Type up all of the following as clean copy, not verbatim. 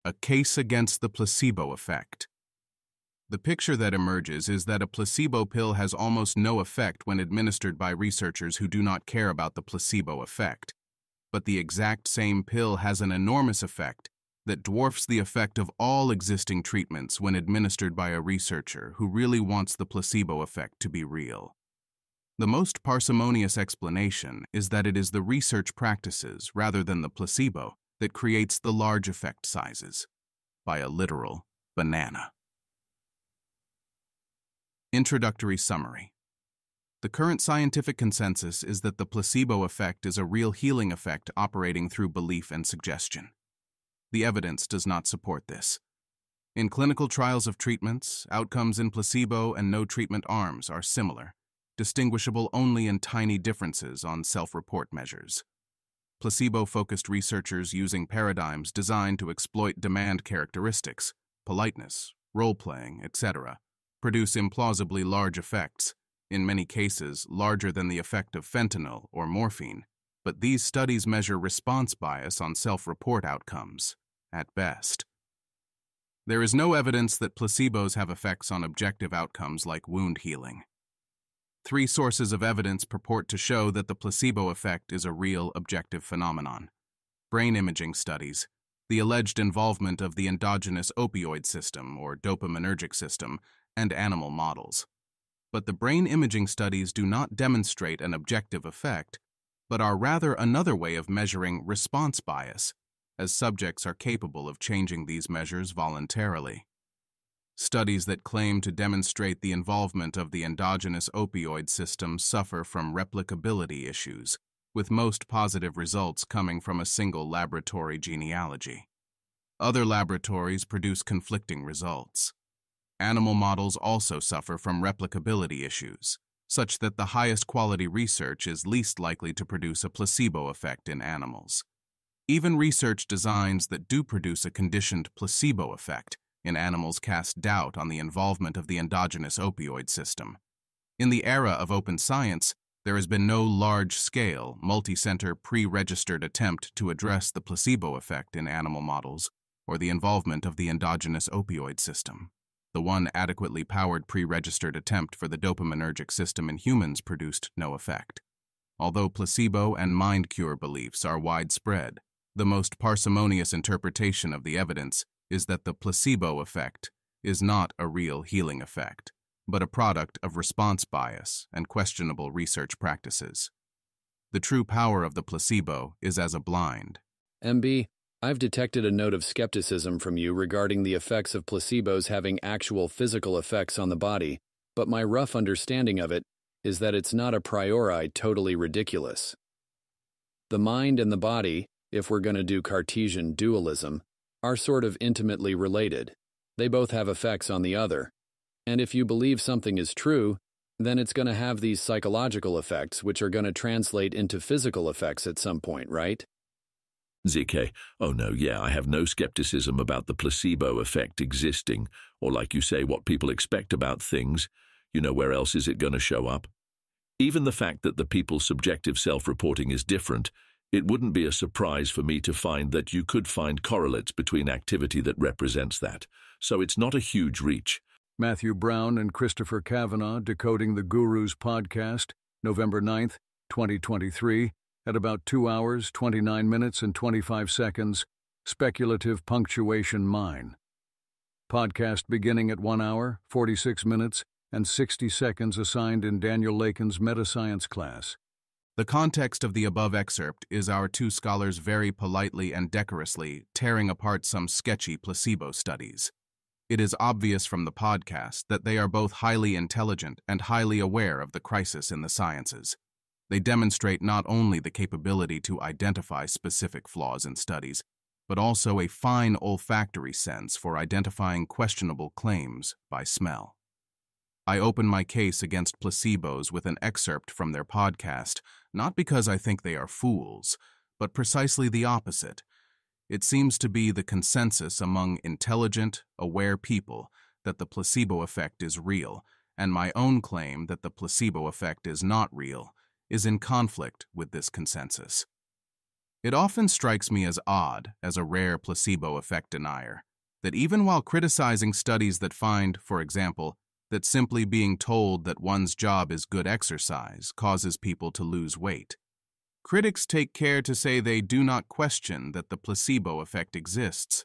A case against the placebo effect. The picture that emerges is that a placebo pill has almost no effect when administered by researchers who do not care about the placebo effect. But the exact same pill has an enormous effect that dwarfs the effect of all existing treatments when administered by a researcher who really wants the placebo effect to be real. The most parsimonious explanation is that it is the research practices, rather than the placebo, that creates the large effect sizes, by a literal banana. Introductory summary. The current scientific consensus is that the placebo effect is a real healing effect operating through belief and suggestion. The evidence does not support this. In clinical trials of treatments, outcomes in placebo and no treatment arms are similar, distinguishable only in tiny differences on self-report measures. Placebo-focused researchers using paradigms designed to exploit demand characteristics, politeness, role-playing, etc., produce implausibly large effects, in many cases larger than the effect of fentanyl or morphine, but these studies measure response bias on self-report outcomes, at best. There is no evidence that placebos have effects on objective outcomes like wound healing. 3 sources of evidence purport to show that the placebo effect is a real objective phenomenon. Brain imaging studies, the alleged involvement of the endogenous opioid system or dopaminergic system, and animal models. But the brain imaging studies do not demonstrate an objective effect, but are rather another way of measuring response bias, as subjects are capable of changing these measures voluntarily. Studies that claim to demonstrate the involvement of the endogenous opioid system suffer from replicability issues, with most positive results coming from a single laboratory genealogy. Other laboratories produce conflicting results. Animal models also suffer from replicability issues, such that the highest quality research is least likely to produce a placebo effect in animals. Even research designs that do produce a conditioned placebo effect in animals cast doubt on the involvement of the endogenous opioid system. In the era of open science, there has been no large-scale, multi-center, pre-registered attempt to address the placebo effect in animal models or the involvement of the endogenous opioid system. The one adequately powered pre-registered attempt for the dopaminergic system in humans produced no effect. Although placebo and mind cure beliefs are widespread, the most parsimonious interpretation of the evidence is that the placebo effect is not a real healing effect, but a product of response bias and questionable research practices. The true power of the placebo is as a blind. MB, I've detected a note of skepticism from you regarding the effects of placebos having actual physical effects on the body, but my rough understanding of it is that it's not a priori totally ridiculous. The mind and the body, if we're going to do Cartesian dualism, are sort of intimately related. They both have effects on the other. And if you believe something is true, then it's going to have these psychological effects which are going to translate into physical effects at some point, right? ZK, oh no, yeah, I have no skepticism about the placebo effect existing, or like you say, what people expect about things. You know, where else is it going to show up? Even the fact that the people's subjective self-reporting is different, it wouldn't be a surprise for me to find that you could find correlates between activity that represents that. So it's not a huge reach. Matthew Brown and Christopher Cavanaugh, Decoding the Gurus podcast, November 9th, 2023, at about 2 hours, 29 minutes and 25 seconds, speculative punctuation mine. Podcast beginning at 1 hour, 46 minutes, and 60 seconds assigned in Daniel Lakin's Metascience class. The context of the above excerpt is our 2 scholars very politely and decorously tearing apart some sketchy placebo studies. It is obvious from the podcast that they are both highly intelligent and highly aware of the crisis in the sciences. They demonstrate not only the capability to identify specific flaws in studies, but also a fine olfactory sense for identifying questionable claims by smell. I open my case against placebos with an excerpt from their podcast, not because I think they are fools, but precisely the opposite. It seems to be the consensus among intelligent, aware people that the placebo effect is real, and my own claim that the placebo effect is not real is in conflict with this consensus. It often strikes me as odd, as a rare placebo effect denier, that even while criticizing studies that find, for example, that simply being told that one's job is good exercise causes people to lose weight, critics take care to say they do not question that the placebo effect exists.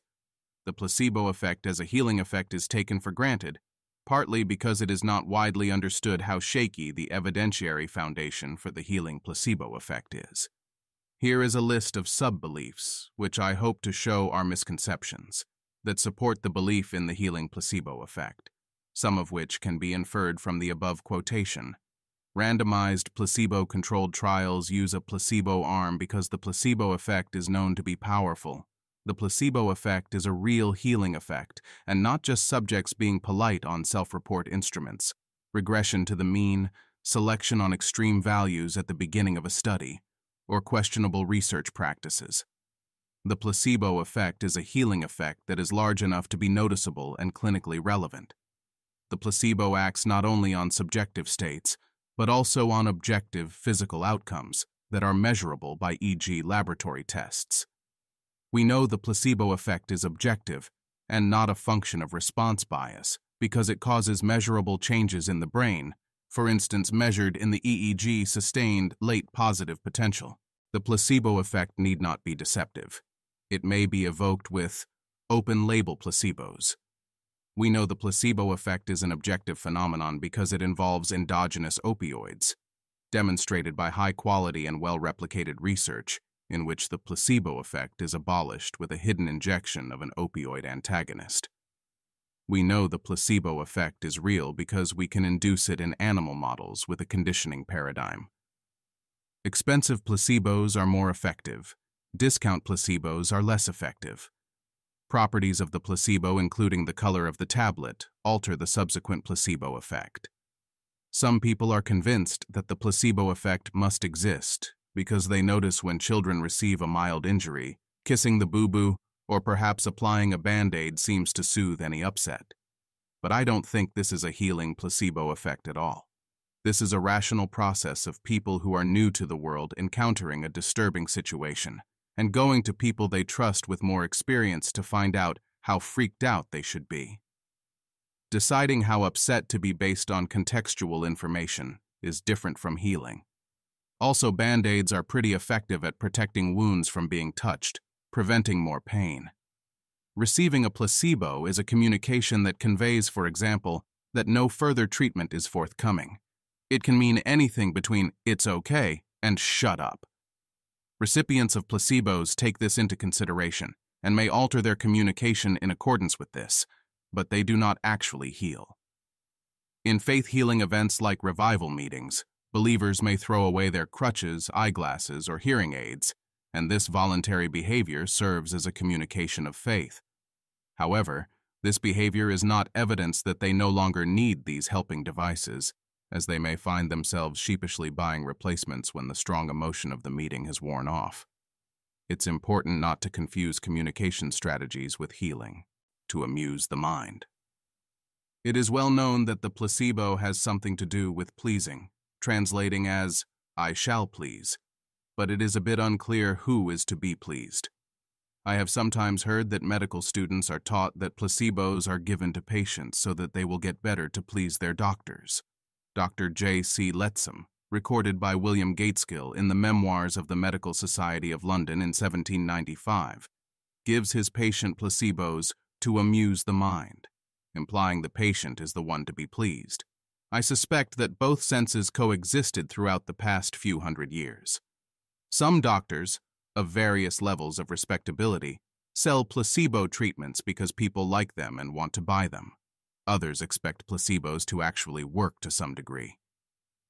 The placebo effect as a healing effect is taken for granted, partly because it is not widely understood how shaky the evidentiary foundation for the healing placebo effect is. Here is a list of sub-beliefs, which I hope to show are misconceptions, that support the belief in the healing placebo effect, some of which can be inferred from the above quotation. Randomized placebo-controlled trials use a placebo arm because the placebo effect is known to be powerful. The placebo effect is a real healing effect, and not just subjects being polite on self-report instruments, regression to the mean, selection on extreme values at the beginning of a study, or questionable research practices. The placebo effect is a healing effect that is large enough to be noticeable and clinically relevant. The placebo acts not only on subjective states, but also on objective physical outcomes that are measurable by e.g. laboratory tests. We know the placebo effect is objective and not a function of response bias because it causes measurable changes in the brain, for instance measured in the EEG sustained late positive potential. The placebo effect need not be deceptive. It may be evoked with open-label placebos. We know the placebo effect is an objective phenomenon because it involves endogenous opioids, demonstrated by high-quality and well-replicated research in which the placebo effect is abolished with a hidden injection of an opioid antagonist. We know the placebo effect is real because we can induce it in animal models with a conditioning paradigm. Expensive placebos are more effective. Discount placebos are less effective. Properties of the placebo, including the color of the tablet, alter the subsequent placebo effect. Some people are convinced that the placebo effect must exist because they notice when children receive a mild injury, kissing the boo-boo, or perhaps applying a Band-Aid seems to soothe any upset. But I don't think this is a healing placebo effect at all. This is a rational process of people who are new to the world encountering a disturbing situation and going to people they trust with more experience to find out how freaked out they should be. Deciding how upset to be based on contextual information is different from healing. Also, Band-Aids are pretty effective at protecting wounds from being touched, preventing more pain. Receiving a placebo is a communication that conveys, for example, that no further treatment is forthcoming. It can mean anything between "it's okay" and "shut up." Recipients of placebos take this into consideration and may alter their communication in accordance with this, but they do not actually heal. In faith-healing events like revival meetings, believers may throw away their crutches, eyeglasses, or hearing aids, and this voluntary behavior serves as a communication of faith. However, this behavior is not evidence that they no longer need these helping devices, as they may find themselves sheepishly buying replacements when the strong emotion of the meeting has worn off. It's important not to confuse communication strategies with healing, to amuse the mind. It is well known that the placebo has something to do with pleasing, translating as, "I shall please," but it is a bit unclear who is to be pleased. I have sometimes heard that medical students are taught that placebos are given to patients so that they will get better to please their doctors. Dr. J.C. Lettsome, recorded by William Gateskill in the Memoirs of the Medical Society of London in 1795, gives his patient placebos to amuse the mind, implying the patient is the one to be pleased. I suspect that both senses coexisted throughout the past few hundred years. Some doctors, of various levels of respectability, sell placebo treatments because people like them and want to buy them. Others expect placebos to actually work to some degree.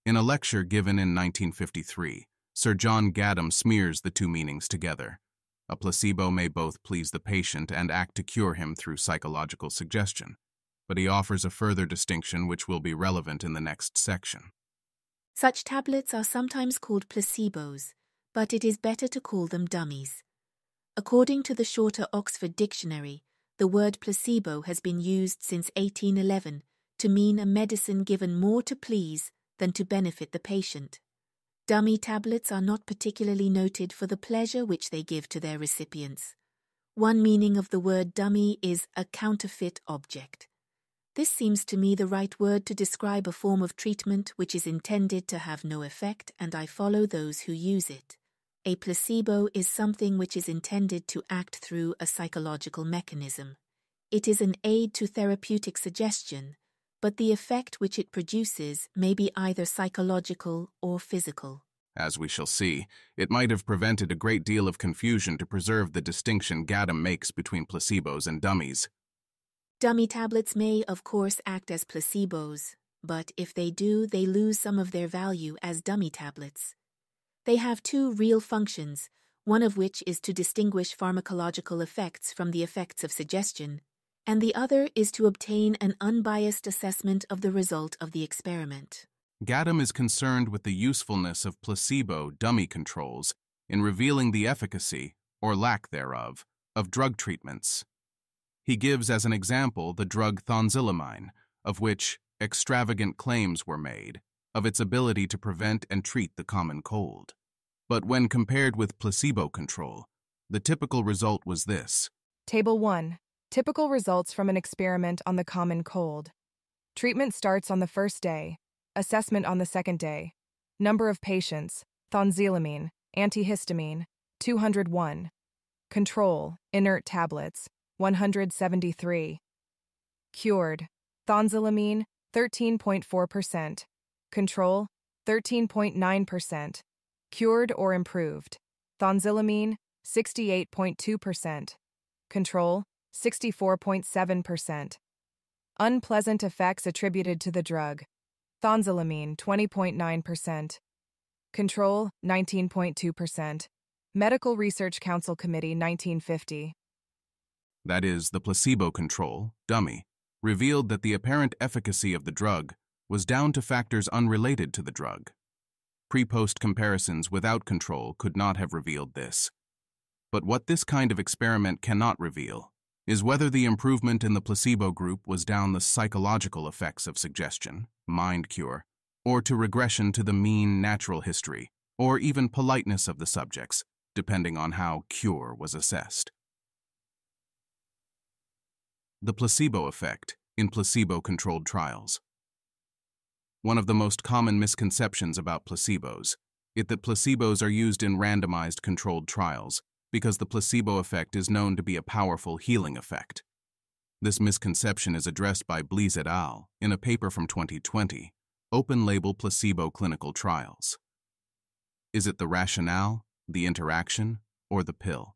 In a lecture given in 1953, Sir John Gaddam smears the two meanings together. A placebo may both please the patient and act to cure him through psychological suggestion, but he offers a further distinction which will be relevant in the next section. Such tablets are sometimes called placebos, but it is better to call them dummies. According to the Shorter Oxford Dictionary, the word placebo has been used since 1811 to mean a medicine given more to please than to benefit the patient. Dummy tablets are not particularly noted for the pleasure which they give to their recipients. One meaning of the word dummy is a counterfeit object. This seems to me the right word to describe a form of treatment which is intended to have no effect, and I follow those who use it. A placebo is something which is intended to act through a psychological mechanism. It is an aid to therapeutic suggestion, but the effect which it produces may be either psychological or physical. As we shall see, it might have prevented a great deal of confusion to preserve the distinction Gadam makes between placebos and dummies. Dummy tablets may, of course, act as placebos, but if they do, they lose some of their value as dummy tablets. They have two real functions, one of which is to distinguish pharmacological effects from the effects of suggestion, and the other is to obtain an unbiased assessment of the result of the experiment. Gadam is concerned with the usefulness of placebo dummy controls in revealing the efficacy, or lack thereof, of drug treatments. He gives as an example the drug thonsilamine, of which extravagant claims were made, of its ability to prevent and treat the common cold. But when compared with placebo control, the typical result was this. Table 1. Typical results from an experiment on the common cold. Treatment starts on the first day. Assessment on the second day. Number of patients, thonsilamine, antihistamine, 201. Control, inert tablets, 173. Cured, thonsilamine, 13.4%. Control, 13.9%. Cured or improved, thonsilamine, 68.2%. Control, 64.7%. Unpleasant effects attributed to the drug. Thonsilamine, 20.9%. Control, 19.2%. Medical Research Council Committee, 1950. That is, the placebo control, dummy, revealed that the apparent efficacy of the drug was down to factors unrelated to the drug. Pre-post comparisons without control could not have revealed this. But what this kind of experiment cannot reveal is whether the improvement in the placebo group was down the psychological effects of suggestion, mind cure, or to regression to the mean natural history, or even politeness of the subjects, depending on how cure was assessed. The placebo effect in placebo-controlled trials. One of the most common misconceptions about placebos is that placebos are used in randomized controlled trials because the placebo effect is known to be a powerful healing effect. This misconception is addressed by Blees et al. In a paper from 2020, Open-Label Placebo Clinical Trials. Is it the rationale, the interaction, or the pill?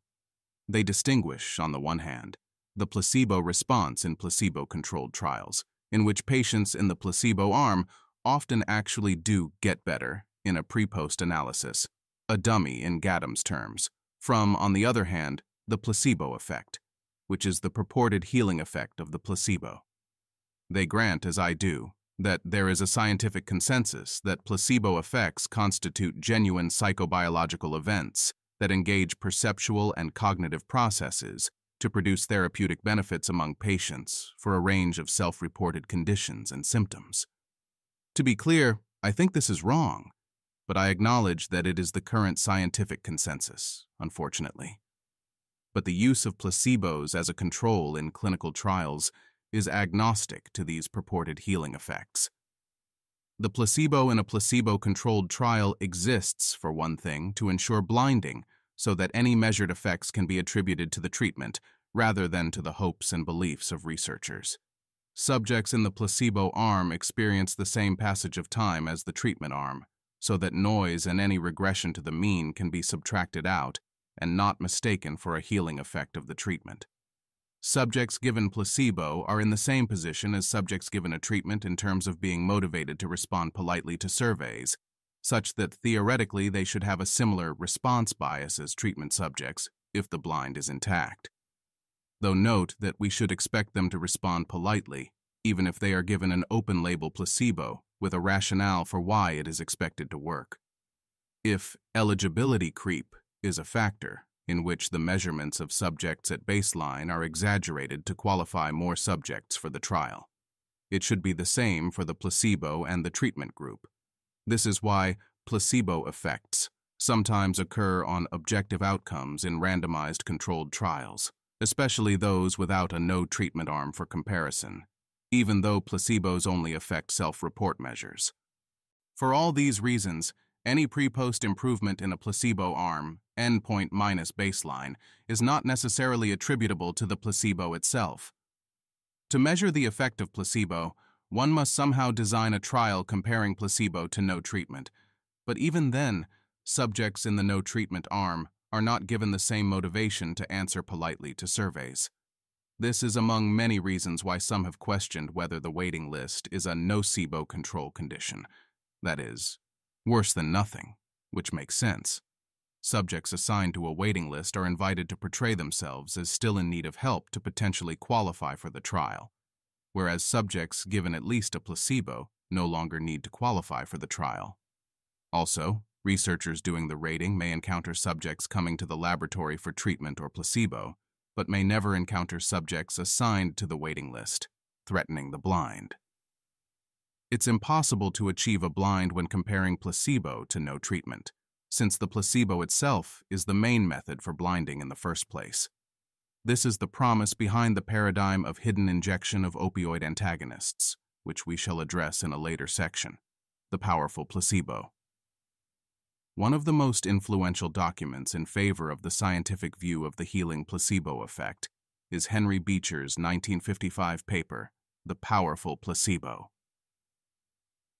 They distinguish, on the one hand, the placebo response in placebo-controlled trials, in which patients in the placebo arm often actually do get better in a pre-post analysis, a dummy in Gadam's terms, from, on the other hand, the placebo effect, which is the purported healing effect of the placebo. They grant, as I do, that there is a scientific consensus that placebo effects constitute genuine psychobiological events that engage perceptual and cognitive processes to produce therapeutic benefits among patients for a range of self-reported conditions and symptoms. To be clear, I think this is wrong, but I acknowledge that it is the current scientific consensus, unfortunately. But the use of placebos as a control in clinical trials is agnostic to these purported healing effects. The placebo in a placebo-controlled trial exists, for one thing, to ensure blinding, so that any measured effects can be attributed to the treatment, rather than to the hopes and beliefs of researchers. Subjects in the placebo arm experience the same passage of time as the treatment arm, so that noise and any regression to the mean can be subtracted out and not mistaken for a healing effect of the treatment. Subjects given placebo are in the same position as subjects given a treatment in terms of being motivated to respond politely to surveys, such that theoretically they should have a similar response bias as treatment subjects if the blind is intact. Though note that we should expect them to respond politely, even if they are given an open-label placebo with a rationale for why it is expected to work. If eligibility creep is a factor in which the measurements of subjects at baseline are exaggerated to qualify more subjects for the trial, it should be the same for the placebo and the treatment group. This is why placebo effects sometimes occur on objective outcomes in randomized controlled trials, especially those without a no-treatment arm for comparison, even though placebos only affect self-report measures. For all these reasons, any pre-post improvement in a placebo arm, endpoint minus baseline, is not necessarily attributable to the placebo itself. To measure the effect of placebo, one must somehow design a trial comparing placebo to no treatment. But even then, subjects in the no treatment arm are not given the same motivation to answer politely to surveys. This is among many reasons why some have questioned whether the waiting list is a nocebo control condition. That is, worse than nothing, which makes sense. Subjects assigned to a waiting list are invited to portray themselves as still in need of help to potentially qualify for the trial, whereas subjects given at least a placebo no longer need to qualify for the trial. Also, researchers doing the rating may encounter subjects coming to the laboratory for treatment or placebo, but may never encounter subjects assigned to the waiting list, threatening the blind. It's impossible to achieve a blind when comparing placebo to no treatment, since the placebo itself is the main method for blinding in the first place. This is the promise behind the paradigm of hidden injection of opioid antagonists, which we shall address in a later section, the powerful placebo. One of the most influential documents in favor of the scientific view of the healing placebo effect is Henry Beecher's 1955 paper, The Powerful Placebo.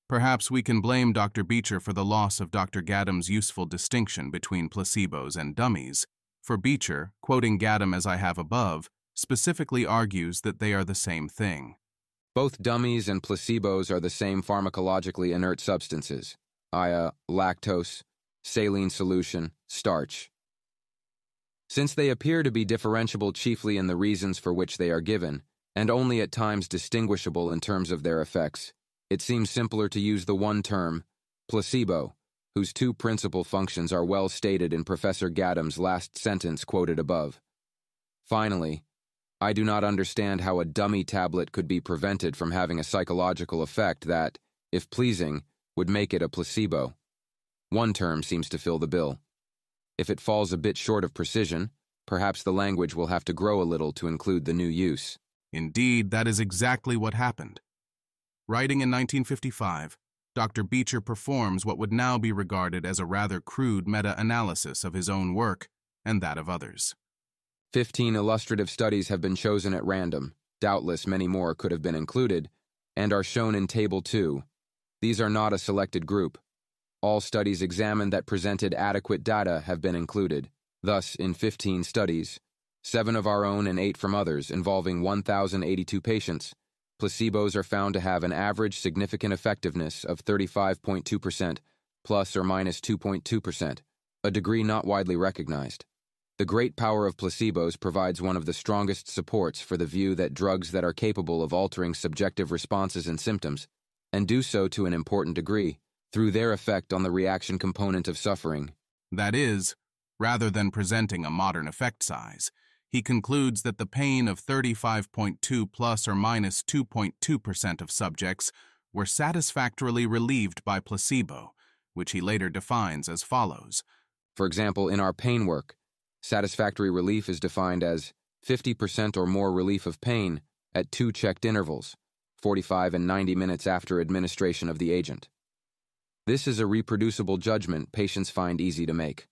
Perhaps we can blame Dr. Beecher for the loss of Dr. Gadam's useful distinction between placebos and dummies, for Beecher, quoting Gadam as I have above, specifically argues that they are the same thing. Both dummies and placebos are the same pharmacologically inert substances, i.e., lactose, saline solution, starch. Since they appear to be differentiable chiefly in the reasons for which they are given, and only at times distinguishable in terms of their effects, it seems simpler to use the one term, placebo, whose two principal functions are well stated in Professor Gadam's last sentence quoted above. Finally, I do not understand how a dummy tablet could be prevented from having a psychological effect that, if pleasing, would make it a placebo. One term seems to fill the bill. If it falls a bit short of precision, perhaps the language will have to grow a little to include the new use. Indeed, that is exactly what happened. Writing in 1955, Dr. Beecher performs what would now be regarded as a rather crude meta-analysis of his own work and that of others. 15 illustrative studies have been chosen at random, doubtless many more could have been included, and are shown in Table 2. These are not a selected group. All studies examined that presented adequate data have been included. Thus, in 15 studies, 7 of our own and 8 from others involving 1,082 patients, placebos are found to have an average significant effectiveness of 35.2%, plus or minus 2.2%, a degree not widely recognized. The great power of placebos provides one of the strongest supports for the view that drugs that are capable of altering subjective responses and symptoms, and do so to an important degree, through their effect on the reaction component of suffering. That is, rather than presenting a modern effect size, he concludes that the pain of 35.2 plus or minus 2.2% of subjects were satisfactorily relieved by placebo, which he later defines as follows. For example, in our pain work, satisfactory relief is defined as 50% or more relief of pain at 2 checked intervals, 45 and 90 minutes after administration of the agent. This is a reproducible judgment patients find easy to make.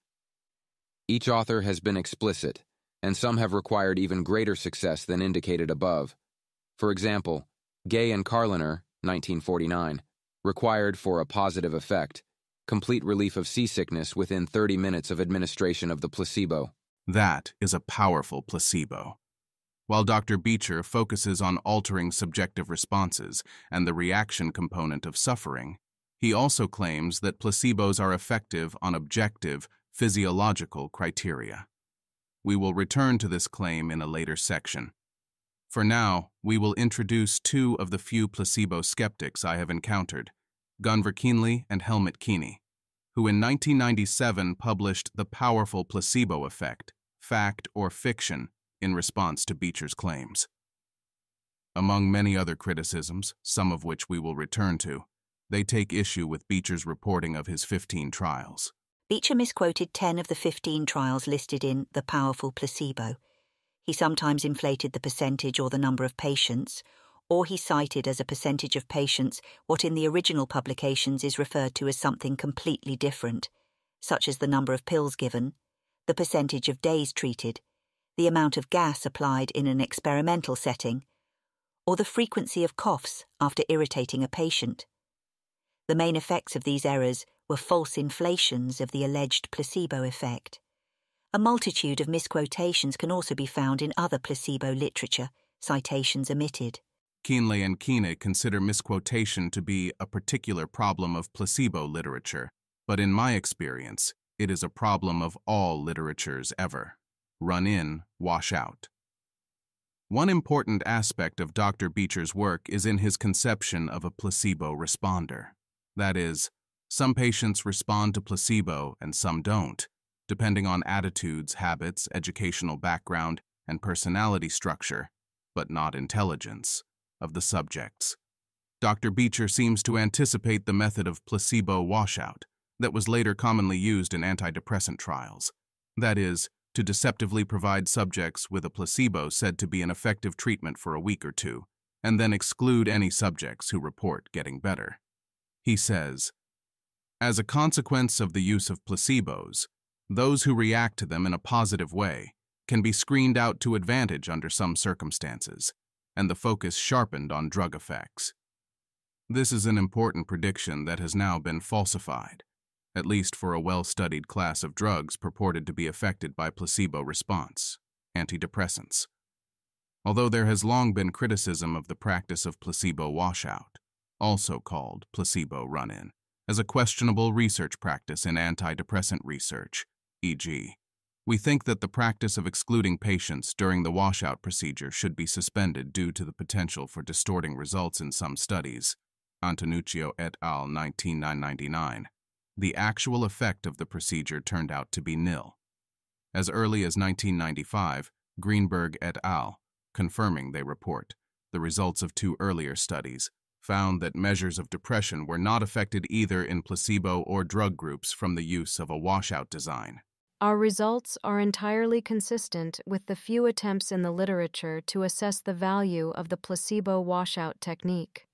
Each author has been explicit, and some have required even greater success than indicated above. For example, Gay and Carliner, 1949, required for a positive effect, complete relief of seasickness within 30 minutes of administration of the placebo. That is a powerful placebo. While Dr. Beecher focuses on altering subjective responses and the reaction component of suffering, he also claims that placebos are effective on objective, physiological criteria. We will return to this claim in a later section. For now, we will introduce 2 of the few placebo skeptics I have encountered, Gunvar Keenly and Helmut Keeney, who in 1997 published The Powerful Placebo Effect, Fact or Fiction, in response to Beecher's claims. Among many other criticisms, some of which we will return to, They take issue with Beecher's reporting of his 15 trials. Beecher misquoted 10 of the 15 trials listed in The Powerful Placebo. He sometimes inflated the percentage or the number of patients, or he cited as a percentage of patients what in the original publications is referred to as something completely different, such as the number of pills given, the percentage of days treated, the amount of gas applied in an experimental setting, or the frequency of coughs after irritating a patient. The main effects of these errors were false inflations of the alleged placebo effect. A multitude of misquotations can also be found in other placebo literature, citations omitted. Kienle and Kiene consider misquotation to be a particular problem of placebo literature, but in my experience, it is a problem of all literatures ever. Run in, wash out. One important aspect of Dr. Beecher's work is in his conception of a placebo responder. That is, some patients respond to placebo and some don't, depending on attitudes, habits, educational background, and personality structure, but not intelligence, of the subjects. Dr. Beecher seems to anticipate the method of placebo washout that was later commonly used in antidepressant trials. That is, to deceptively provide subjects with a placebo said to be an effective treatment for a week or two, and then exclude any subjects who report getting better. He says, as a consequence of the use of placebos, those who react to them in a positive way can be screened out to advantage under some circumstances, and the focus sharpened on drug effects. This is an important prediction that has now been falsified, at least for a well-studied class of drugs purported to be affected by placebo response, antidepressants. Although there has long been criticism of the practice of placebo washout, also called placebo run-in, as a questionable research practice in antidepressant research, e.g., we think that the practice of excluding patients during the washout procedure should be suspended due to the potential for distorting results in some studies. Antonuccio et al. 1999. The actual effect of the procedure turned out to be nil. As early as 1995, Greenberg et al., confirming they report, the results of 2 earlier studies, found that measures of depression were not affected either in placebo or drug groups from the use of a washout design. Our results are entirely consistent with the few attempts in the literature to assess the value of the placebo washout technique.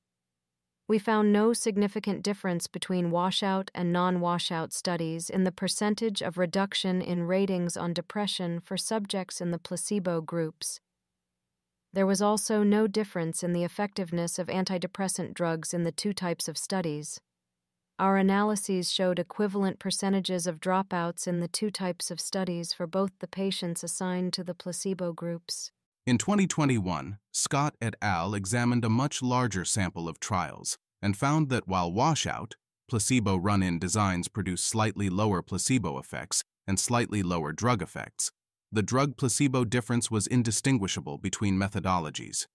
We found no significant difference between washout and non-washout studies in the percentage of reduction in ratings on depression for subjects in the placebo groups. There was also no difference in the effectiveness of antidepressant drugs in the 2 types of studies. Our analyses showed equivalent percentages of dropouts in the 2 types of studies for both the patients assigned to the placebo groups. In 2021, Scott et al. Examined a much larger sample of trials and found that while washout, placebo run-in designs produce slightly lower placebo effects and slightly lower drug effects, the drug-placebo difference was indistinguishable between methodologies.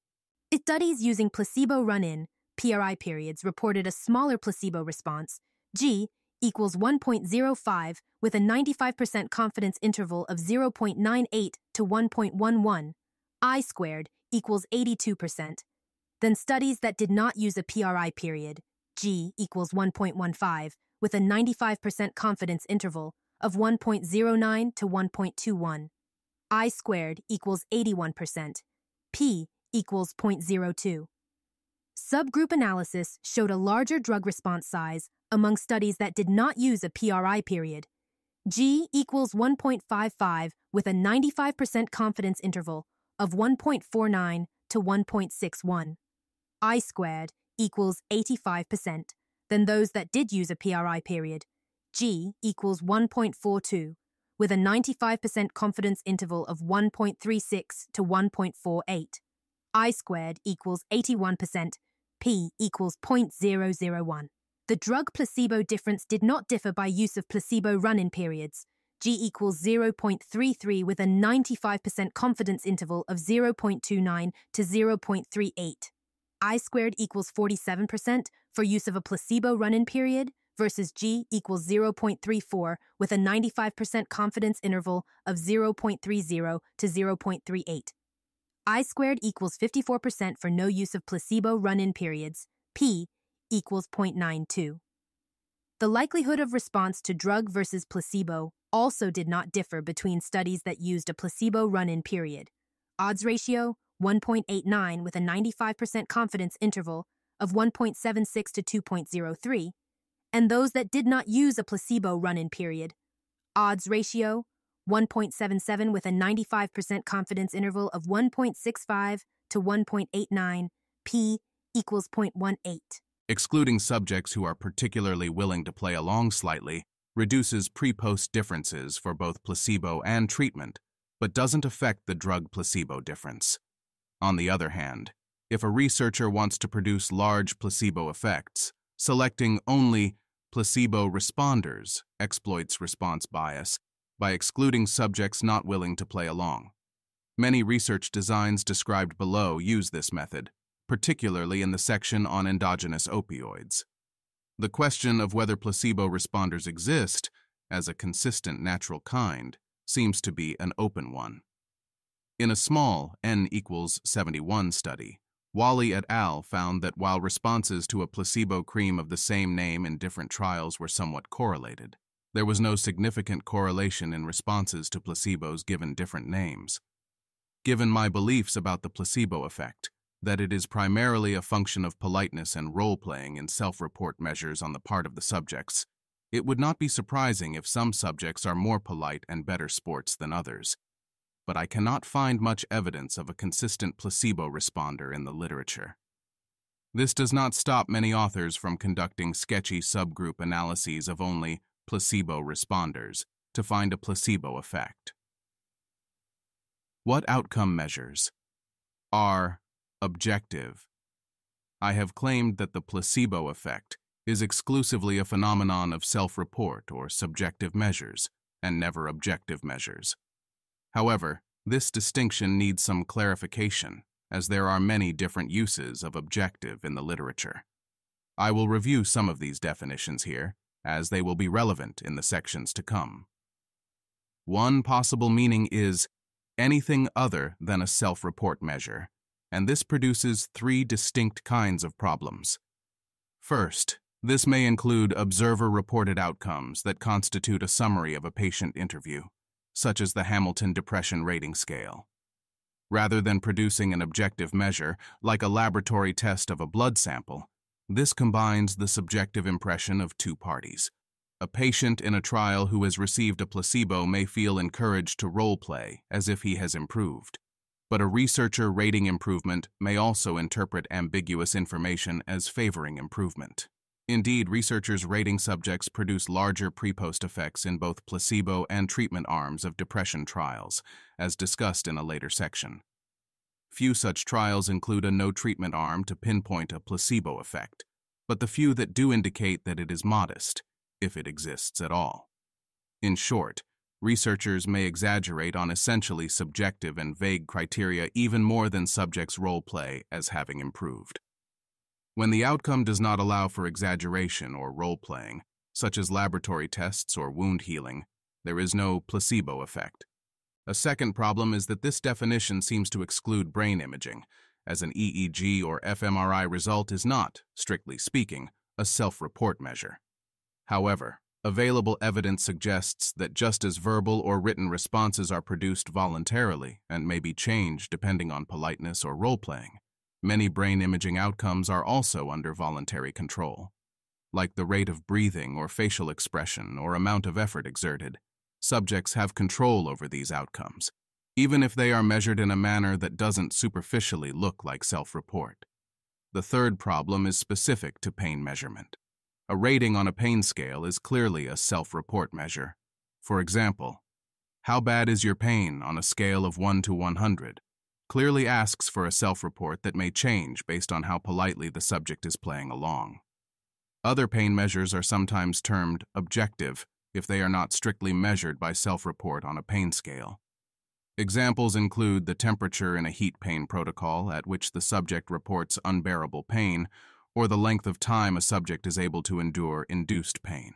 Studies using placebo run-in, PRI periods, reported a smaller placebo response, G equals 1.05, with a 95% confidence interval of 0.98 to 1.11, I squared equals 82%. Then studies that did not use a PRI period, G equals 1.15, with a 95% confidence interval of 1.09 to 1.21. I squared equals 81%. P equals 0.02. Subgroup analysis showed a larger drug response size among studies that did not use a PRI period. G equals 1.55 with a 95% confidence interval of 1.49 to 1.61. I squared equals 85%. Then those that did use a PRI period, G equals 1.42 with a 95% confidence interval of 1.36 to 1.48. I squared equals 81%. P equals 0.001. The drug placebo difference did not differ by use of placebo run-in periods. G equals 0.33 with a 95% confidence interval of 0.29 to 0.38. I squared equals 47% for use of a placebo run-in period versus G equals 0.34 with a 95% confidence interval of 0.30 to 0.38. I squared equals 54% for no use of placebo run-in periods. P equals 0.92. The likelihood of response to drug versus placebo also did not differ between studies that used a placebo run-in period. Odds ratio, 1.89 with a 95% confidence interval of 1.76 to 2.03, and those that did not use a placebo run-in period. Odds ratio, 1.77 with a 95% confidence interval of 1.65 to 1.89, p equals 0.18. Excluding subjects who are particularly willing to play along slightly reduces pre-post differences for both placebo and treatment, but doesn't affect the drug-placebo difference. On the other hand, if a researcher wants to produce large placebo effects, selecting only placebo responders exploits response bias by excluding subjects not willing to play along. Many research designs described below use this method, particularly in the section on endogenous opioids. The question of whether placebo responders exist as a consistent natural kind seems to be an open one. In a small n equals 71 study, Wally et al. Found that while responses to a placebo cream of the same name in different trials were somewhat correlated, there was no significant correlation in responses to placebos given different names. Given my beliefs about the placebo effect, that it is primarily a function of politeness and role-playing in self-report measures on the part of the subjects, it would not be surprising if some subjects are more polite and better sports than others. But I cannot find much evidence of a consistent placebo responder in the literature. This does not stop many authors from conducting sketchy subgroup analyses of only placebo responders to find a placebo effect. What outcome measures are objective? I have claimed that the placebo effect is exclusively a phenomenon of self-report or subjective measures, and never objective measures. However, this distinction needs some clarification, as there are many different uses of objective in the literature. I will review some of these definitions here, as they will be relevant in the sections to come. One possible meaning is anything other than a self-report measure, and this produces three distinct kinds of problems. First, this may include observer-reported outcomes that constitute a summary of a patient interview, such as the Hamilton Depression Rating Scale. Rather than producing an objective measure, like a laboratory test of a blood sample, this combines the subjective impression of two parties. A patient in a trial who has received a placebo may feel encouraged to role-play as if he has improved, but a researcher rating improvement may also interpret ambiguous information as favoring improvement. Indeed, researchers rating subjects produce larger pre-post effects in both placebo and treatment arms of depression trials, as discussed in a later section. Few such trials include a no-treatment arm to pinpoint a placebo effect, but the few that do indicate that it is modest, if it exists at all. In short, researchers may exaggerate on essentially subjective and vague criteria even more than subjects' role-play as having improved. When the outcome does not allow for exaggeration or role-playing, such as laboratory tests or wound healing, there is no placebo effect. A second problem is that this definition seems to exclude brain imaging, as an EEG or fMRI result is not, strictly speaking, a self-report measure. However, available evidence suggests that just as verbal or written responses are produced voluntarily and may be changed depending on politeness or role-playing, many brain imaging outcomes are also under voluntary control. Like the rate of breathing or facial expression or amount of effort exerted, subjects have control over these outcomes, even if they are measured in a manner that doesn't superficially look like self-report. The third problem is specific to pain measurement. A rating on a pain scale is clearly a self-report measure. For example, how bad is your pain on a scale of 1 to 100? Clearly asks for a self-report that may change based on how politely the subject is playing along. Other pain measures are sometimes termed objective if they are not strictly measured by self-report on a pain scale. Examples include the temperature in a heat pain protocol at which the subject reports unbearable pain, or the length of time a subject is able to endure induced pain.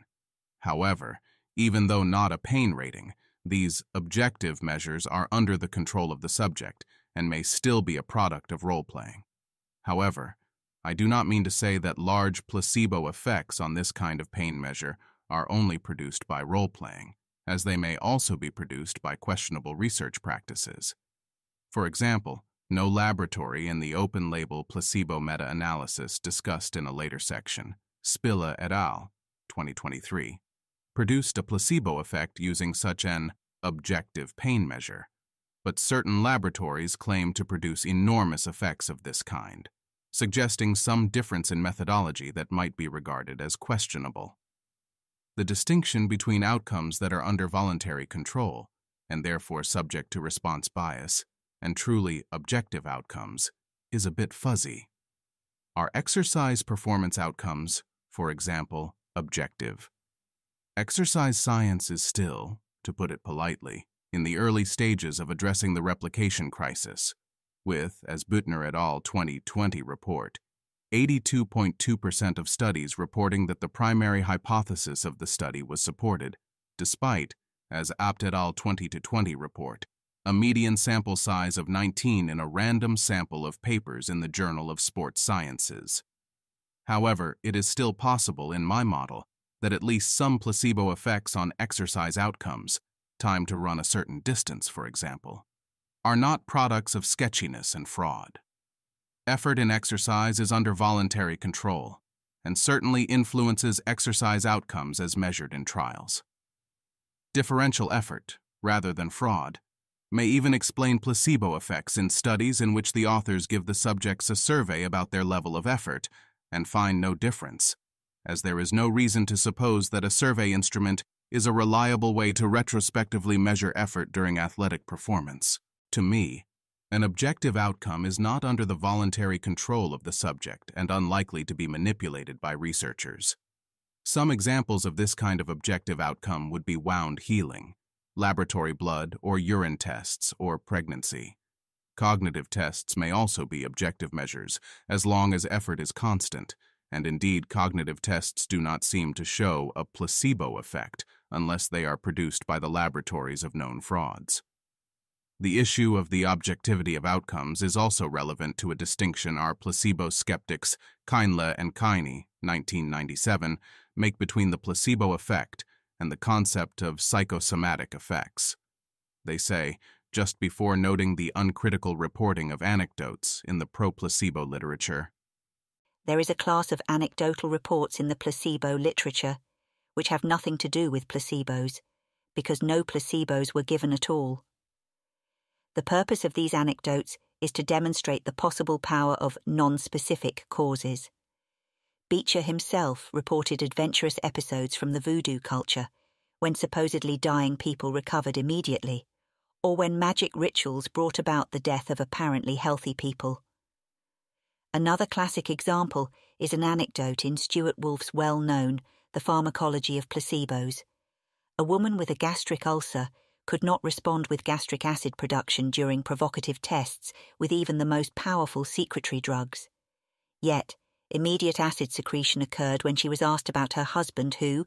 However, even though not a pain rating, these objective measures are under the control of the subject and may still be a product of role-playing. However, I do not mean to say that large placebo effects on this kind of pain measure are only produced by role-playing, as they may also be produced by questionable research practices. For example, no laboratory in the open-label placebo meta-analysis discussed in a later section, Spilla et al., 2023, produced a placebo effect using such an objective pain measure, but certain laboratories claim to produce enormous effects of this kind, suggesting some difference in methodology that might be regarded as questionable. The distinction between outcomes that are under voluntary control, and therefore subject to response bias, and truly objective outcomes, is a bit fuzzy. Are exercise performance outcomes, for example, objective? Exercise science is still, to put it politely, in the early stages of addressing the replication crisis, with, as Büttner et al. 2020 report, 82.2% of studies reporting that the primary hypothesis of the study was supported, despite, as Abt et al. 2020 report, a median sample size of 19 in a random sample of papers in the Journal of Sports Sciences. However, it is still possible in my model that at least some placebo effects on exercise outcomes, time to run a certain distance, for example, are not products of sketchiness and fraud. Effort in exercise is under voluntary control, and certainly influences exercise outcomes as measured in trials. Differential effort, rather than fraud, may even explain placebo effects in studies in which the authors give the subjects a survey about their level of effort and find no difference, as there is no reason to suppose that a survey instrument is a reliable way to retrospectively measure effort during athletic performance. To me, an objective outcome is not under the voluntary control of the subject and unlikely to be manipulated by researchers. Some examples of this kind of objective outcome would be wound healing, laboratory blood or urine tests, or pregnancy. Cognitive tests may also be objective measures, as long as effort is constant, and indeed cognitive tests do not seem to show a placebo effect unless they are produced by the laboratories of known frauds. The issue of the objectivity of outcomes is also relevant to a distinction our placebo skeptics Keinle and Kiney, 1997, make between the placebo effect and the concept of psychosomatic effects. They say, just before noting the uncritical reporting of anecdotes in the pro-placebo literature, there is a class of anecdotal reports in the placebo literature which have nothing to do with placebos, because no placebos were given at all. The purpose of these anecdotes is to demonstrate the possible power of non-specific causes. Beecher himself reported adventurous episodes from the voodoo culture, when supposedly dying people recovered immediately, or when magic rituals brought about the death of apparently healthy people. Another classic example is an anecdote in Stuart Wolf's well-known The Pharmacology of Placebos. A woman with a gastric ulcer could not respond with gastric acid production during provocative tests with even the most powerful secretory drugs. Yet, immediate acid secretion occurred when she was asked about her husband who,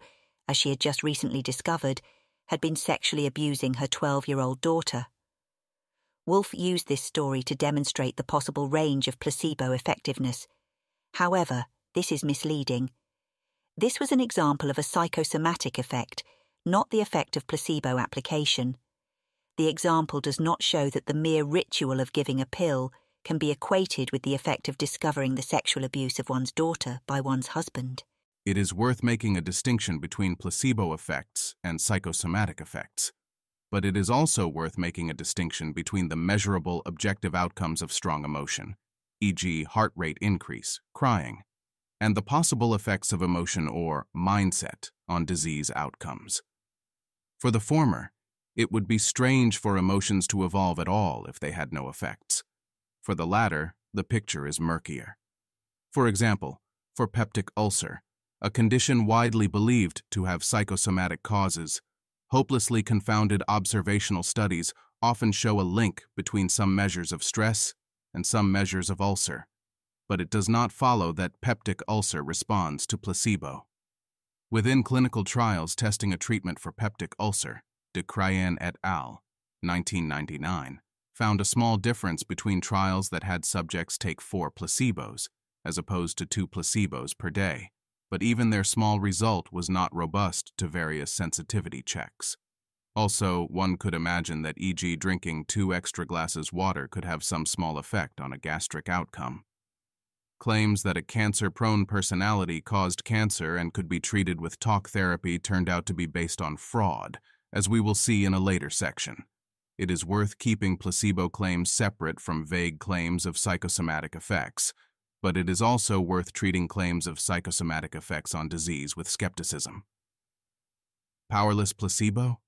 as she had just recently discovered, had been sexually abusing her 12-year-old daughter. Wolf used this story to demonstrate the possible range of placebo effectiveness. However, this is misleading. This was an example of a psychosomatic effect, not the effect of placebo application. The example does not show that the mere ritual of giving a pill can be equated with the effect of discovering the sexual abuse of one's daughter by one's husband. it is worth making a distinction between placebo effects and psychosomatic effects. But it is also worth making a distinction between the measurable objective outcomes of strong emotion, e.g. heart rate increase, crying, and the possible effects of emotion or mindset on disease outcomes. For the former, it would be strange for emotions to evolve at all if they had no effects. For the latter, the picture is murkier. For example, for peptic ulcer, a condition widely believed to have psychosomatic causes, hopelessly confounded observational studies often show a link between some measures of stress and some measures of ulcer, but it does not follow that peptic ulcer responds to placebo. Within clinical trials testing a treatment for peptic ulcer, de Crayen et al., 1999, found a small difference between trials that had subjects take 4 placebos, as opposed to 2 placebos per day, but even their small result was not robust to various sensitivity checks. Also, one could imagine that e.g. drinking 2 extra glasses water could have some small effect on a gastric outcome. Claims that a cancer-prone personality caused cancer and could be treated with talk therapy turned out to be based on fraud, as we will see in a later section. It is worth keeping placebo claims separate from vague claims of psychosomatic effects, but it is also worth treating claims of psychosomatic effects on disease with skepticism. Powerless placebo?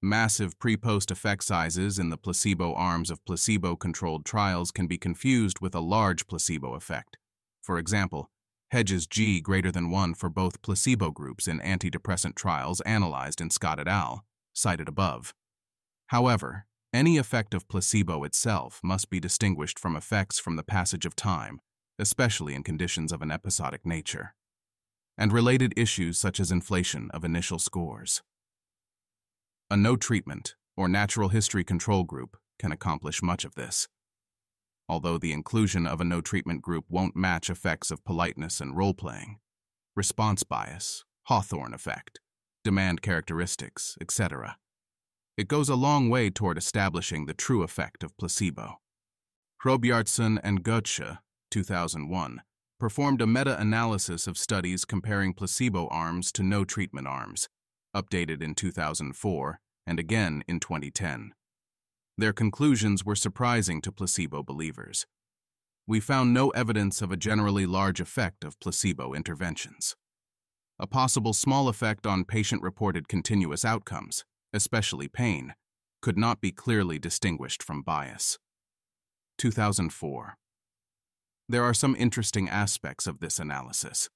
Massive pre-post effect sizes in the placebo arms of placebo-controlled trials can be confused with a large placebo effect. For example, Hedges G greater than 1 for both placebo groups in antidepressant trials analyzed in Scott et al., cited above. However, any effect of placebo itself must be distinguished from effects from the passage of time, especially in conditions of an episodic nature, and related issues such as inflation of initial scores. A no-treatment or natural history control group can accomplish much of this. Although the inclusion of a no-treatment group won't match effects of politeness and role-playing, response bias, Hawthorne effect, demand characteristics, etc., it goes a long way toward establishing the true effect of placebo. Hrobjartson and Goetsche, 2001, performed a meta-analysis of studies comparing placebo arms to no-treatment arms, updated in 2004 and again in 2010. Their conclusions were surprising to placebo believers. We found no evidence of a generally large effect of placebo interventions. A possible small effect on patient-reported continuous outcomes, especially pain, could not be clearly distinguished from bias. 2004. There are some interesting aspects of this analysis.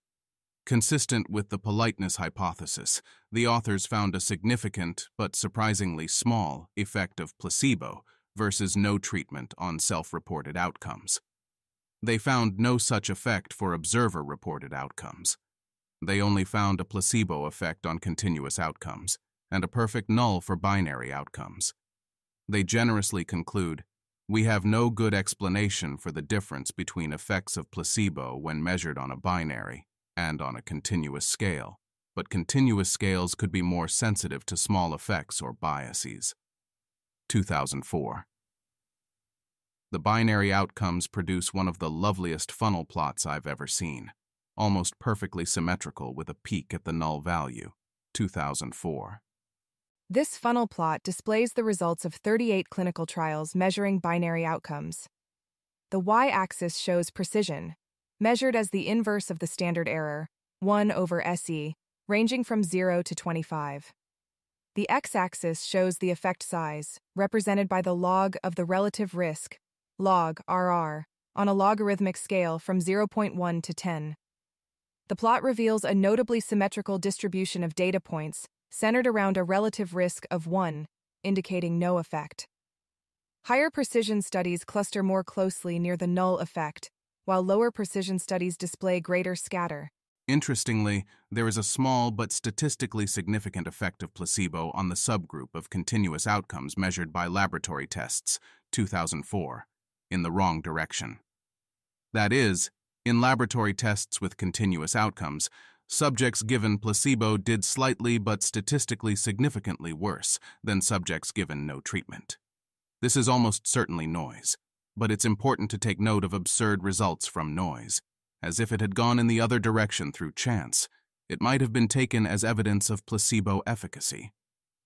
Consistent with the politeness hypothesis, the authors found a significant, but surprisingly small, effect of placebo versus no treatment on self-reported outcomes. They found no such effect for observer-reported outcomes. They only found a placebo effect on continuous outcomes, and a perfect null for binary outcomes. They generously conclude, "We have no good explanation for the difference between effects of placebo when measured on a binary and on a continuous scale, but continuous scales could be more sensitive to small effects or biases." 2004. The binary outcomes produce one of the loveliest funnel plots I've ever seen, almost perfectly symmetrical with a peak at the null value. 2004. This funnel plot displays the results of 38 clinical trials measuring binary outcomes. The y-axis shows precision, measured as the inverse of the standard error, 1 over SE, ranging from 0 to 25. The x-axis shows the effect size, represented by the log of the relative risk, log RR, on a logarithmic scale from 0.1 to 10. The plot reveals a notably symmetrical distribution of data points centered around a relative risk of 1, indicating no effect. Higher precision studies cluster more closely near the null effect, while lower precision studies display greater scatter. Interestingly, there is a small but statistically significant effect of placebo on the subgroup of continuous outcomes measured by laboratory tests, 2004, in the wrong direction. That is, in laboratory tests with continuous outcomes, subjects given placebo did slightly but statistically significantly worse than subjects given no treatment. This is almost certainly noise, but it's important to take note of absurd results from noise. As if it had gone in the other direction through chance, it might have been taken as evidence of placebo efficacy.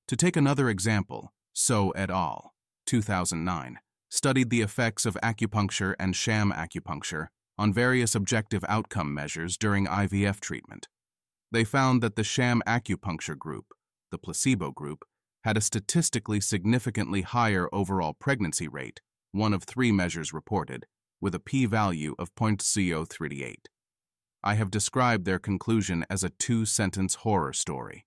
To take another example, So et al., 2009, studied the effects of acupuncture and sham acupuncture on various objective outcome measures during IVF treatment. They found that the sham acupuncture group, the placebo group, had a statistically significantly higher overall pregnancy rate, one of 3 measures reported, with a p-value of 0.038. I have described their conclusion as a 2-sentence horror story.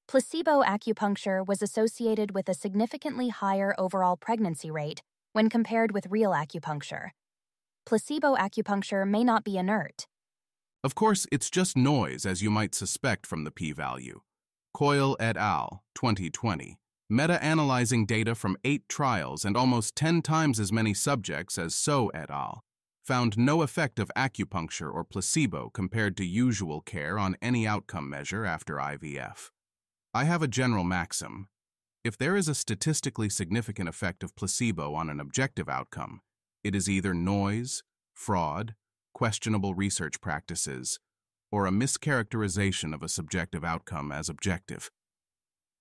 Placebo acupuncture was associated with a significantly higher overall pregnancy rate when compared with real acupuncture. Placebo acupuncture may not be inert. Of course, it's just noise, as you might suspect from the p-value. Coyle et al., 2020, meta-analyzing data from 8 trials and almost 10 times as many subjects as So et al., found no effect of acupuncture or placebo compared to usual care on any outcome measure after IVF. I have a general maxim. If there is a statistically significant effect of placebo on an objective outcome, it is either noise, fraud, questionable research practices, or a mischaracterization of a subjective outcome as objective.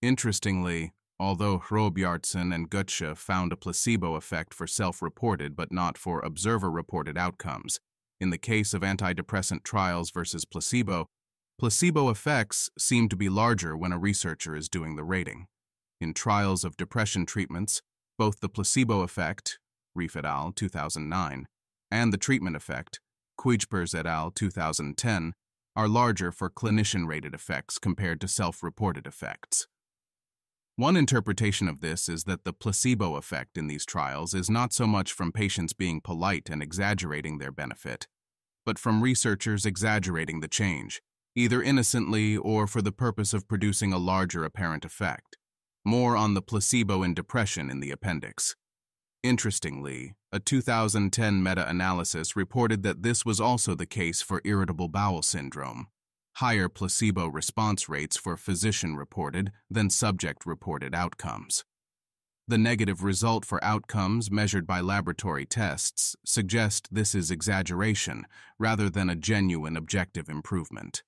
Interestingly, although Hrobjartsen and Gutsche found a placebo effect for self-reported but not for observer-reported outcomes, in the case of antidepressant trials versus placebo, placebo effects seem to be larger when a researcher is doing the rating. In trials of depression treatments, both the placebo effect, Reif et al. 2009, and the treatment effect, Kuijpers et al. 2010, are larger for clinician-rated effects compared to self-reported effects. One interpretation of this is that the placebo effect in these trials is not so much from patients being polite and exaggerating their benefit, but from researchers exaggerating the change, either innocently or for the purpose of producing a larger apparent effect. More on the placebo in depression in the appendix. Interestingly, a 2010 meta-analysis reported that this was also the case for irritable bowel syndrome. Higher placebo response rates for physician-reported than subject-reported outcomes. The negative result for outcomes measured by laboratory tests suggest this is exaggeration rather than a genuine objective improvement.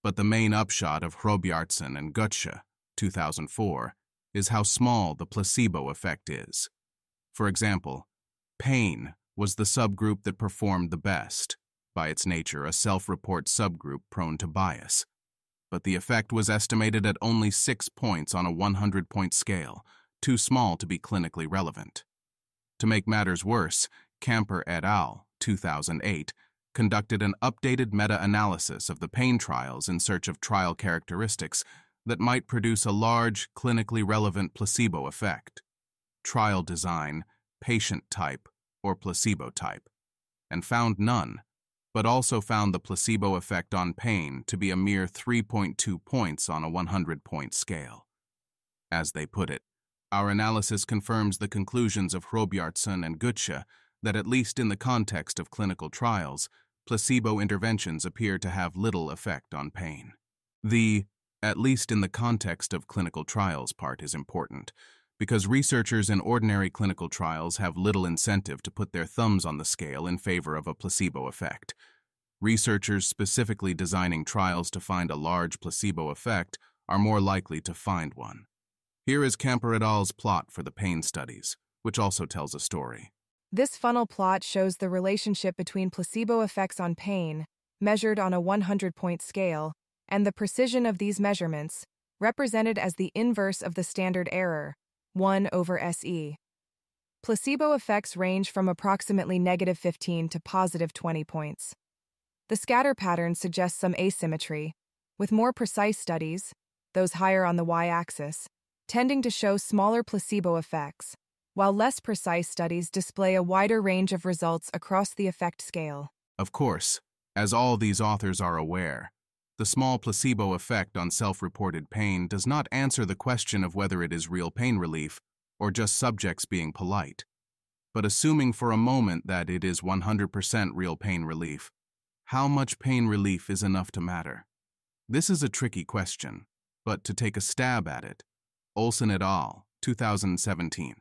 But the main upshot of Hrobjartsen and Gutsche, 2004, is how small the placebo effect is. For example, pain was the subgroup that performed the best, by its nature a self-report subgroup prone to bias. But the effect was estimated at only 6 points on a 100-point scale, too small to be clinically relevant. To make matters worse, Camper et al. 2008 conducted an updated meta-analysis of the pain trials in search of trial characteristics that might produce a large, clinically relevant placebo effect. Trial design, patient type, or placebo type, and found none, but also found the placebo effect on pain to be a mere 3.2 points on a 100-point scale. As they put it, our analysis confirms the conclusions of Hrobjartsen and Gutsche that at least in the context of clinical trials, placebo interventions appear to have little effect on pain. The "at least in the context of clinical trials" part is important, because researchers in ordinary clinical trials have little incentive to put their thumbs on the scale in favor of a placebo effect. Researchers specifically designing trials to find a large placebo effect are more likely to find one. Here is Camper et al.'s plot for the pain studies, which also tells a story. This funnel plot shows the relationship between placebo effects on pain, measured on a 100-point scale, and the precision of these measurements, represented as the inverse of the standard error, 1/SE. Placebo effects range from approximately -15 to +20 points. The scatter pattern suggests some asymmetry, with more precise studies, those higher on the y-axis, tending to show smaller placebo effects, while less precise studies display a wider range of results across the effect scale. Of course, as all these authors are aware, the small placebo effect on self-reported pain does not answer the question of whether it is real pain relief or just subjects being polite. But assuming for a moment that it is 100% real pain relief, how much pain relief is enough to matter? This is a tricky question, but to take a stab at it, Olsen et al., 2017,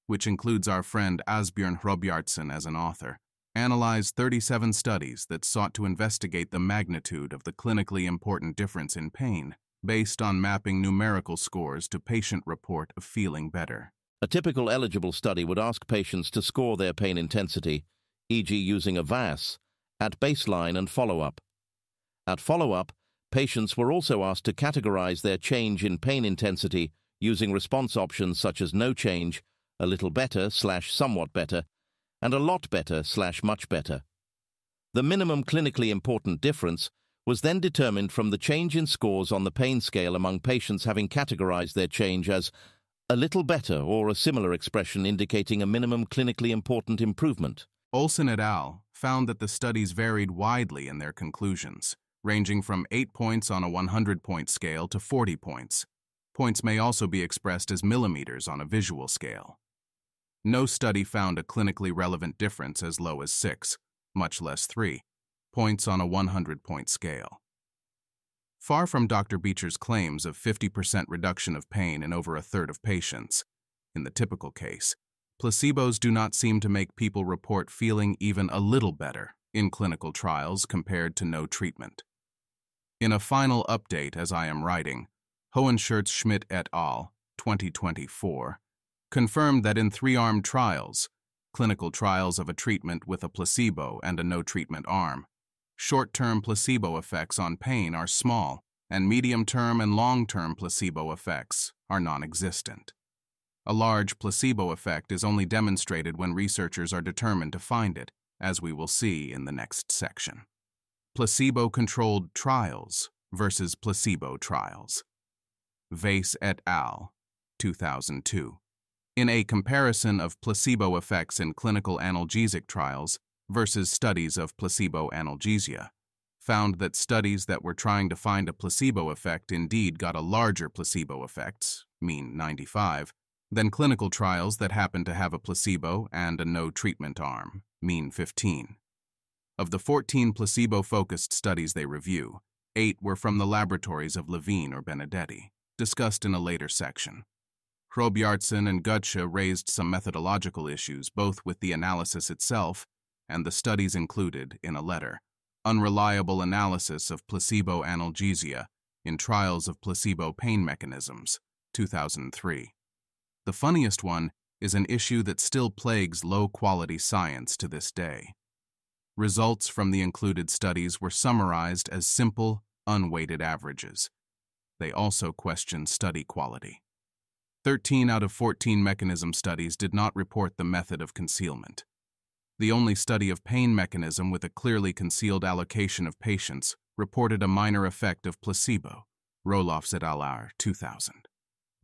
which includes our friend Asbjørn Hrobjartsen as an author, analyzed 37 studies that sought to investigate the magnitude of the clinically important difference in pain based on mapping numerical scores to patient report of feeling better. A typical eligible study would ask patients to score their pain intensity, e.g. using a VAS, at baseline and follow-up. At follow-up, patients were also asked to categorize their change in pain intensity using response options such as no change, a little better/somewhat better, and a lot better/much better. The minimum clinically important difference was then determined from the change in scores on the pain scale among patients having categorized their change as a little better or a similar expression indicating a minimum clinically important improvement. Olsen et al. Found that the studies varied widely in their conclusions, ranging from 8 points on a 100-point scale to 40 points. Points may also be expressed as millimeters on a visual scale. No study found a clinically relevant difference as low as 6, much less 3, points on a 100-point scale. Far from Dr. Beecher's claims of 50% reduction of pain in over a third of patients, in the typical case, placebos do not seem to make people report feeling even a little better in clinical trials compared to no treatment. In a final update as I am writing, Hohenschurz-Schmidt et al., 2024, confirmed that in 3-armed trials, clinical trials of a treatment with a placebo and a no-treatment arm, short-term placebo effects on pain are small, and medium-term and long-term placebo effects are non-existent. A large placebo effect is only demonstrated when researchers are determined to find it, as we will see in the next section. Placebo-controlled trials versus placebo trials. Weiss et al., 2002. In a comparison of placebo effects in clinical analgesic trials versus studies of placebo analgesia, found that studies that were trying to find a placebo effect indeed got a larger placebo effects, mean 95, than clinical trials that happened to have a placebo and a no-treatment arm, mean 15. Of the 14 placebo-focused studies they review, 8 were from the laboratories of Levine or Benedetti, discussed in a later section. Hrobjartson and Gutsche raised some methodological issues both with the analysis itself and the studies included in a letter, Unreliable Analysis of Placebo Analgesia in Trials of Placebo Pain Mechanisms, 2003. The funniest one is an issue that still plagues low-quality science to this day. Results from the included studies were summarized as simple, unweighted averages. They also question study quality. 13 out of 14 mechanism studies did not report the method of concealment. The only study of pain mechanism with a clearly concealed allocation of patients reported a minor effect of placebo, Roelofs et al. 2000.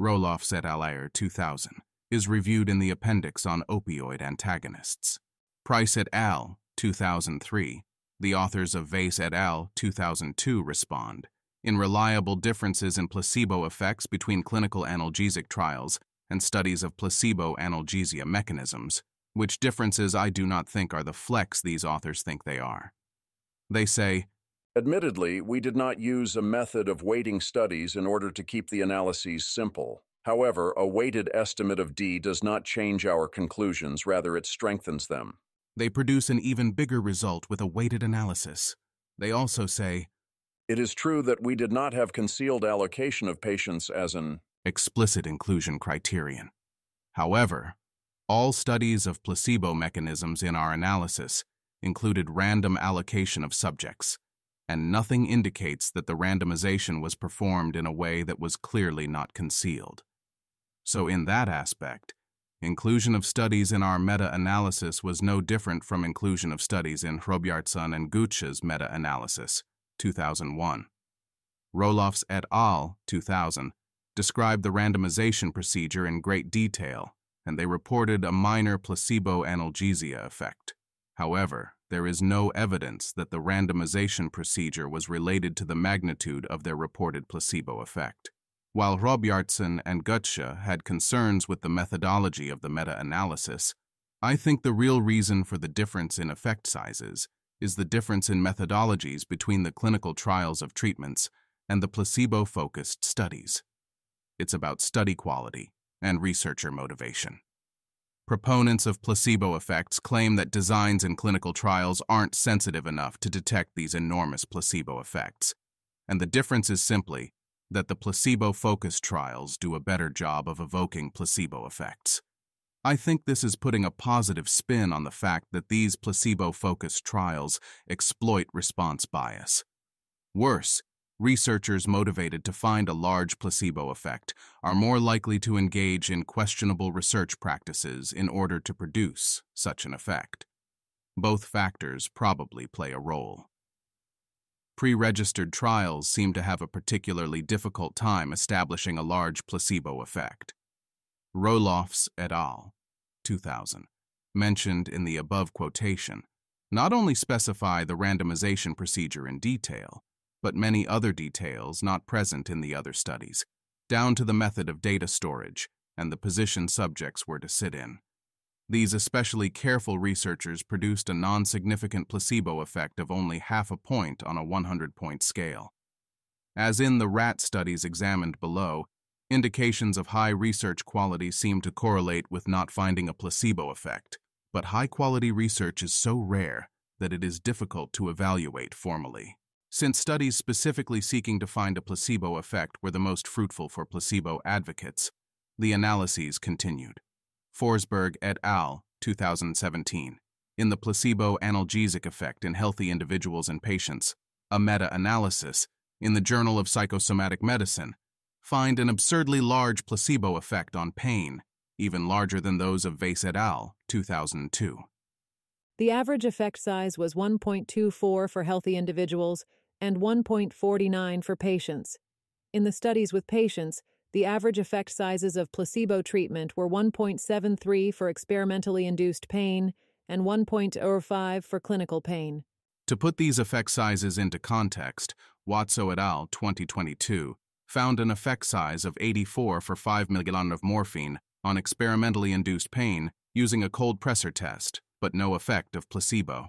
Roelofs et al. 2000 is reviewed in the appendix on opioid antagonists. Price et al. 2003, the authors of Weiss et al. 2002 respond, in reliable differences in placebo effects between clinical analgesic trials and studies of placebo analgesia mechanisms, which differences I do not think are the flex these authors think they are. They say, admittedly, we did not use a method of weighting studies in order to keep the analyses simple. However, a weighted estimate of D does not change our conclusions, rather it strengthens them. They produce an even bigger result with a weighted analysis. They also say, it is true that we did not have concealed allocation of patients as an explicit inclusion criterion. However, all studies of placebo mechanisms in our analysis included random allocation of subjects, and nothing indicates that the randomization was performed in a way that was clearly not concealed. So in that aspect, inclusion of studies in our meta-analysis was no different from inclusion of studies in Hrobjartson and Gutsche's meta-analysis, 2001. Roelofs et al. 2000 described the randomization procedure in great detail, and they reported a minor placebo analgesia effect. However, there is no evidence that the randomization procedure was related to the magnitude of their reported placebo effect. While Hrobjartson and Gutsche had concerns with the methodology of the meta-analysis, I think the real reason for the difference in effect sizes is the difference in methodologies between the clinical trials of treatments and the placebo-focused studies. It's about study quality and researcher motivation. Proponents of placebo effects claim that designs in clinical trials aren't sensitive enough to detect these enormous placebo effects, and the difference is simply that the placebo-focused trials do a better job of evoking placebo effects. I think this is putting a positive spin on the fact that these placebo-focused trials exploit response bias. Worse, researchers motivated to find a large placebo effect are more likely to engage in questionable research practices in order to produce such an effect. Both factors probably play a role. Pre-registered trials seem to have a particularly difficult time establishing a large placebo effect. Roelofs et al. 2000, mentioned in the above quotation, not only specify the randomization procedure in detail, but many other details not present in the other studies, down to the method of data storage and the position subjects were to sit in. These especially careful researchers produced a non-significant placebo effect of only half a point on a 100-point scale. As in the rat studies examined below, indications of high research quality seem to correlate with not finding a placebo effect, but high-quality research is so rare that it is difficult to evaluate formally. Since studies specifically seeking to find a placebo effect were the most fruitful for placebo advocates, the analyses continued. Forsberg et al., 2017. In the placebo analgesic effect in healthy individuals and patients, a meta-analysis in the Journal of Psychosomatic Medicine find an absurdly large placebo effect on pain, even larger than those of Weiss et al., 2002. The average effect size was 1.24 for healthy individuals and 1.49 for patients. In the studies with patients, the average effect sizes of placebo treatment were 1.73 for experimentally induced pain and 1.05 for clinical pain. To put these effect sizes into context, Watso et al. 2022 found an effect size of 84 for 5 mg of morphine on experimentally induced pain using a cold pressor test, but no effect of placebo.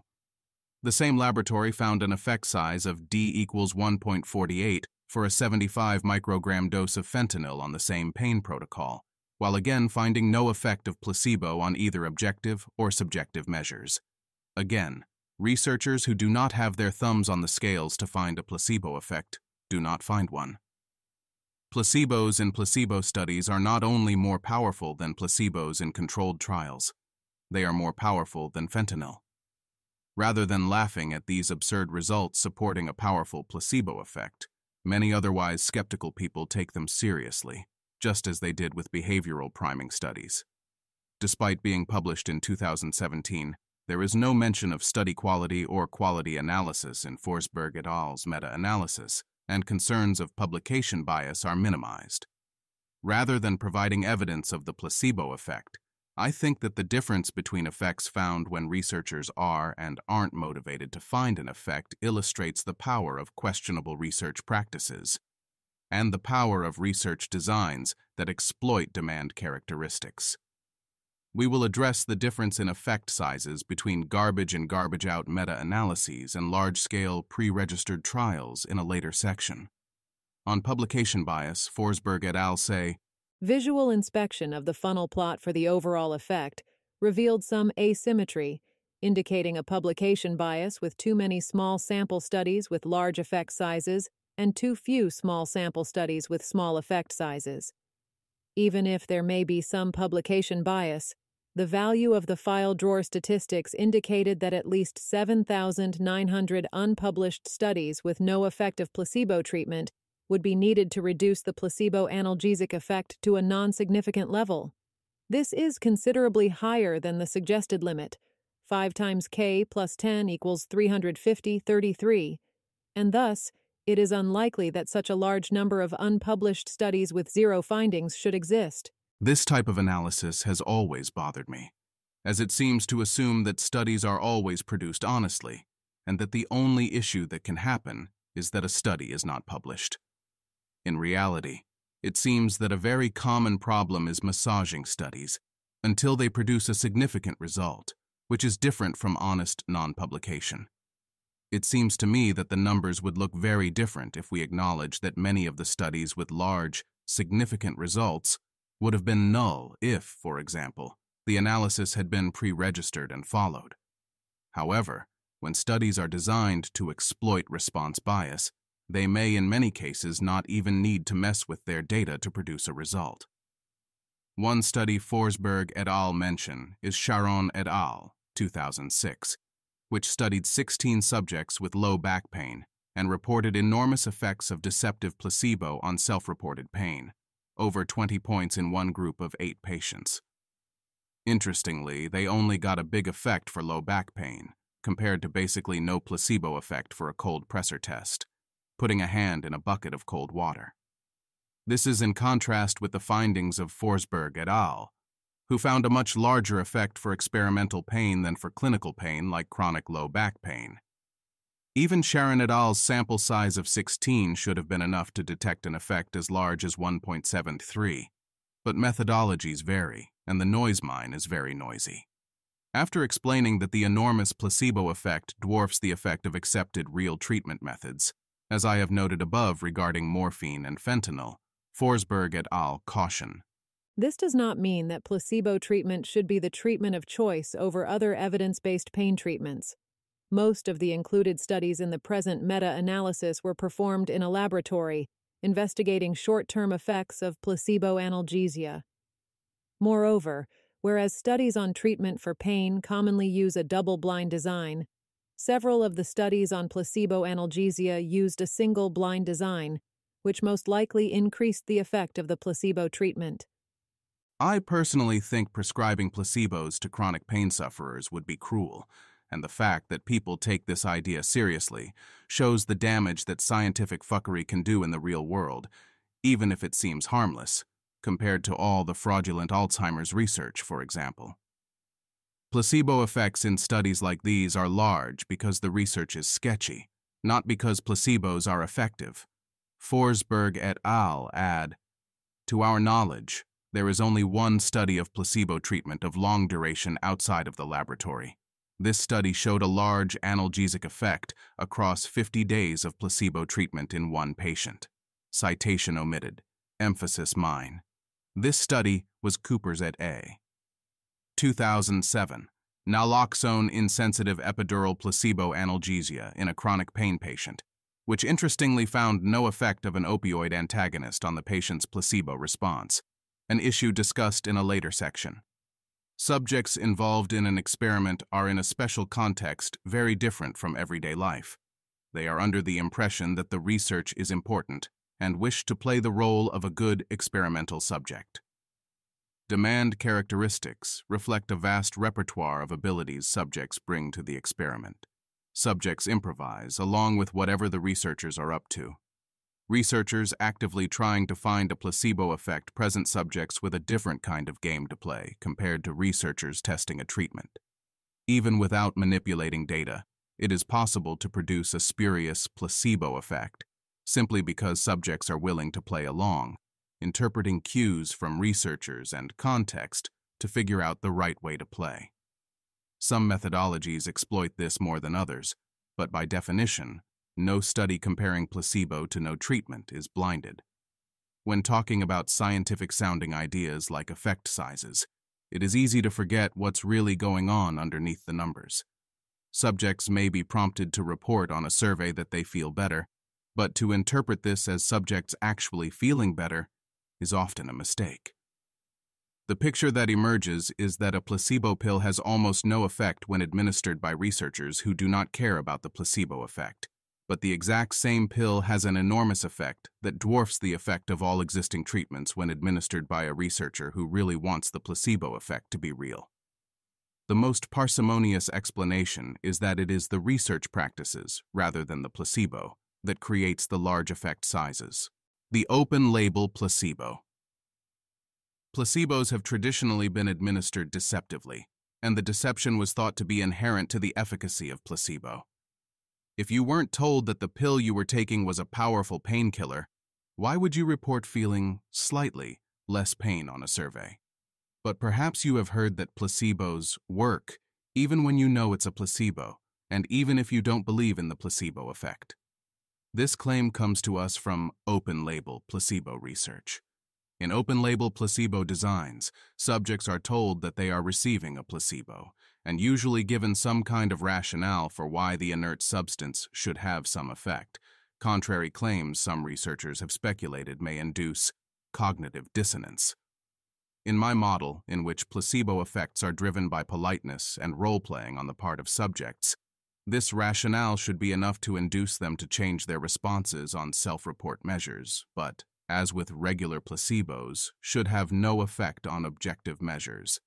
The same laboratory found an effect size of D equals 1.48 for a 75 microgram dose of fentanyl on the same pain protocol, while again finding no effect of placebo on either objective or subjective measures. Again, researchers who do not have their thumbs on the scales to find a placebo effect do not find one. Placebos in placebo studies are not only more powerful than placebos in controlled trials, they are more powerful than fentanyl. Rather than laughing at these absurd results supporting a powerful placebo effect, many otherwise skeptical people take them seriously, just as they did with behavioral priming studies. Despite being published in 2017, there is no mention of study quality or quality analysis in Forsberg et al.'s meta-analysis, and concerns of publication bias are minimized. Rather than providing evidence of the placebo effect, I think that the difference between effects found when researchers are and aren't motivated to find an effect illustrates the power of questionable research practices and the power of research designs that exploit demand characteristics. We will address the difference in effect sizes between garbage and garbage-out meta-analyses and large-scale pre-registered trials in a later section. On publication bias, Forsberg et al. Say, visual inspection of the funnel plot for the overall effect revealed some asymmetry, indicating a publication bias with too many small sample studies with large effect sizes and too few small sample studies with small effect sizes. Even if there may be some publication bias, the value of the file drawer statistics indicated that at least 7,900 unpublished studies with no effective placebo treatment would be needed to reduce the placebo analgesic effect to a non-significant level. This is considerably higher than the suggested limit, 5 times K plus 10 equals 350/33, and thus it is unlikely that such a large number of unpublished studies with zero findings should exist. This type of analysis has always bothered me, as it seems to assume that studies are always produced honestly, and that the only issue that can happen is that a study is not published. In reality, it seems that a very common problem is massaging studies until they produce a significant result, which is different from honest non-publication. It seems to me that the numbers would look very different if we acknowledge that many of the studies with large, significant results would have been null if, for example, the analysis had been pre-registered and followed. However, when studies are designed to exploit response bias, they may in many cases not even need to mess with their data to produce a result. One study Forsberg et al. Mention is Sharon et al. 2006, which studied 16 subjects with low back pain and reported enormous effects of deceptive placebo on self-reported pain, over 20 points in one group of 8 patients. Interestingly, they only got a big effect for low back pain, compared to basically no placebo effect for a cold pressor test, putting a hand in a bucket of cold water. This is in contrast with the findings of Forsberg et al., who found a much larger effect for experimental pain than for clinical pain like chronic low back pain. Even Sharon et al.'s sample size of 16 should have been enough to detect an effect as large as 1.73, but methodologies vary, and the noise mine is very noisy. After explaining that the enormous placebo effect dwarfs the effect of accepted real treatment methods, as I have noted above regarding morphine and fentanyl, Forsberg et al. Caution. This does not mean that placebo treatment should be the treatment of choice over other evidence-based pain treatments. Most of the included studies in the present meta-analysis were performed in a laboratory, investigating short-term effects of placebo analgesia. Moreover, whereas studies on treatment for pain commonly use a double-blind design, several of the studies on placebo analgesia used a single-blind design, which most likely increased the effect of the placebo treatment. I personally think prescribing placebos to chronic pain sufferers would be cruel, and the fact that people take this idea seriously shows the damage that scientific fuckery can do in the real world, even if it seems harmless, compared to all the fraudulent Alzheimer's research, for example. Placebo effects in studies like these are large because the research is sketchy, not because placebos are effective. Forsberg et al. Add, to our knowledge, there is only one study of placebo treatment of long duration outside of the laboratory. This study showed a large analgesic effect across 50 days of placebo treatment in one patient. Citation omitted. Emphasis mine. This study was Cooper's et al. 2007. Naloxone insensitive epidural placebo analgesia in a chronic pain patient, which interestingly found no effect of an opioid antagonist on the patient's placebo response, an issue discussed in a later section. Subjects involved in an experiment are in a special context very different from everyday life. They are under the impression that the research is important and wish to play the role of a good experimental subject. Demand characteristics reflect a vast repertoire of abilities subjects bring to the experiment. Subjects improvise along with whatever the researchers are up to. Researchers actively trying to find a placebo effect present subjects with a different kind of game to play compared to researchers testing a treatment. Even without manipulating data, it is possible to produce a spurious placebo effect, simply because subjects are willing to play along, interpreting cues from researchers and context to figure out the right way to play. Some methodologies exploit this more than others, but by definition, no study comparing placebo to no treatment is blinded. When talking about scientific-sounding ideas like effect sizes, it is easy to forget what's really going on underneath the numbers. Subjects may be prompted to report on a survey that they feel better, but to interpret this as subjects actually feeling better is often a mistake. The picture that emerges is that a placebo pill has almost no effect when administered by researchers who do not care about the placebo effect. But the exact same pill has an enormous effect that dwarfs the effect of all existing treatments when administered by a researcher who really wants the placebo effect to be real. The most parsimonious explanation is that it is the research practices, rather than the placebo, that creates the large effect sizes. The open-label placebo. Placebos have traditionally been administered deceptively, and the deception was thought to be inherent to the efficacy of placebo. If you weren't told that the pill you were taking was a powerful painkiller, why would you report feeling slightly less pain on a survey? But perhaps you have heard that placebos work even when you know it's a placebo, and even if you don't believe in the placebo effect. This claim comes to us from open-label placebo research. In open-label placebo designs, subjects are told that they are receiving a placebo, and usually given some kind of rationale for why the inert substance should have some effect. Contrary claims some researchers have speculated may induce cognitive dissonance. In my model, in which placebo effects are driven by politeness and role-playing on the part of subjects, this rationale should be enough to induce them to change their responses on self-report measures, but, as with regular placebos, should have no effect on objective measures.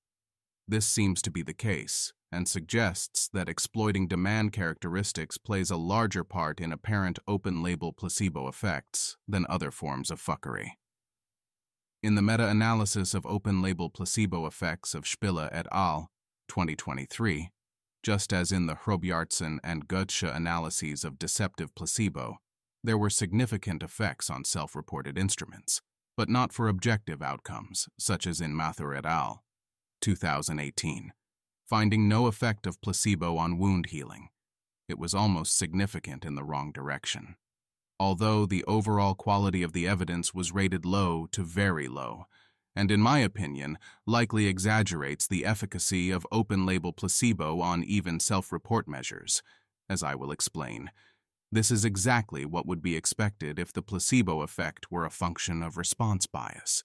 This seems to be the case, and suggests that exploiting demand characteristics plays a larger part in apparent open-label placebo effects than other forms of fuckery. In the meta-analysis of open-label placebo effects of Spiller et al., 2023, just as in the Hrobjartsen and Goetsche analyses of deceptive placebo, there were significant effects on self-reported instruments, but not for objective outcomes, such as in Mathur et al., 2018. finding no effect of placebo on wound healing. It was almost significant in the wrong direction. Although the overall quality of the evidence was rated low to very low, and in my opinion, likely exaggerates the efficacy of open-label placebo on even self-report measures, as I will explain. This is exactly what would be expected if the placebo effect were a function of response bias.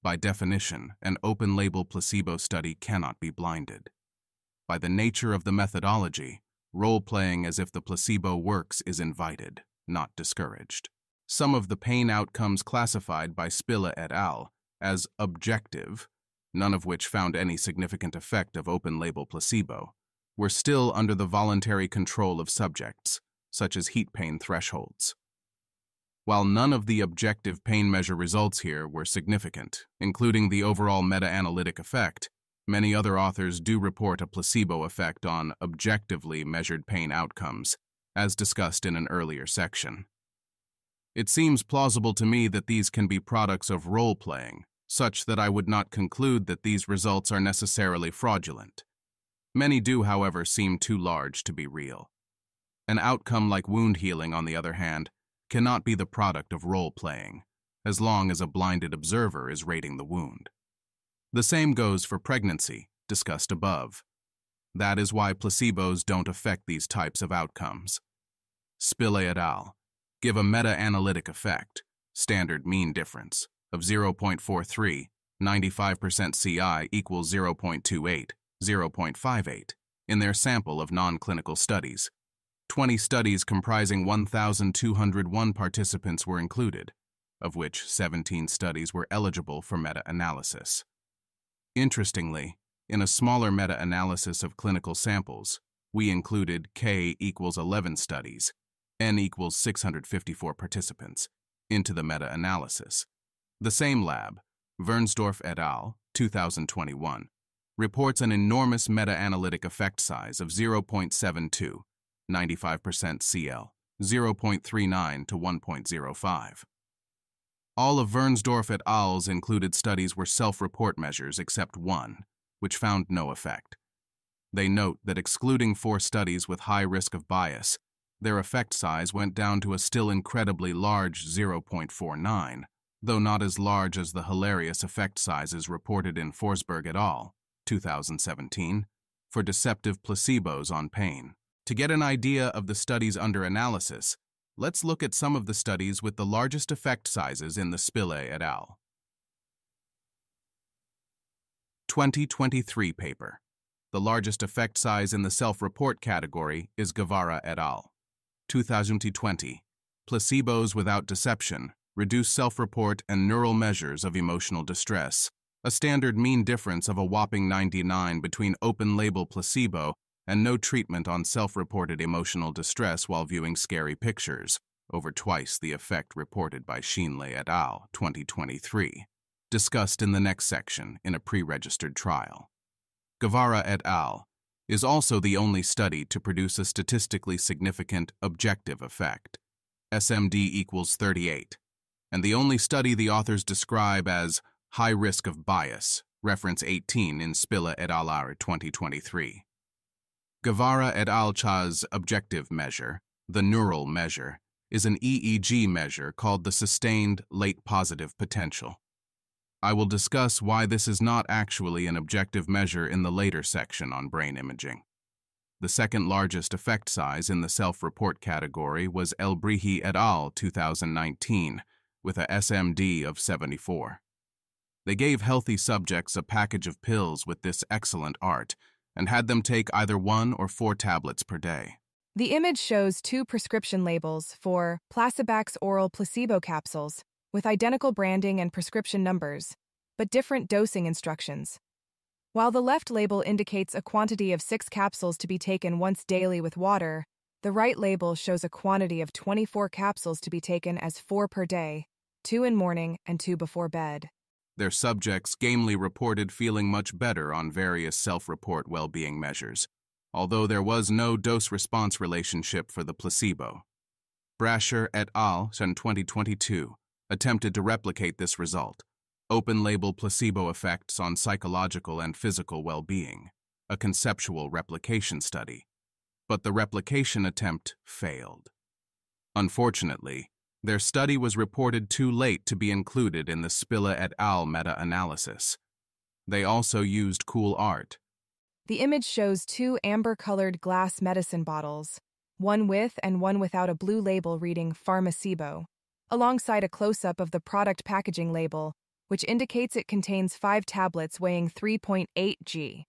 By definition, an open-label placebo study cannot be blinded. By the nature of the methodology, role-playing as if the placebo works is invited, not discouraged. Some of the pain outcomes classified by Spilla et al. As objective, none of which found any significant effect of open-label placebo, were still under the voluntary control of subjects, such as heat pain thresholds. While none of the objective pain measure results here were significant, including the overall meta-analytic effect, many other authors do report a placebo effect on objectively measured pain outcomes, as discussed in an earlier section. It seems plausible to me that these can be products of role-playing, such that I would not conclude that these results are necessarily fraudulent. Many do, however, seem too large to be real. An outcome like wound healing, on the other hand, cannot be the product of role-playing, as long as a blinded observer is rating the wound. The same goes for pregnancy, discussed above. That is why placebos don't affect these types of outcomes. Spilla et al. Give a meta-analytic effect, standard mean difference, of 0.43, 95% CI equals 0.28, 0.58, in their sample of non-clinical studies. 20 studies comprising 1,201 participants were included, of which 17 studies were eligible for meta-analysis. Interestingly, in a smaller meta-analysis of clinical samples, we included K equals 11 studies, N equals 654 participants, into the meta-analysis. The same lab, Wernsdorf et al., 2021, reports an enormous meta-analytic effect size of 0.72, 95% CL, 0.39 to 1.05. All of Wernsdorf et al.'s included studies were self-report measures except one, which found no effect. They note that excluding 4 studies with high risk of bias, their effect size went down to a still incredibly large 0.49, though not as large as the hilarious effect sizes reported in Forsberg et al., 2017, for deceptive placebos on pain. To get an idea of the studies under analysis, let's look at some of the studies with the largest effect sizes in the Spilla et al. 2023 paper. The largest effect size in the self-report category is Guevara et al. 2020. Placebos without deception reduce self-report and neural measures of emotional distress, a standard mean difference of a whopping 99 between open-label placebo and no treatment on self-reported emotional distress while viewing scary pictures, over twice the effect reported by Sheenley et al. 2023, discussed in the next section in a pre-registered trial. Guevara et al. Is also the only study to produce a statistically significant objective effect, SMD equals 38, and the only study the authors describe as high risk of bias, reference 18 in Spilla et al. 2023. Guevara et al.'s objective measure, the neural measure, is an EEG measure called the sustained late positive potential. I will discuss why this is not actually an objective measure in the later section on brain imaging. The second largest effect size in the self-report category was Elbrihi et al. 2019, with a SMD of 74. They gave healthy subjects a package of pills with this excellent art and had them take either 1 or 4 tablets per day. The image shows 2 prescription labels for Placebax oral placebo capsules with identical branding and prescription numbers, but different dosing instructions. While the left label indicates a quantity of 6 capsules to be taken once daily with water, the right label shows a quantity of 24 capsules to be taken as 4 per day, 2 in morning and 2 before bed. Their subjects gamely reported feeling much better on various self-report well-being measures, although there was no dose-response relationship for the placebo. Brasher et al. In 2022 attempted to replicate this result, open-label placebo effects on psychological and physical well-being. a conceptual replication study, but the replication attempt failed. Unfortunately, their study was reported too late to be included in the Spilla et al. Meta-analysis. They also used cool art. The image shows two amber-colored glass medicine bottles, one with and one without a blue label reading Placebo, alongside a close-up of the product packaging label, which indicates it contains 5 tablets weighing 3.8 g.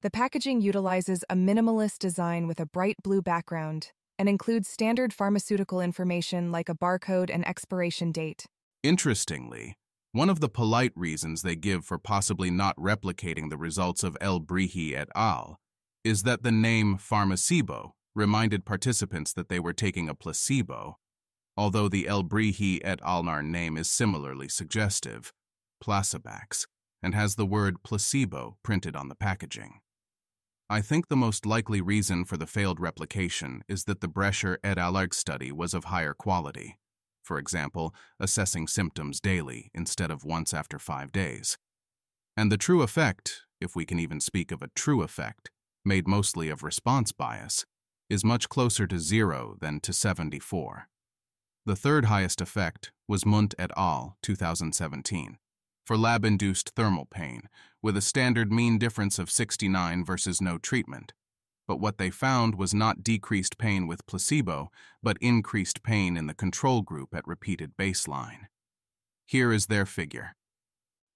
The packaging utilizes a minimalist design with a bright blue background and includes standard pharmaceutical information like a barcode and expiration date. Interestingly, one of the polite reasons they give for possibly not replicating the results of El Brihi et al. Is that the name Placebo reminded participants that they were taking a placebo, although the El Brihi et al. Name is similarly suggestive, Placebax, and has the word placebo printed on the packaging. I think the most likely reason for the failed replication is that the Brecher et al. Study was of higher quality, for example, assessing symptoms daily instead of once after 5 days. And the true effect, if we can even speak of a true effect, made mostly of response bias, is much closer to 0 than to 74. The third highest effect was Munt et al. 2017. For lab-induced thermal pain, with a standard mean difference of 69 versus no treatment. But what they found was not decreased pain with placebo, but increased pain in the control group at repeated baseline. Here is their figure.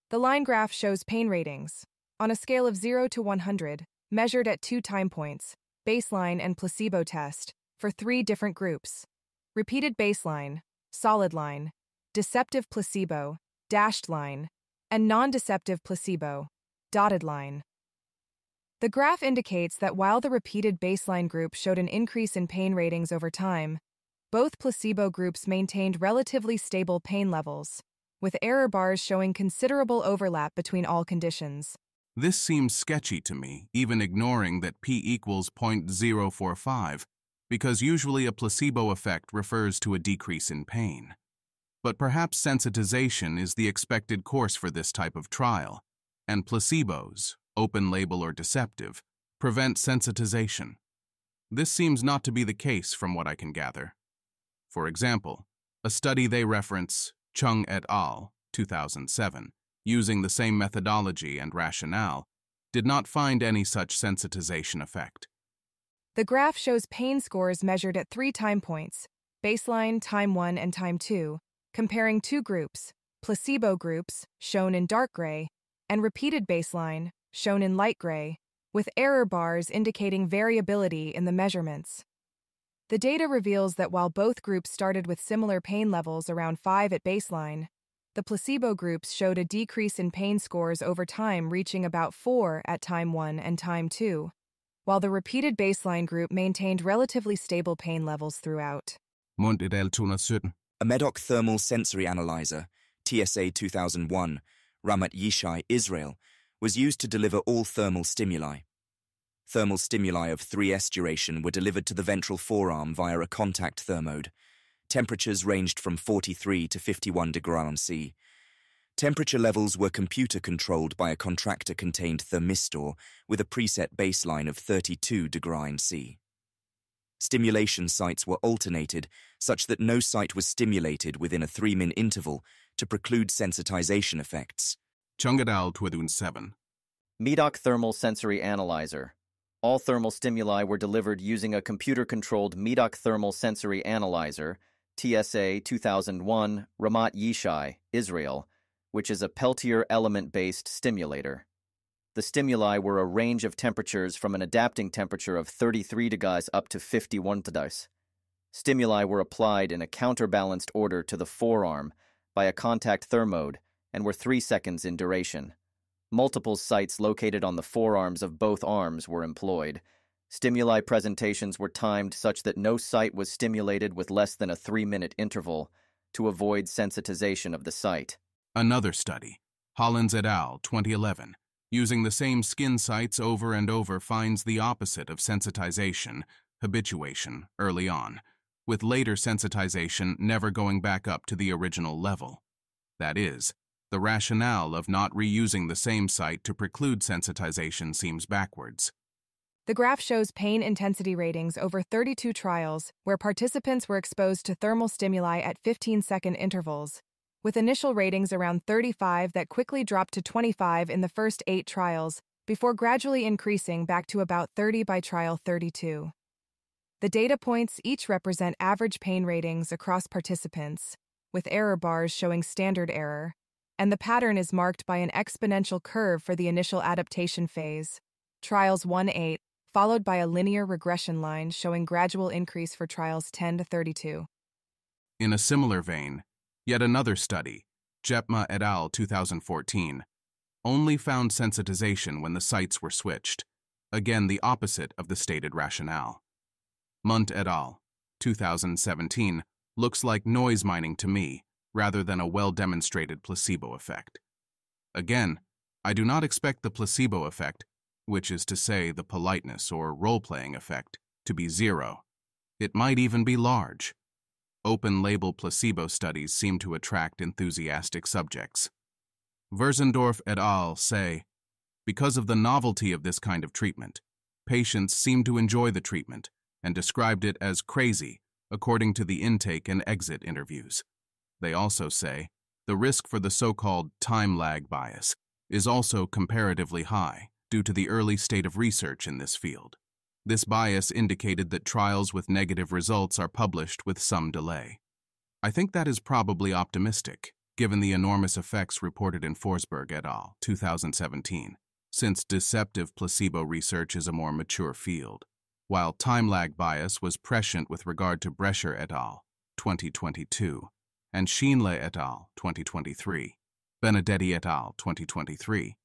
The line graph shows pain ratings, on a scale of 0 to 100, measured at 2 time points, baseline and placebo test, for 3 different groups: repeated baseline, solid line, deceptive placebo, dashed line, and non-deceptive placebo, dotted line. The graph indicates that while the repeated baseline group showed an increase in pain ratings over time, both placebo groups maintained relatively stable pain levels, with error bars showing considerable overlap between all conditions. This seems sketchy to me, even ignoring that p equals 0.045, because usually a placebo effect refers to a decrease in pain. But perhaps sensitization is the expected course for this type of trial, and placebos, open label or deceptive, prevent sensitization. This seems not to be the case from what I can gather. For example, a study they reference, Chung et al., 2007, using the same methodology and rationale, did not find any such sensitization effect. The graph shows pain scores measured at 3 time points, baseline, time 1, and time 2, comparing 2 groups, placebo groups, shown in dark gray, and repeated baseline, shown in light gray, with error bars indicating variability in the measurements. The data reveals that while both groups started with similar pain levels around 5 at baseline, the placebo groups showed a decrease in pain scores over time reaching about 4 at time 1 and time 2, while the repeated baseline group maintained relatively stable pain levels throughout. A Medoc Thermal Sensory Analyzer, TSA 2001, Ramat Yishai, Israel, was used to deliver all thermal stimuli. Thermal stimuli of 3S duration were delivered to the ventral forearm via a contact thermode. Temperatures ranged from 43 to 51 degrees C. Temperature levels were computer-controlled by a contractor-contained thermistor with a preset baseline of 32 degrees C. Stimulation sites were alternated such that no site was stimulated within a 3-min interval to preclude sensitization effects. Chung et al. 2007. Medoc Thermal Sensory Analyzer. All thermal stimuli were delivered using a computer-controlled Medoc Thermal Sensory Analyzer, TSA 2001, Ramat Yishai, Israel, which is a Peltier element-based stimulator. The stimuli were a range of temperatures from an adapting temperature of 33 degrees up to 51 degrees. Stimuli were applied in a counterbalanced order to the forearm by a contact thermode and were 3 seconds in duration. Multiple sites located on the forearms of both arms were employed. Stimuli presentations were timed such that no site was stimulated with less than a 3-minute interval to avoid sensitization of the site. Another study, Hollins et al. 2011, using the same skin sites over and over finds the opposite of sensitization, habituation, early on, with later sensitization never going back up to the original level. That is, The rationale of not reusing the same site to preclude sensitization seems backwards. The graph shows pain intensity ratings over 32 trials where participants were exposed to thermal stimuli at 15-second intervals, with initial ratings around 35 that quickly dropped to 25 in the first 8 trials, before gradually increasing back to about 30 by trial 32. The data points each represent average pain ratings across participants, with error bars showing standard error, and the pattern is marked by an exponential curve for the initial adaptation phase, trials 1-8, followed by a linear regression line showing gradual increase for trials 10 to 32. In a similar vein, yet another study, Jepma et al. 2014, only found sensitization when the sites were switched, again the opposite of the stated rationale. Munt et al. 2017 looks like noise mining to me, rather than a well-demonstrated placebo effect. Again, I do not expect the placebo effect, which is to say the politeness or role-playing effect, to be zero. It might even be large. Open-label placebo studies seem to attract enthusiastic subjects. Versendorf et al. Say, because of the novelty of this kind of treatment, patients seem to enjoy the treatment and described it as crazy, according to the intake and exit interviews. They also say, the risk for the so-called time lag bias is also comparatively high, due to the early state of research in this field. This bias indicated that trials with negative results are published with some delay. I think that is probably optimistic, given the enormous effects reported in Forsberg et al. 2017, since deceptive placebo research is a more mature field, while time lag bias was prescient with regard to Brescher et al. 2022 and Schienle et al. 2023, Benedetti et al. 2023,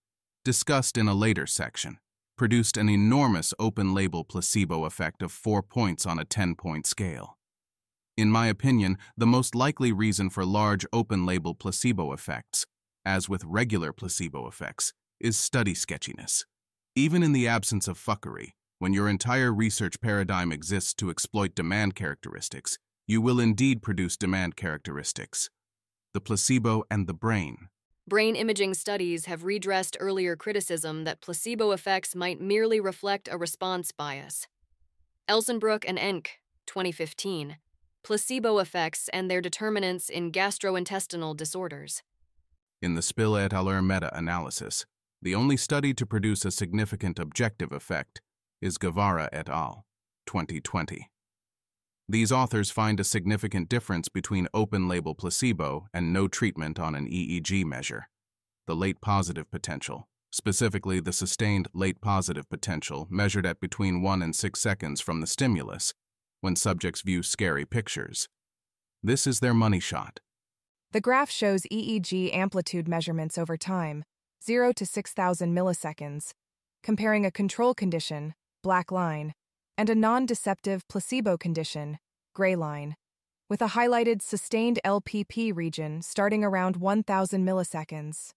discussed in a later section, produced an enormous open-label placebo effect of 4 points on a 10-point scale. In my opinion, the most likely reason for large open-label placebo effects, as with regular placebo effects, is study sketchiness. Even in the absence of fuckery, when your entire research paradigm exists to exploit demand characteristics, you will indeed produce demand characteristics. The placebo and the brain. Brain imaging studies have redressed earlier criticism that placebo effects might merely reflect a response bias. Elsenbrook and Enck, 2015, Placebo Effects and Their Determinants in Gastrointestinal Disorders. In the Spill et al. Meta-analysis, the only study to produce a significant objective effect is Guevara et al. 2020. These authors find a significant difference between open-label placebo and no treatment on an EEG measure. The late positive potential, specifically the sustained late positive potential measured at between 1 and 6 seconds from the stimulus, when subjects view scary pictures. This is their money shot. The graph shows EEG amplitude measurements over time, 0 to 6,000 milliseconds, comparing a control condition, black line, and a non-deceptive placebo condition, gray line, with a highlighted sustained LPP region starting around 1,000 milliseconds.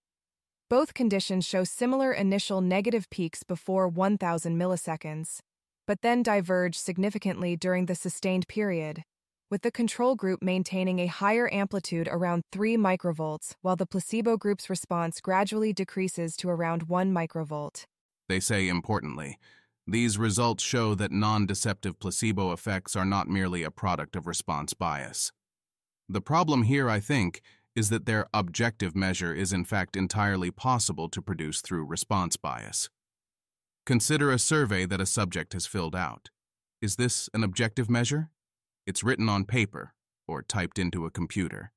Both conditions show similar initial negative peaks before 1,000 milliseconds, but then diverge significantly during the sustained period, with the control group maintaining a higher amplitude around 3 microvolts while the placebo group's response gradually decreases to around 1 microvolt. They say, importantly, these results show that non-deceptive placebo effects are not merely a product of response bias. The problem here, I think, is that their objective measure is in fact entirely possible to produce through response bias. Consider a survey that a subject has filled out. Is this an objective measure? It's written on paper, or typed into a computer,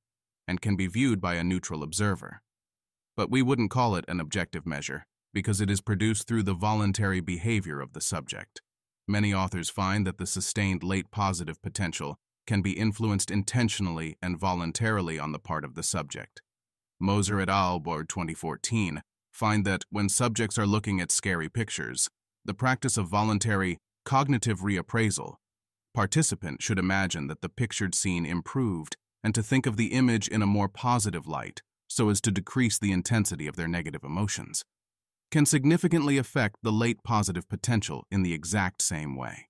and can be viewed by a neutral observer. But we wouldn't call it an objective measure, because it is produced through the voluntary behavior of the subject. Many authors find that the sustained late positive potential can be influenced intentionally and voluntarily on the part of the subject. Moser et al. Board 2014 find that when subjects are looking at scary pictures, the practice of voluntary cognitive reappraisal, participant should imagine that the pictured scene improved and to think of the image in a more positive light so as to decrease the intensity of their negative emotions, can significantly affect the late positive potential in the exact same way.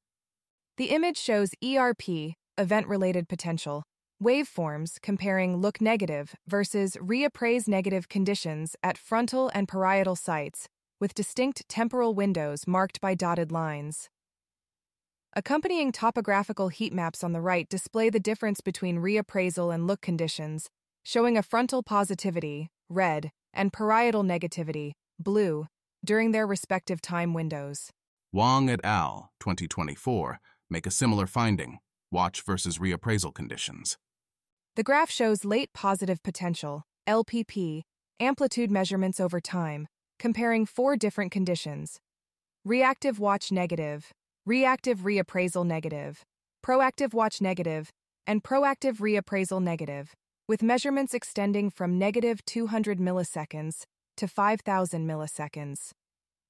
The image shows ERP, event-related potential, Waveforms comparing look negative versus reappraise negative conditions at frontal and parietal sites with distinct temporal windows marked by dotted lines. Accompanying topographical heat maps on the right display the difference between reappraisal and look conditions, showing a frontal positivity, red, and parietal negativity, blue, during their respective time windows. Wang et al., 2024, make a similar finding, watch versus reappraisal conditions. The graph shows late positive potential, LPP, amplitude measurements over time, comparing 4 different conditions: reactive watch negative, reactive reappraisal negative, proactive watch negative, and proactive reappraisal negative, with measurements extending from negative 200 milliseconds to 5,000 milliseconds.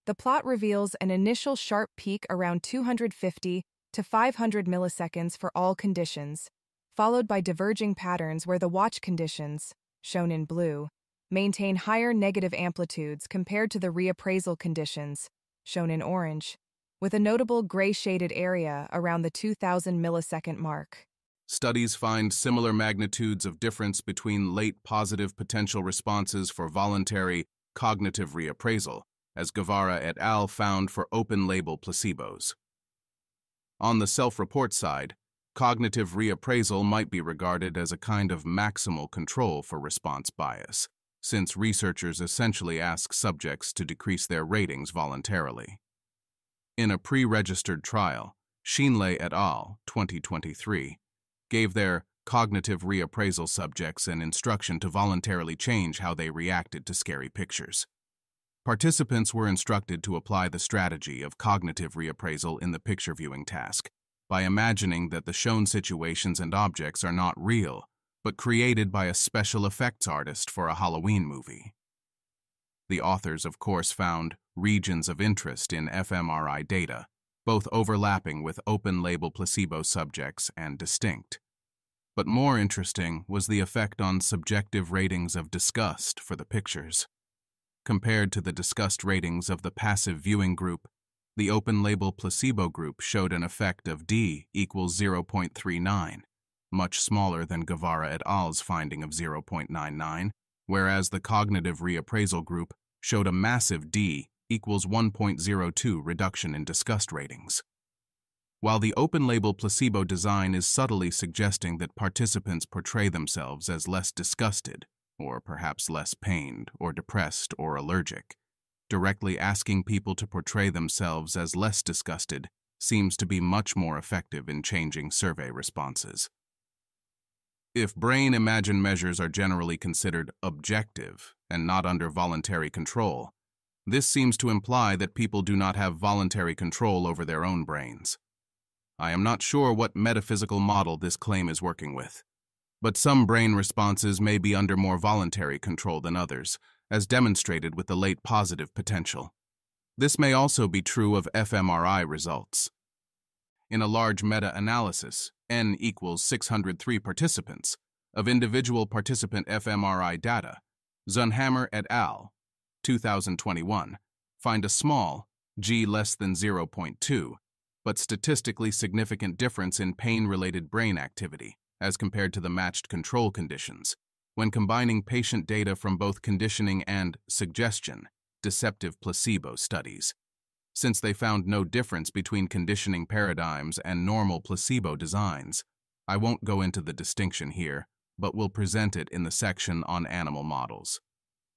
The plot reveals an initial sharp peak around 250 to 500 milliseconds for all conditions, followed by diverging patterns where the watch conditions, shown in blue, maintain higher negative amplitudes compared to the reappraisal conditions, shown in orange, with a notable gray-shaded area around the 2,000 millisecond mark. Studies find similar magnitudes of difference between late positive potential responses for voluntary cognitive reappraisal, as Guevara et al. Found for open-label placebos. On the self-report side, cognitive reappraisal might be regarded as a kind of maximal control for response bias, since researchers essentially ask subjects to decrease their ratings voluntarily. In a pre-registered trial, Shinlei et al., 2023, gave their cognitive reappraisal subjects an instruction to voluntarily change how they reacted to scary pictures. Participants were instructed to apply the strategy of cognitive reappraisal in the picture viewing task by imagining that the shown situations and objects are not real, but created by a special effects artist for a Halloween movie. The authors, of course, found regions of interest in fMRI data, both overlapping with open-label placebo subjects and distinct. But more interesting was the effect on subjective ratings of disgust for the pictures. Compared to the disgust ratings of the passive viewing group, the open-label placebo group showed an effect of D equals 0.39, much smaller than Guevara et al.'s finding of 0.99, whereas the cognitive reappraisal group showed a massive D equals 1.02 reduction in disgust ratings. While the open-label placebo design is subtly suggesting that participants portray themselves as less disgusted, or perhaps less pained or depressed or allergic, directly asking people to portray themselves as less disgusted seems to be much more effective in changing survey responses. If brain imagine measures are generally considered objective and not under voluntary control, this seems to imply that people do not have voluntary control over their own brains. I am not sure what metaphysical model this claim is working with, but some brain responses may be under more voluntary control than others, as demonstrated with the late positive potential. This may also be true of fMRI results. In a large meta-analysis, N equals 603 participants, of individual participant fMRI data, Zunhammer et al., 2021, find a small, G less than 0.2, but statistically significant difference in pain-related brain activity, as compared to the matched control conditions, when combining patient data from both conditioning and suggestion, deceptive placebo studies. Since they found no difference between conditioning paradigms and normal placebo designs, I won't go into the distinction here, but will present it in the section on animal models.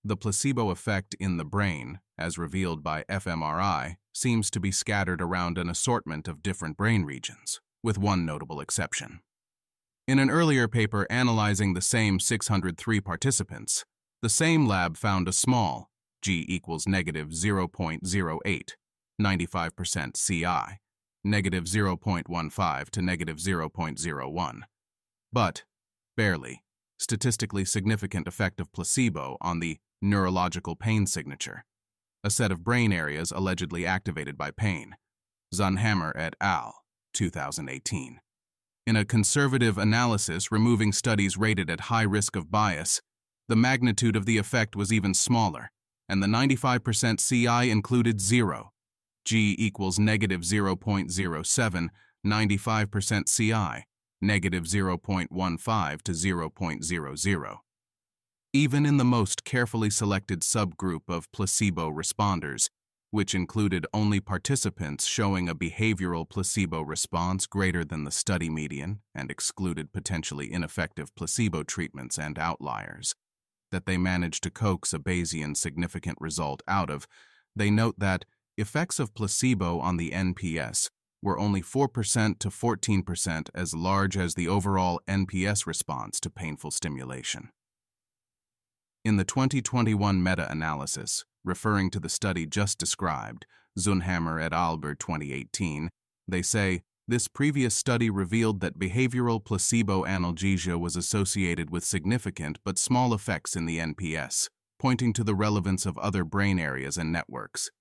The placebo effect in the brain, as revealed by fMRI, seems to be scattered around an assortment of different brain regions, with one notable exception. In an earlier paper analyzing the same 603 participants, the same lab found a small, G equals negative 0.08, 95% CI, negative 0.15 to negative 0.01, but, barely, statistically significant effect of placebo on the neurological pain signature, a set of brain areas allegedly activated by pain, Zunhammer et al., 2018. In a conservative analysis removing studies rated at high risk of bias, the magnitude of the effect was even smaller, and the 95% CI included 0, G equals negative 0.07, 95% CI, negative 0.15 to 0.00. Even in the most carefully selected subgroup of placebo responders, which included only participants showing a behavioral placebo response greater than the study median and excluded potentially ineffective placebo treatments and outliers, that they managed to coax a Bayesian significant result out of, they note that effects of placebo on the NPS were only 4% to 14% as large as the overall NPS response to painful stimulation. In the 2021 meta-analysis, referring to the study just described, Zunhammer et al. 2018, they say, this previous study revealed that behavioral placebo analgesia was associated with significant but small effects in the NPS, pointing to the relevance of other brain areas and networks.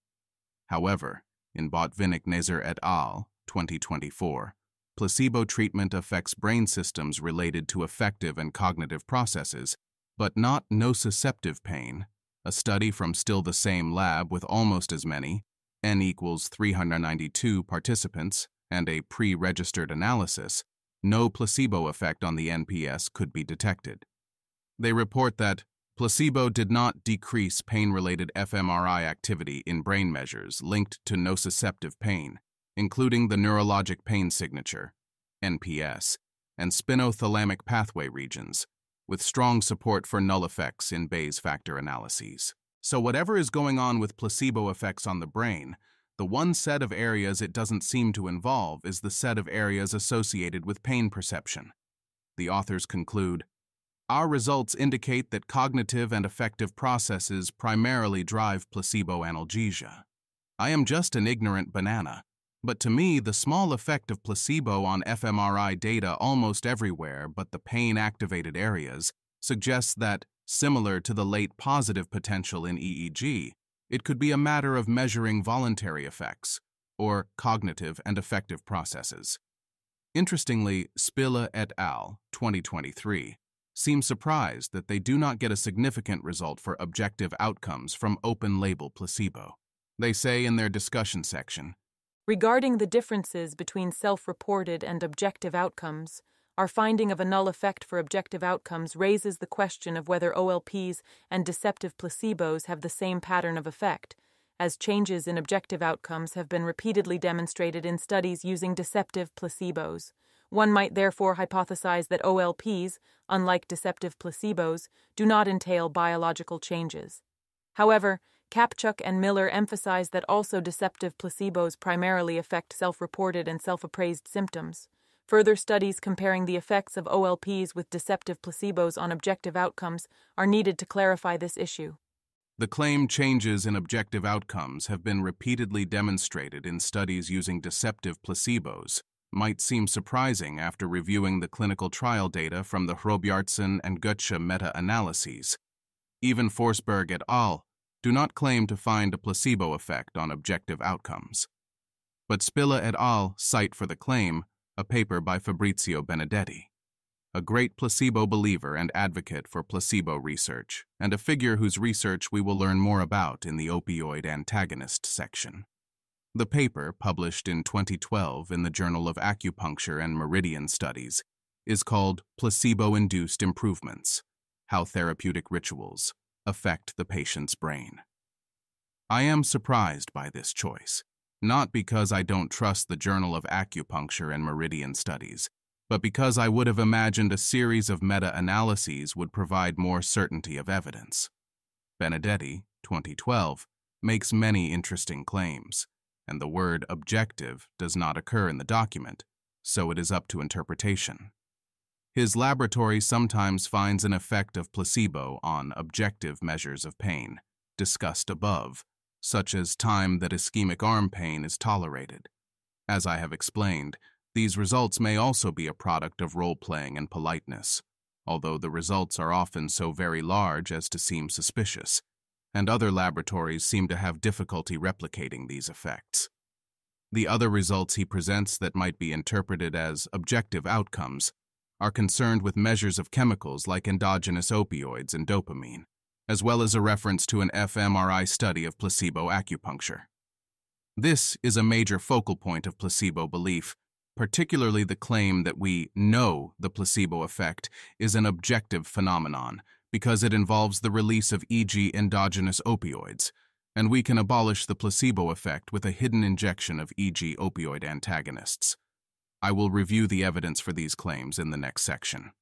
However, in Botvinnik-Nezer et al. 2024, placebo treatment affects brain systems related to affective and cognitive processes, but not nociceptive pain. A study from still the same lab with almost as many, N equals 392 participants, and a pre-registered analysis, no placebo effect on the NPS could be detected. They report that placebo did not decrease pain-related fMRI activity in brain measures linked to nociceptive pain, including the neurologic pain signature, NPS, and spinothalamic pathway regions, with strong support for null effects in Bayes factor analyses. So whatever is going on with placebo effects on the brain, the one set of areas it doesn't seem to involve is the set of areas associated with pain perception. The authors conclude, our results indicate that cognitive and affective processes primarily drive placebo analgesia. I am just an ignorant banana, but to me the small effect of placebo on fMRI data almost everywhere but the pain-activated areas suggests that, similar to the late positive potential in EEG, it could be a matter of measuring voluntary effects, or cognitive and affective processes. Interestingly, Spille et al. 2023 seem surprised that they do not get a significant result for objective outcomes from open-label placebo. They say in their discussion section, regarding the differences between self-reported and objective outcomes, our finding of a null effect for objective outcomes raises the question of whether OLPs and deceptive placebos have the same pattern of effect, as changes in objective outcomes have been repeatedly demonstrated in studies using deceptive placebos. One might therefore hypothesize that OLPs, unlike deceptive placebos, do not entail biological changes. However, Kapchuk and Miller emphasize that also deceptive placebos primarily affect self-reported and self-appraised symptoms. Further studies comparing the effects of OLPs with deceptive placebos on objective outcomes are needed to clarify this issue. The claimed changes in objective outcomes have been repeatedly demonstrated in studies using deceptive placebos, might seem surprising after reviewing the clinical trial data from the Hrobjartsen and Götze meta-analyses. Even Forsberg et al. Do not claim to find a placebo effect on objective outcomes. But Spille et al. Cite for the claim a paper by Fabrizio Benedetti, a great placebo believer and advocate for placebo research, and a figure whose research we will learn more about in the opioid antagonist section. The paper, published in 2012 in the Journal of Acupuncture and Meridian Studies, is called Placebo-Induced Improvements: How Therapeutic Rituals Affect the Patient's Brain. I am surprised by this choice, not because I don't trust the Journal of Acupuncture and Meridian Studies, but because I would have imagined a series of meta-analyses would provide more certainty of evidence. Benedetti, 2012, makes many interesting claims, and the word objective does not occur in the document, so it is up to interpretation. His laboratory sometimes finds an effect of placebo on objective measures of pain, discussed above, such as time that ischemic arm pain is tolerated. As I have explained, these results may also be a product of role-playing and politeness, although the results are often so very large as to seem suspicious, and other laboratories seem to have difficulty replicating these effects. The other results he presents that might be interpreted as objective outcomes are concerned with measures of chemicals like endogenous opioids and dopamine, as well as a reference to an fMRI study of placebo acupuncture. This is a major focal point of placebo belief, particularly the claim that we know the placebo effect is an objective phenomenon because it involves the release of e.g. endogenous opioids, and we can abolish the placebo effect with a hidden injection of e.g. opioid antagonists. I will review the evidence for these claims in the next section.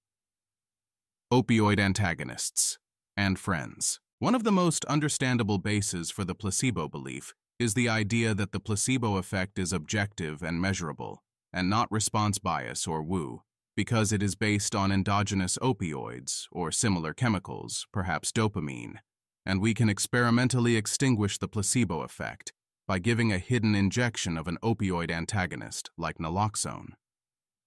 Opioid antagonists and friends. One of the most understandable bases for the placebo belief is the idea that the placebo effect is objective and measurable, and not response bias or woo, because it is based on endogenous opioids or similar chemicals, perhaps dopamine, and we can experimentally extinguish the placebo effect by giving a hidden injection of an opioid antagonist like naloxone.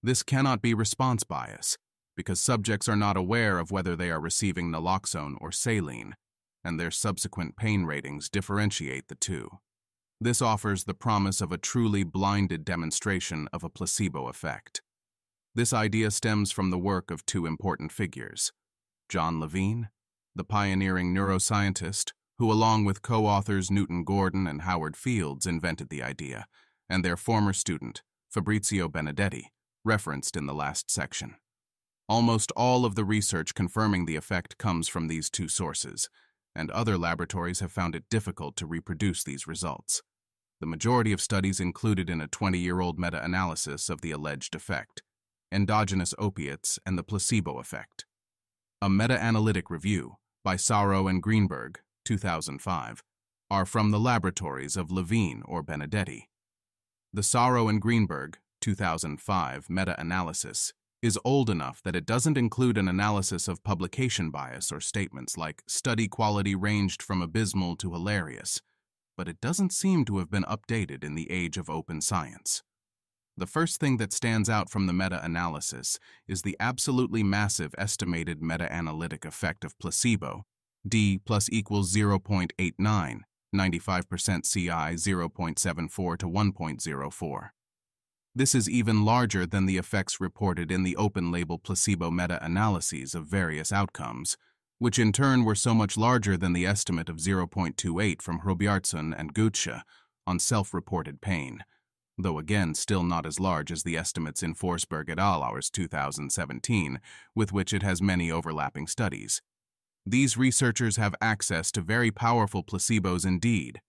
This cannot be response bias, because subjects are not aware of whether they are receiving naloxone or saline, and their subsequent pain ratings differentiate the two. This offers the promise of a truly blinded demonstration of a placebo effect. This idea stems from the work of two important figures: John Levine, the pioneering neuroscientist who, along with co-authors Newton Gordon and Howard Fields, invented the idea, and their former student, Fabrizio Benedetti, referenced in the last section. Almost all of the research confirming the effect comes from these two sources, and other laboratories have found it difficult to reproduce these results. The majority of studies included in a 20-year-old meta-analysis of the alleged effect: endogenous opiates and the placebo effect. A meta-analytic review by Saro and Greenberg, 2005, are from the laboratories of Levine or Benedetti. The Saro and Greenberg, 2005 meta-analysis is old enough that it doesn't include an analysis of publication bias or statements like study quality ranged from abysmal to hilarious, but it doesn't seem to have been updated in the age of open science. The first thing that stands out from the meta-analysis is the absolutely massive estimated meta-analytic effect of placebo, D plus equals 0.89, 95% CI 0.74 to 1.04. This is even larger than the effects reported in the open-label placebo meta-analyses of various outcomes, which in turn were so much larger than the estimate of 0.28 from Hrobjartsson and Gutsche on self-reported pain, though again still not as large as the estimates in Forsberg et al. 2017, with which it has many overlapping studies. These researchers have access to very powerful placebos indeed.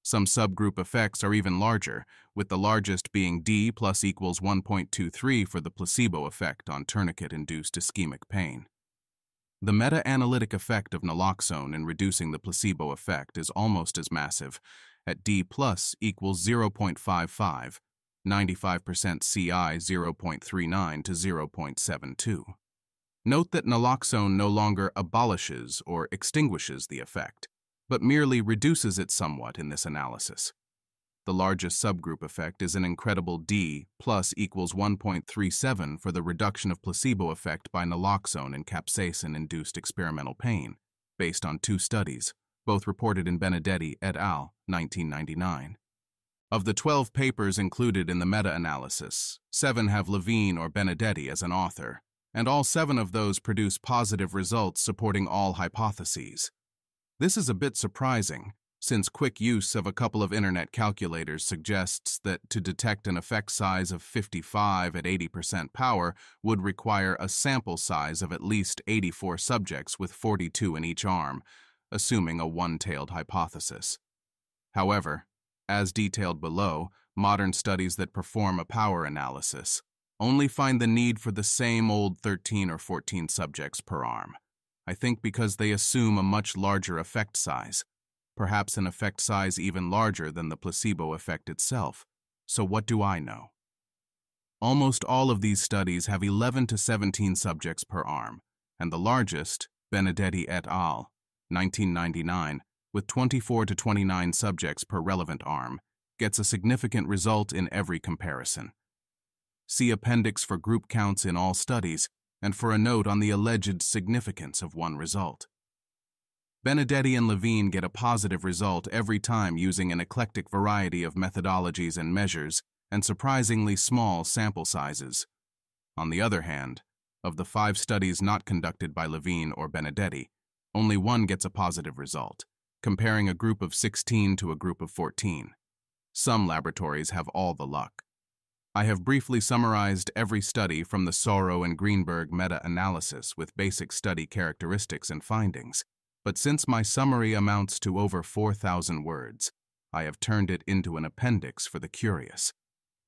Some subgroup effects are even larger, with the largest being D plus equals 1.23 for the placebo effect on tourniquet-induced ischemic pain. The meta-analytic effect of naloxone in reducing the placebo effect is almost as massive, at D plus equals 0.55, 95% CI 0.39 to 0.72. Note that naloxone no longer abolishes or extinguishes the effect, but merely reduces it somewhat in this analysis. The largest subgroup effect is an incredible D plus equals 1.37 for the reduction of placebo effect by naloxone in capsaicin-induced experimental pain, based on two studies, both reported in Benedetti et al. 1999. Of the 12 papers included in the meta-analysis, 7 have Levine or Benedetti as an author, and all 7 of those produce positive results supporting all hypotheses. This is a bit surprising, since quick use of a couple of internet calculators suggests that to detect an effect size of 55 at 80% power would require a sample size of at least 84 subjects with 42 in each arm, assuming a one-tailed hypothesis. However, as detailed below, modern studies that perform a power analysis only find the need for the same old 13 or 14 subjects per arm. I think because they assume a much larger effect size, perhaps an effect size even larger than the placebo effect itself. So what do I know? Almost all of these studies have 11 to 17 subjects per arm, and the largest, Benedetti et al., 1999, with 24 to 29 subjects per relevant arm, gets a significant result in every comparison. See appendix for group counts in all studies, and for a note on the alleged significance of one result. Benedetti and Levine get a positive result every time using an eclectic variety of methodologies and measures and surprisingly small sample sizes. On the other hand, of the 5 studies not conducted by Levine or Benedetti, only one gets a positive result, comparing a group of 16 to a group of 14. Some laboratories have all the luck. I have briefly summarized every study from the Sorrow and Greenberg meta-analysis with basic study characteristics and findings, but since my summary amounts to over 4,000 words, I have turned it into an appendix for the curious.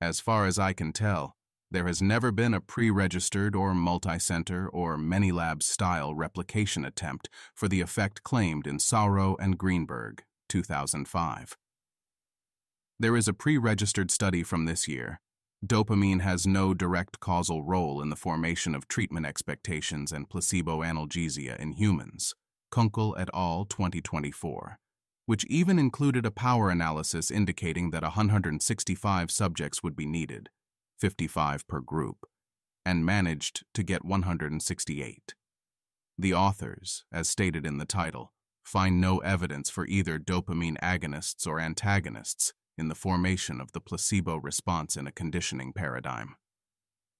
As far as I can tell, there has never been a pre-registered or multi-center or many-lab style replication attempt for the effect claimed in Sorrow and Greenberg, 2005. There is a pre-registered study from this year. Dopamine has no direct causal role in the formation of treatment expectations and placebo analgesia in humans, Kunkel et al. 2024, which even included a power analysis indicating that 165 subjects would be needed, 55 per group, and managed to get 168. The authors, as stated in the title, find no evidence for either dopamine agonists or antagonists in the formation of the placebo response in a conditioning paradigm.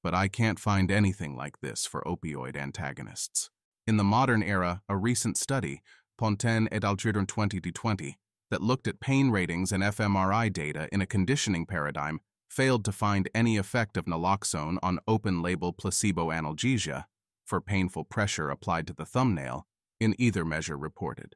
But I can't find anything like this for opioid antagonists. In the modern era, a recent study, Pontaine et al. 2020, that looked at pain ratings and fMRI data in a conditioning paradigm failed to find any effect of naloxone on open-label placebo analgesia for painful pressure applied to the thumbnail in either measure reported.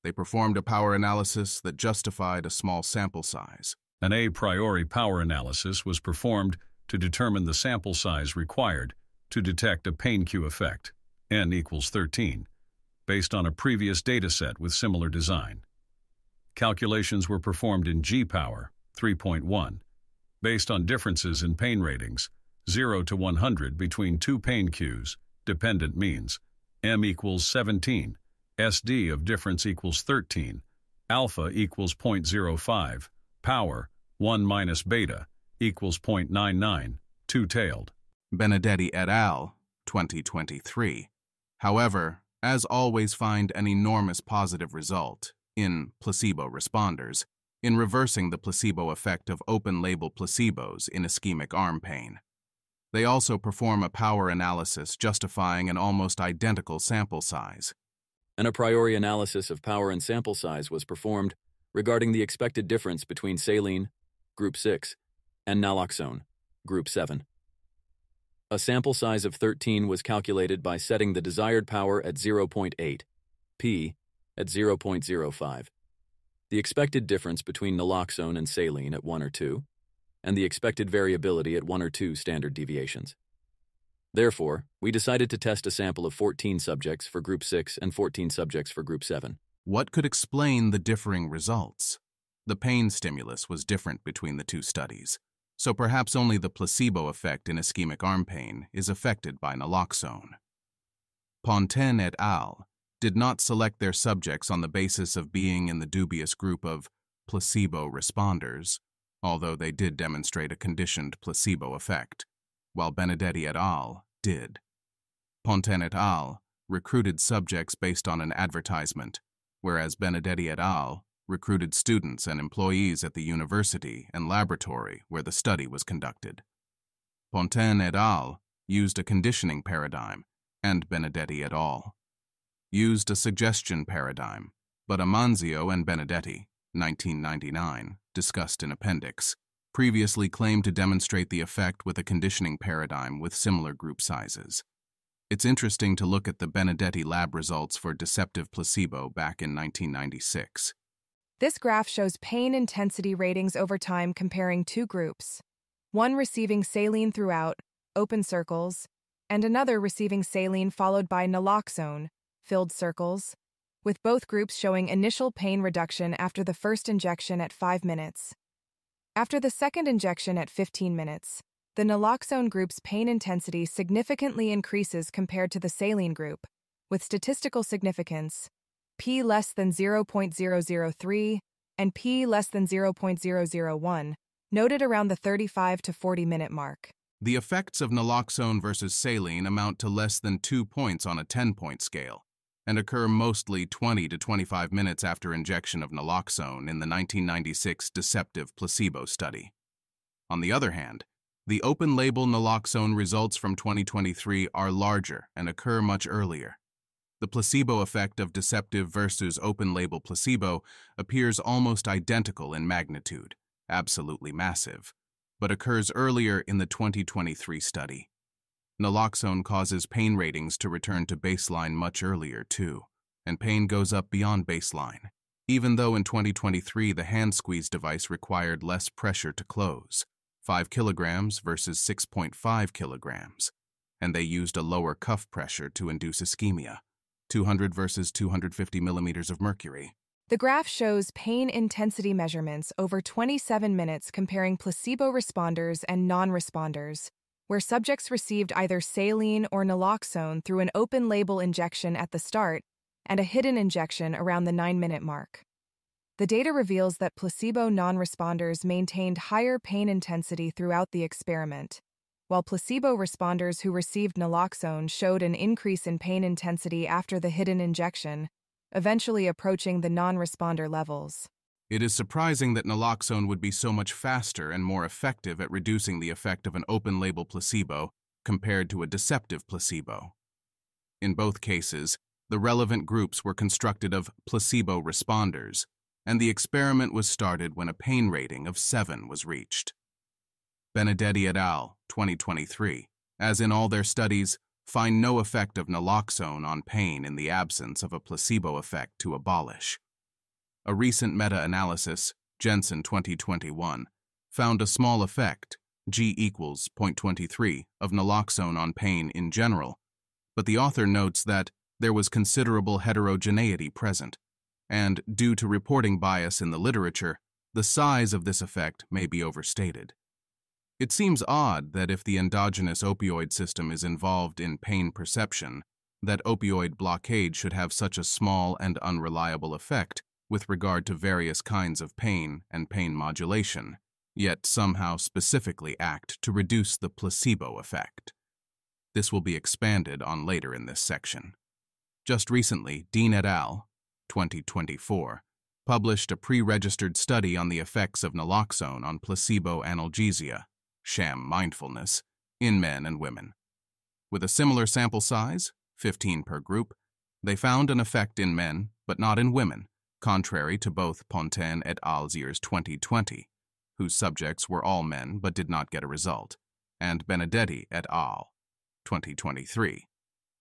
They performed a power analysis that justified a small sample size. An a priori power analysis was performed to determine the sample size required to detect a pain cue effect, n equals 13, based on a previous dataset with similar design. Calculations were performed in G-power, 3.1, based on differences in pain ratings, 0 to 100 between two pain cues, dependent means, m equals 17, SD of difference equals 13, alpha equals 0.05, power, 1 minus beta, equals 0.99, two-tailed. Benedetti et al., 2023. However, as always, find an enormous positive result in placebo responders in reversing the placebo effect of open-label placebos in ischemic arm pain. They also perform a power analysis justifying an almost identical sample size. An a priori analysis of power and sample size was performed regarding the expected difference between saline, group 6, and naloxone, group 7. A sample size of 13 was calculated by setting the desired power at 0.8, p at 0.05. The expected difference between naloxone and saline at 1 or 2, and the expected variability at 1 or 2 standard deviations. Therefore, we decided to test a sample of 14 subjects for group 6 and 14 subjects for group 7. What could explain the differing results? The pain stimulus was different between the two studies, so perhaps only the placebo effect in ischemic arm pain is affected by naloxone. Pontaine et al. Did not select their subjects on the basis of being in the dubious group of placebo responders, although they did demonstrate a conditioned placebo effect, while Benedetti et al. Did. Pontaine et al. Recruited subjects based on an advertisement, whereas Benedetti et al. Recruited students and employees at the university and laboratory where the study was conducted. Pontaine et al. Used a conditioning paradigm, and Benedetti et al. Used a suggestion paradigm, but Amanzio and Benedetti, 1999, discussed in appendix, previously claimed to demonstrate the effect with a conditioning paradigm with similar group sizes. It's interesting to look at the Benedetti lab results for deceptive placebo back in 1996. This graph shows pain intensity ratings over time comparing two groups, one receiving saline throughout, open circles, and another receiving saline followed by naloxone, filled circles, with both groups showing initial pain reduction after the first injection at 5 minutes. After the second injection at 15 minutes, the naloxone group's pain intensity significantly increases compared to the saline group, with statistical significance p less than 0.003 and p less than 0.001, noted around the 35 to 40 minute mark. The effects of naloxone versus saline amount to less than 2 points on a 10-point scale, and occur mostly 20 to 25 minutes after injection of naloxone in the 1996 deceptive placebo study. On the other hand, the open-label naloxone results from 2023 are larger and occur much earlier. The placebo effect of deceptive versus open-label placebo appears almost identical in magnitude, absolutely massive, but occurs earlier in the 2023 study. Naloxone causes pain ratings to return to baseline much earlier, too, and pain goes up beyond baseline, even though in 2023 the hand squeeze device required less pressure to close, 5 kilograms versus 6.5 kilograms, and they used a lower cuff pressure to induce ischemia, 200 versus 250 millimeters of mercury. The graph shows pain intensity measurements over 27 minutes comparing placebo responders and non-responders, where subjects received either saline or naloxone through an open-label injection at the start and a hidden injection around the 9-minute mark. The data reveals that placebo non-responders maintained higher pain intensity throughout the experiment, while placebo responders who received naloxone showed an increase in pain intensity after the hidden injection, eventually approaching the non-responder levels. It is surprising that naloxone would be so much faster and more effective at reducing the effect of an open-label placebo compared to a deceptive placebo. In both cases, the relevant groups were constructed of placebo responders, and the experiment was started when a pain rating of 7 was reached. Benedetti et al., 2023, as in all their studies, find no effect of naloxone on pain in the absence of a placebo effect to abolish. A recent meta-analysis, Jensen 2021, found a small effect, G equals 0.23, of naloxone on pain in general, but the author notes that there was considerable heterogeneity present, and due to reporting bias in the literature, the size of this effect may be overstated. It seems odd that if the endogenous opioid system is involved in pain perception, that opioid blockade should have such a small and unreliable effect with regard to various kinds of pain and pain modulation, yet somehow specifically act to reduce the placebo effect. This will be expanded on later in this section. Just recently, Dean et al., 2024, published a pre-registered study on the effects of naloxone on placebo analgesia, sham mindfulness, in men and women. With a similar sample size, 15 per group, they found an effect in men, but not in women, contrary to both Pontaine et al.'s years 2020, whose subjects were all men but did not get a result, and Benedetti et al., 2023,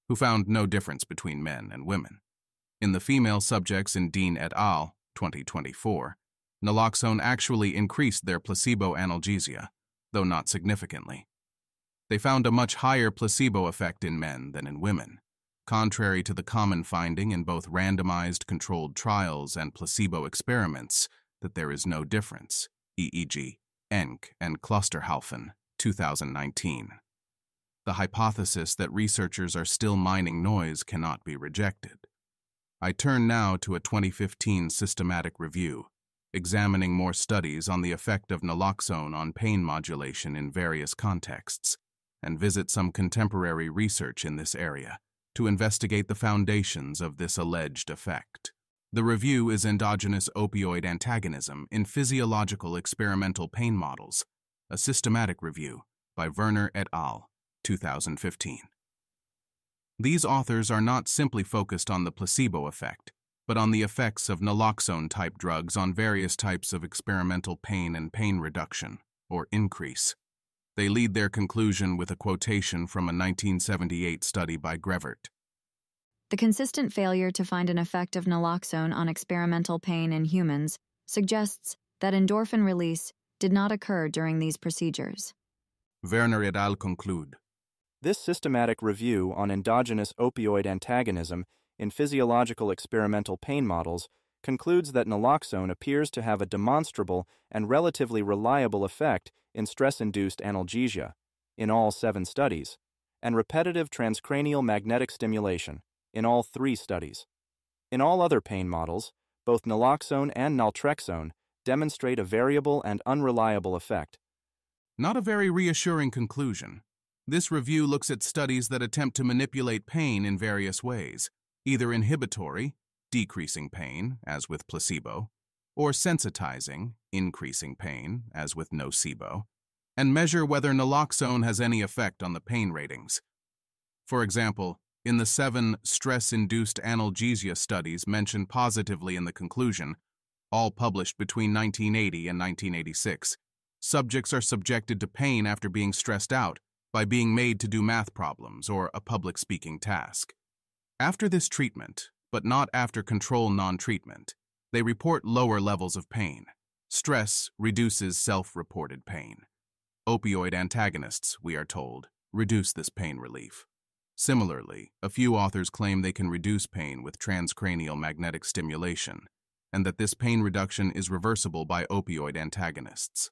who found no difference between men and women. In the female subjects in Dean et al., 2024, naloxone actually increased their placebo analgesia, though not significantly. They found a much higher placebo effect in men than in women, contrary to the common finding in both randomized controlled trials and placebo experiments that there is no difference, e.g., Enck and Klosterhalfen, 2019. The hypothesis that researchers are still mining noise cannot be rejected. I turn now to a 2015 systematic review, examining more studies on the effect of naloxone on pain modulation in various contexts, and visit some contemporary research in this area to investigate the foundations of this alleged effect. The review is Endogenous Opioid Antagonism in Physiological Experimental Pain Models, a systematic review by Werner et al., 2015. These authors are not simply focused on the placebo effect, but on the effects of naloxone-type drugs on various types of experimental pain and pain reduction, or increase. They lead their conclusion with a quotation from a 1978 study by Grevert. The consistent failure to find an effect of naloxone on experimental pain in humans suggests that endorphin release did not occur during these procedures. Werner et al. Conclude. This systematic review on endogenous opioid antagonism in physiological experimental pain models concludes that naloxone appears to have a demonstrable and relatively reliable effect in stress-induced analgesia in all 7 studies, and repetitive transcranial magnetic stimulation in all 3 studies. In all other pain models, both naloxone and naltrexone demonstrate a variable and unreliable effect. Not a very reassuring conclusion. This review looks at studies that attempt to manipulate pain in various ways, either inhibitory, decreasing pain, as with placebo, or sensitizing, increasing pain, as with nocebo, and measure whether naloxone has any effect on the pain ratings. For example, in the 7 stress-induced analgesia studies mentioned positively in the conclusion, all published between 1980 and 1986, subjects are subjected to pain after being stressed out by being made to do math problems or a public speaking task. After this treatment, but not after control non-treatment, they report lower levels of pain. Stress reduces self-reported pain. Opioid antagonists, we are told, reduce this pain relief. Similarly, a few authors claim they can reduce pain with transcranial magnetic stimulation, and that this pain reduction is reversible by opioid antagonists.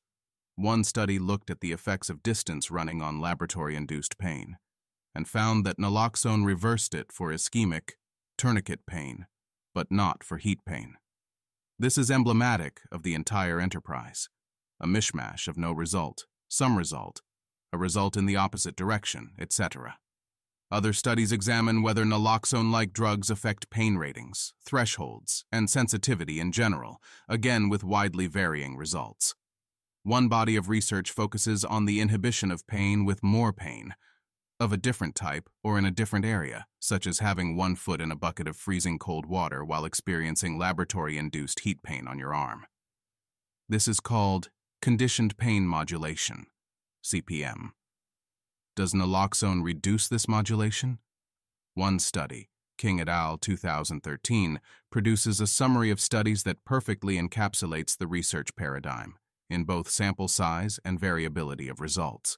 One study looked at the effects of distance running on laboratory-induced pain, and found that naloxone reversed it for ischemic, tourniquet pain, but not for heat pain. This is emblematic of the entire enterprise, a mishmash of no result, some result, a result in the opposite direction, etc. Other studies examine whether naloxone-like drugs affect pain ratings, thresholds, and sensitivity in general, again with widely varying results. One body of research focuses on the inhibition of pain with more pain, of a different type or in a different area, such as having 1 foot in a bucket of freezing cold water while experiencing laboratory-induced heat pain on your arm. This is called conditioned pain modulation, CPM. Does naloxone reduce this modulation? One study, King et al. 2013, produces a summary of studies that perfectly encapsulates the research paradigm, in both sample size and variability of results.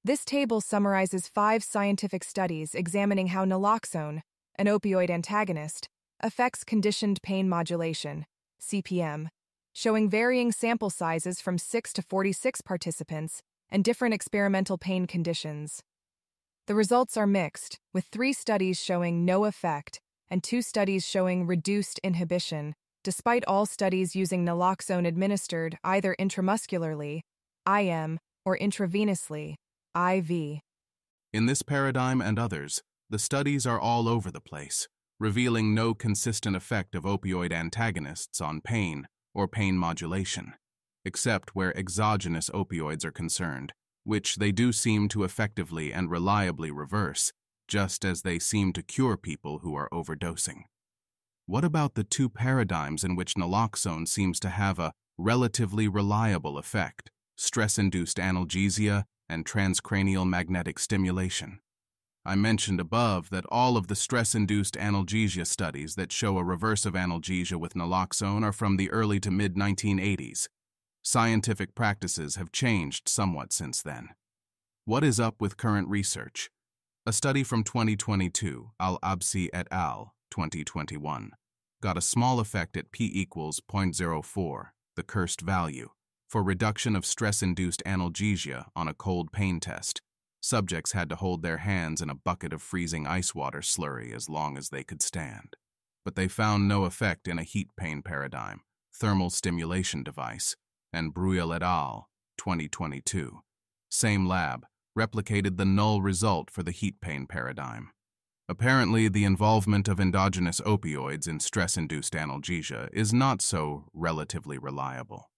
This table summarizes 5 scientific studies examining how naloxone, an opioid antagonist, affects conditioned pain modulation, CPM, showing varying sample sizes from 6 to 46 participants and different experimental pain conditions. The results are mixed, with 3 studies showing no effect and 2 studies showing reduced inhibition, despite all studies using naloxone administered either intramuscularly, IM, or intravenously, IV. In this paradigm and others, the studies are all over the place, revealing no consistent effect of opioid antagonists on pain or pain modulation, except where exogenous opioids are concerned, which they do seem to effectively and reliably reverse, just as they seem to cure people who are overdosing. What about the 2 paradigms in which naloxone seems to have a relatively reliable effect, stress-induced analgesia and transcranial magnetic stimulation? I mentioned above that all of the stress-induced analgesia studies that show a reverse of analgesia with naloxone are from the early to mid-1980s. Scientific practices have changed somewhat since then. What is up with current research? A study from 2022, Al-Absi et al., 2021, got a small effect at p equals 0.04, the cursed value, for reduction of stress-induced analgesia on a cold pain test. Subjects had to hold their hands in a bucket of freezing ice water slurry as long as they could stand. But they found no effect in a heat pain paradigm, thermal stimulation device, and Breuil et al., 2022. Same lab, replicated the null result for the heat pain paradigm. Apparently, the involvement of endogenous opioids in stress-induced analgesia is not so relatively reliable.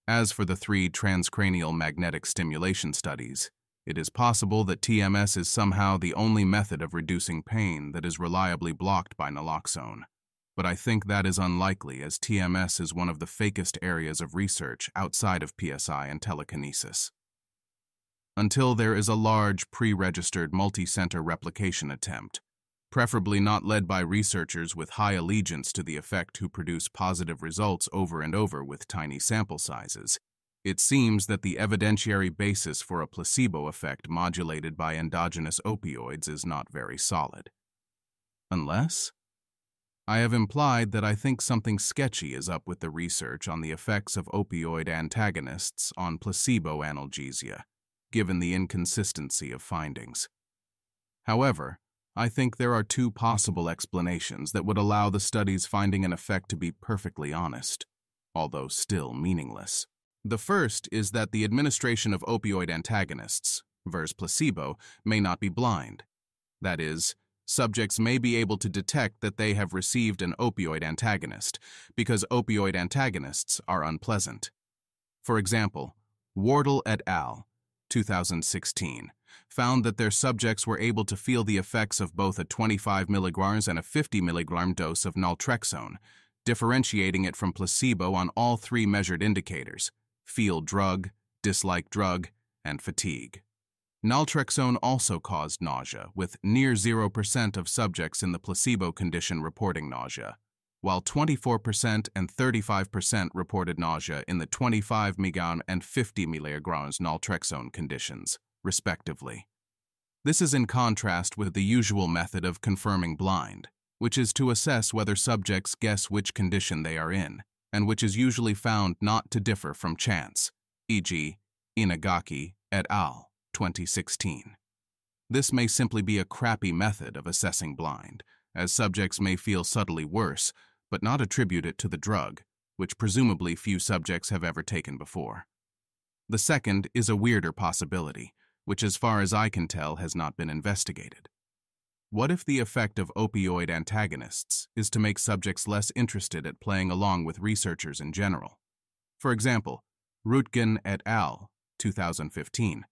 As for the 3 transcranial magnetic stimulation studies, it is possible that TMS is somehow the only method of reducing pain that is reliably blocked by naloxone. But I think that is unlikely, as TMS is one of the fakest areas of research outside of PSI and telekinesis. Until there is a large pre-registered multi-center replication attempt, preferably not led by researchers with high allegiance to the effect who produce positive results over and over with tiny sample sizes, it seems that the evidentiary basis for a placebo effect modulated by endogenous opioids is not very solid. Unless? I have implied that I think something sketchy is up with the research on the effects of opioid antagonists on placebo analgesia, given the inconsistency of findings. However, I think there are 2 possible explanations that would allow the study's finding an effect to be perfectly honest, although still meaningless. The first is that the administration of opioid antagonists, versus placebo, may not be blind. That is, subjects may be able to detect that they have received an opioid antagonist, because opioid antagonists are unpleasant. For example, Wardle et al., 2016, found that their subjects were able to feel the effects of both a 25 mg and a 50 mg dose of naltrexone, differentiating it from placebo on all 3 measured indicators, feel drug, dislike drug, and fatigue. Naltrexone also caused nausea, with near 0% of subjects in the placebo condition reporting nausea, while 24% and 35% reported nausea in the 25 mg and 50 mg naltrexone conditions, respectively. This is in contrast with the usual method of confirming blind, which is to assess whether subjects guess which condition they are in, and which is usually found not to differ from chance, e.g., Inagaki et al., 2016. This may simply be a crappy method of assessing blind, as subjects may feel subtly worse, but not attribute it to the drug, which presumably few subjects have ever taken before. The second is a weirder possibility, which as far as I can tell has not been investigated. What if the effect of opioid antagonists is to make subjects less interested at playing along with researchers in general? For example, Röntgen et al., 2015,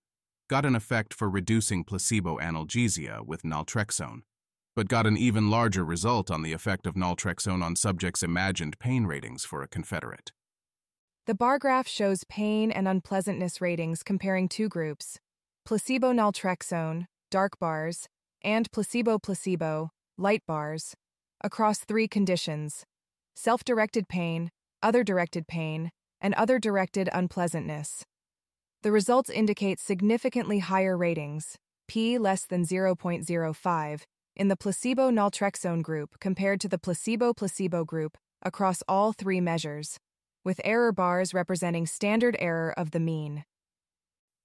got an effect for reducing placebo analgesia with naltrexone, but got an even larger result on the effect of naltrexone on subjects' imagined pain ratings for a confederate. The bar graph shows pain and unpleasantness ratings comparing two groups, placebo naltrexone, dark bars, and placebo-placebo, light bars, across three conditions: self-directed pain, other-directed pain, and other-directed unpleasantness. The results indicate significantly higher ratings, p less than 0.05, in the placebo naltrexone group compared to the placebo-placebo group across all three measures, with error bars representing standard error of the mean.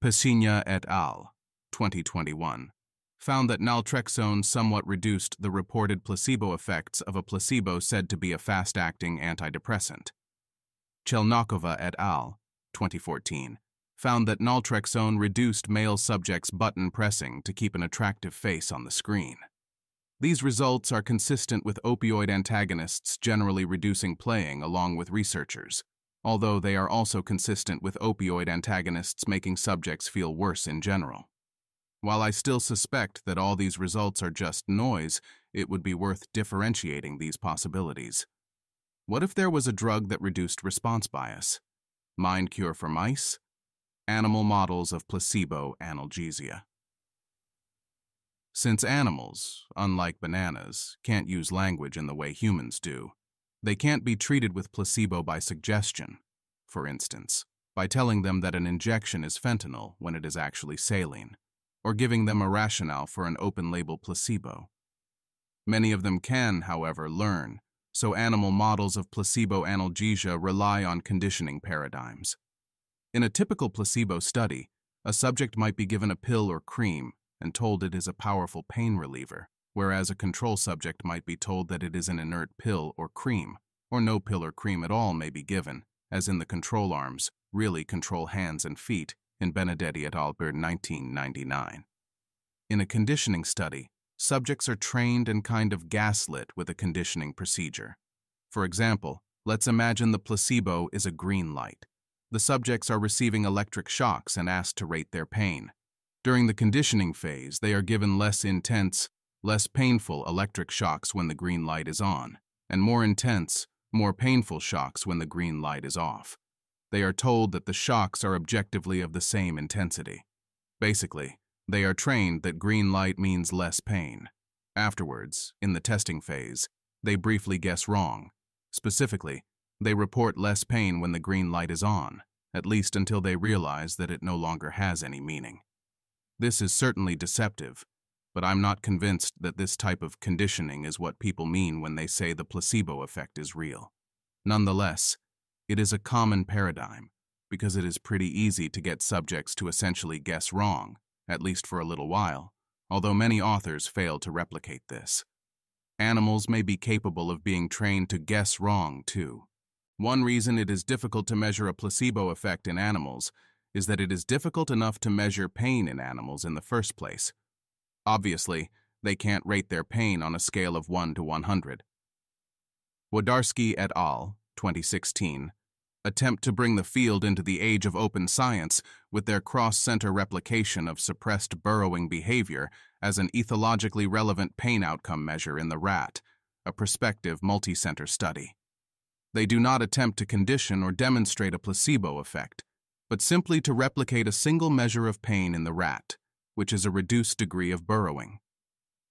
Pesina et al., 2021, found that naltrexone somewhat reduced the reported placebo effects of a placebo said to be a fast-acting antidepressant. Chelnakova et al., 2014, found that naltrexone reduced male subjects' button pressing to keep an attractive face on the screen. These results are consistent with opioid antagonists generally reducing playing along with researchers, although they are also consistent with opioid antagonists making subjects feel worse in general. While I still suspect that all these results are just noise, it would be worth differentiating these possibilities. What if there was a drug that reduced response bias? Mind cure for mice? Animal models of placebo analgesia. Since animals, unlike bananas, can't use language in the way humans do, they can't be treated with placebo by suggestion, for instance, by telling them that an injection is fentanyl when it is actually saline, or giving them a rationale for an open-label placebo. Many of them can, however, learn, so animal models of placebo analgesia rely on conditioning paradigms. In a typical placebo study, a subject might be given a pill or cream and told it is a powerful pain reliever, whereas a control subject might be told that it is an inert pill or cream, or no pill or cream at all may be given, as in the control arms, really control hands and feet, in Benedetti et al. 1999. In a conditioning study, subjects are trained and kind of gaslit with a conditioning procedure. For example, let's imagine the placebo is a green light. The subjects are receiving electric shocks and asked to rate their pain. During the conditioning phase, they are given less intense, less painful electric shocks when the green light is on, and more intense, more painful shocks when the green light is off. They are told that the shocks are objectively of the same intensity. Basically, they are trained that green light means less pain. Afterwards, in the testing phase, they briefly guess wrong. Specifically, they report less pain when the green light is on, at least until they realize that it no longer has any meaning. This is certainly deceptive, but I'm not convinced that this type of conditioning is what people mean when they say the placebo effect is real. Nonetheless, it is a common paradigm, because it is pretty easy to get subjects to essentially guess wrong, at least for a little while, although many authors fail to replicate this. Animals may be capable of being trained to guess wrong, too. One reason it is difficult to measure a placebo effect in animals is that it is difficult enough to measure pain in animals in the first place. Obviously, they can't rate their pain on a scale of 1 to 100. Wodarski et al., 2016, attempt to bring the field into the age of open science with their cross-center replication of suppressed burrowing behavior as an ethologically relevant pain outcome measure in the rat, a prospective multi-center study. They do not attempt to condition or demonstrate a placebo effect, but simply to replicate a single measure of pain in the rat, which is a reduced degree of burrowing.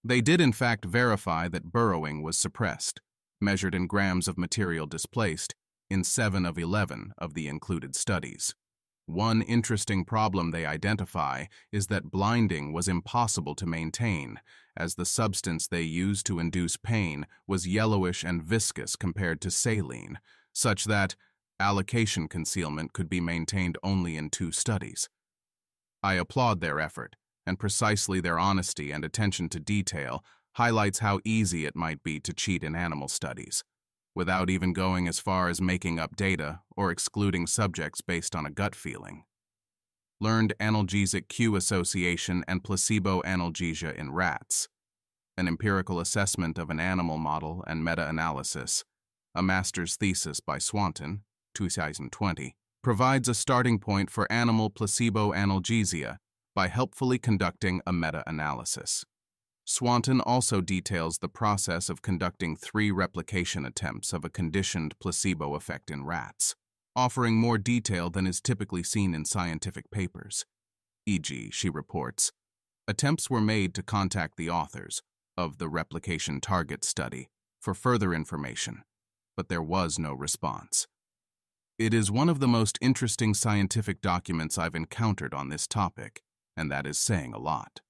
They did in fact verify that burrowing was suppressed, measured in grams of material displaced, in 7 of 11 of the included studies. One interesting problem they identify is that blinding was impossible to maintain, as the substance they used to induce pain was yellowish and viscous compared to saline, such that allocation concealment could be maintained only in 2 studies. I applaud their effort, and precisely their honesty and attention to detail highlights how easy it might be to cheat in animal studies, without even going as far as making up data or excluding subjects based on a gut feeling. Learned analgesic cue association and placebo analgesia in rats, an empirical assessment of an animal model and meta-analysis, a master's thesis by Swanton, 2020, provides a starting point for animal placebo analgesia by helpfully conducting a meta-analysis. Swanton also details the process of conducting 3 replication attempts of a conditioned placebo effect in rats, offering more detail than is typically seen in scientific papers. E.g., she reports, attempts were made to contact the authors of the replication target study for further information, but there was no response. It is one of the most interesting scientific documents I've encountered on this topic, and that is saying a lot.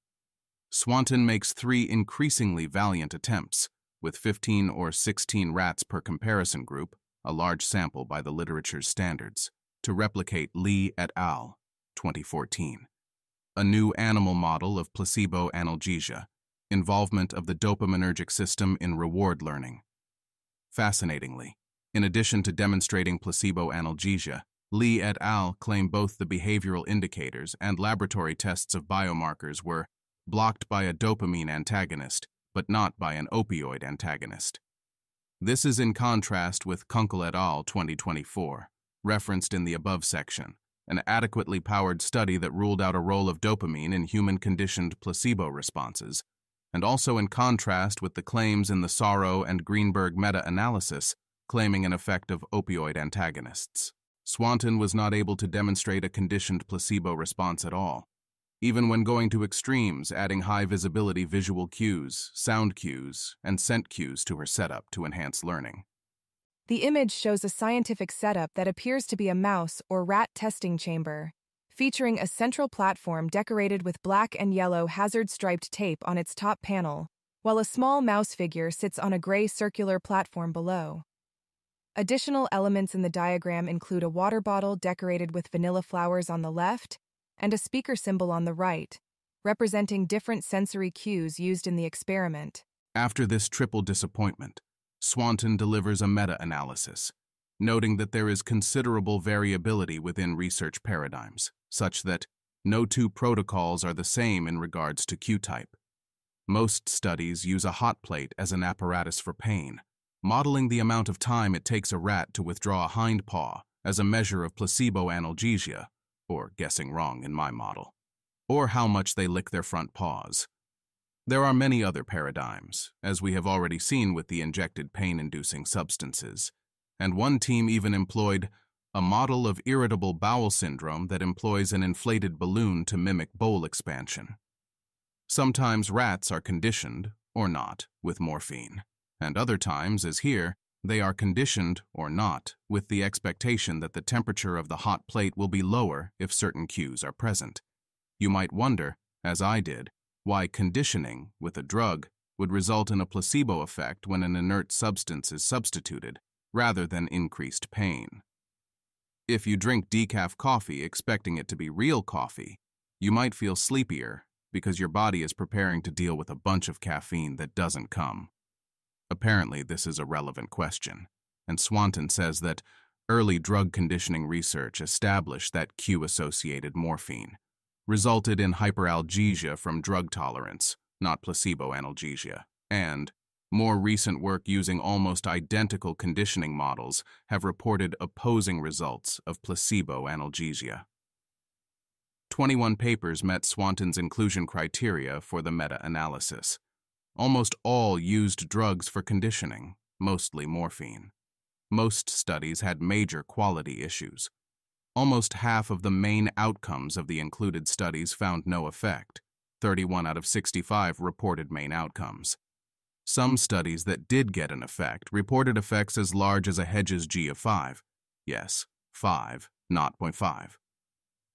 Swanton makes 3 increasingly valiant attempts, with 15 or 16 rats per comparison group, a large sample by the literature's standards, to replicate Lee et al., 2014. A new animal model of placebo analgesia, involvement of the dopaminergic system in reward learning. Fascinatingly, in addition to demonstrating placebo analgesia, Lee et al. Claim both the behavioral indicators and laboratory tests of biomarkers were blocked by a dopamine antagonist, but not by an opioid antagonist. This is in contrast with Kunkel et al. 2024, referenced in the above section, an adequately powered study that ruled out a role of dopamine in human-conditioned placebo responses, and also in contrast with the claims in the Sorrow and Greenberg meta-analysis claiming an effect of opioid antagonists. Swanton was not able to demonstrate a conditioned placebo response at all, even when going to extremes, adding high-visibility visual cues, sound cues, and scent cues to her setup to enhance learning. The image shows a scientific setup that appears to be a mouse or rat testing chamber, featuring a central platform decorated with black and yellow hazard-striped tape on its top panel, while a small mouse figure sits on a gray circular platform below. Additional elements in the diagram include a water bottle decorated with vanilla flowers on the left and a speaker symbol on the right, representing different sensory cues used in the experiment. After this triple disappointment, Swanton delivers a meta-analysis, noting that there is considerable variability within research paradigms, such that no 2 protocols are the same in regards to cue type. Most studies use a hot plate as an apparatus for pain, modeling the amount of time it takes a rat to withdraw a hind paw as a measure of placebo analgesia, or guessing wrong in my model, or how much they lick their front paws. There are many other paradigms, as we have already seen with the injected pain-inducing substances, and one team even employed a model of irritable bowel syndrome that employs an inflated balloon to mimic bowl expansion. Sometimes rats are conditioned, or not, with morphine, and other times, as here, they are conditioned, or not, with the expectation that the temperature of the hot plate will be lower if certain cues are present. You might wonder, as I did, why conditioning with a drug would result in a placebo effect when an inert substance is substituted, rather than increased pain. If you drink decaf coffee expecting it to be real coffee, you might feel sleepier because your body is preparing to deal with a bunch of caffeine that doesn't come. Apparently, this is a relevant question, and Swanton says that early drug conditioning research established that cue-associated morphine resulted in hyperalgesia from drug tolerance, not placebo analgesia, and more recent work using almost identical conditioning models have reported opposing results of placebo analgesia. 21 papers met Swanton's inclusion criteria for the meta-analysis. Almost all used drugs for conditioning, mostly morphine. Most studies had major quality issues. Almost half of the main outcomes of the included studies found no effect. 31 out of 65 reported main outcomes. Some studies that did get an effect reported effects as large as a Hedges G of 5. Yes, 5, not 0.5.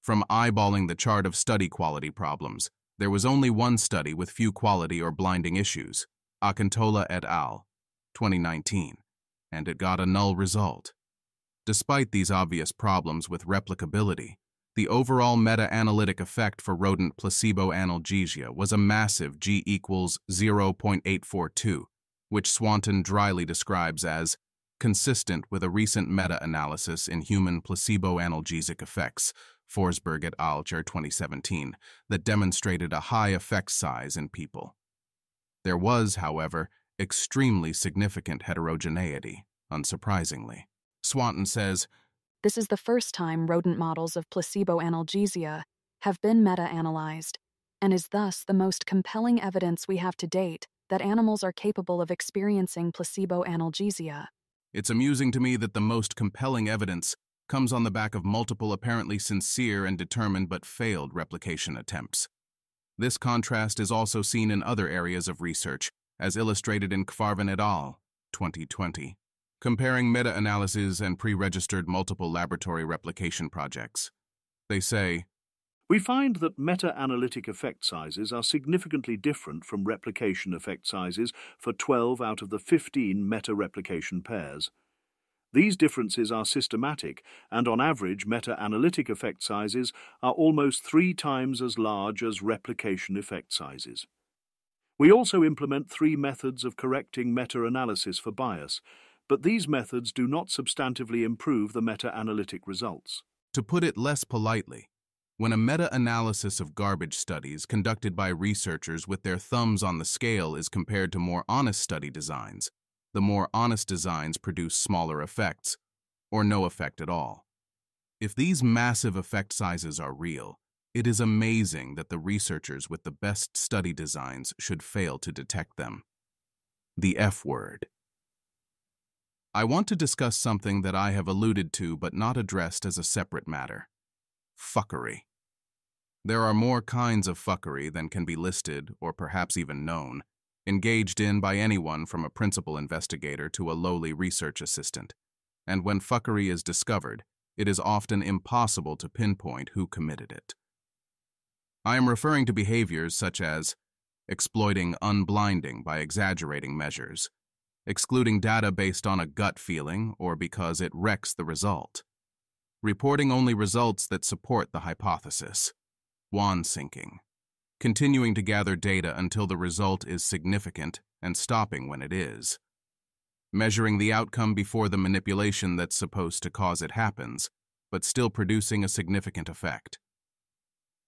From eyeballing the chart of study quality problems, there was only one study with few quality or blinding issues, Akintola et al., 2019, and it got a null result. Despite these obvious problems with replicability, the overall meta-analytic effect for rodent placebo analgesia was a massive G equals 0.842, which Swanton dryly describes as consistent with a recent meta-analysis in human placebo analgesic effects, Forsberg et al. 2017, that demonstrated a high effect size in people. There was, however, extremely significant heterogeneity, unsurprisingly. Swanton says, "This is the first time rodent models of placebo analgesia have been meta-analyzed, and is thus the most compelling evidence we have to date that animals are capable of experiencing placebo analgesia." It's amusing to me that the most compelling evidence comes on the back of multiple apparently sincere and determined but failed replication attempts. This contrast is also seen in other areas of research, as illustrated in Kvarvan et al., 2020, comparing meta-analyses and pre-registered multiple laboratory replication projects. They say, "We find that meta-analytic effect sizes are significantly different from replication effect sizes for 12 out of the 15 meta-replication pairs. These differences are systematic, and on average, meta-analytic effect sizes are almost 3 times as large as replication effect sizes. We also implement 3 methods of correcting meta-analysis for bias, but these methods do not substantively improve the meta-analytic results." To put it less politely, when a meta-analysis of garbage studies conducted by researchers with their thumbs on the scale is compared to more honest study designs, the more honest designs produce smaller effects, or no effect at all. If these massive effect sizes are real, it is amazing that the researchers with the best study designs should fail to detect them. The F word. I want to discuss something that I have alluded to but not addressed as a separate matter. Fuckery. There are more kinds of fuckery than can be listed, or perhaps even known, engaged in by anyone from a principal investigator to a lowly research assistant. And when fuckery is discovered, it is often impossible to pinpoint who committed it. I am referring to behaviors such as exploiting unblinding by exaggerating measures, excluding data based on a gut feeling or because it wrecks the result, reporting only results that support the hypothesis, wand sinking, continuing to gather data until the result is significant and stopping when it is, measuring the outcome before the manipulation that's supposed to cause it happens, but still producing a significant effect,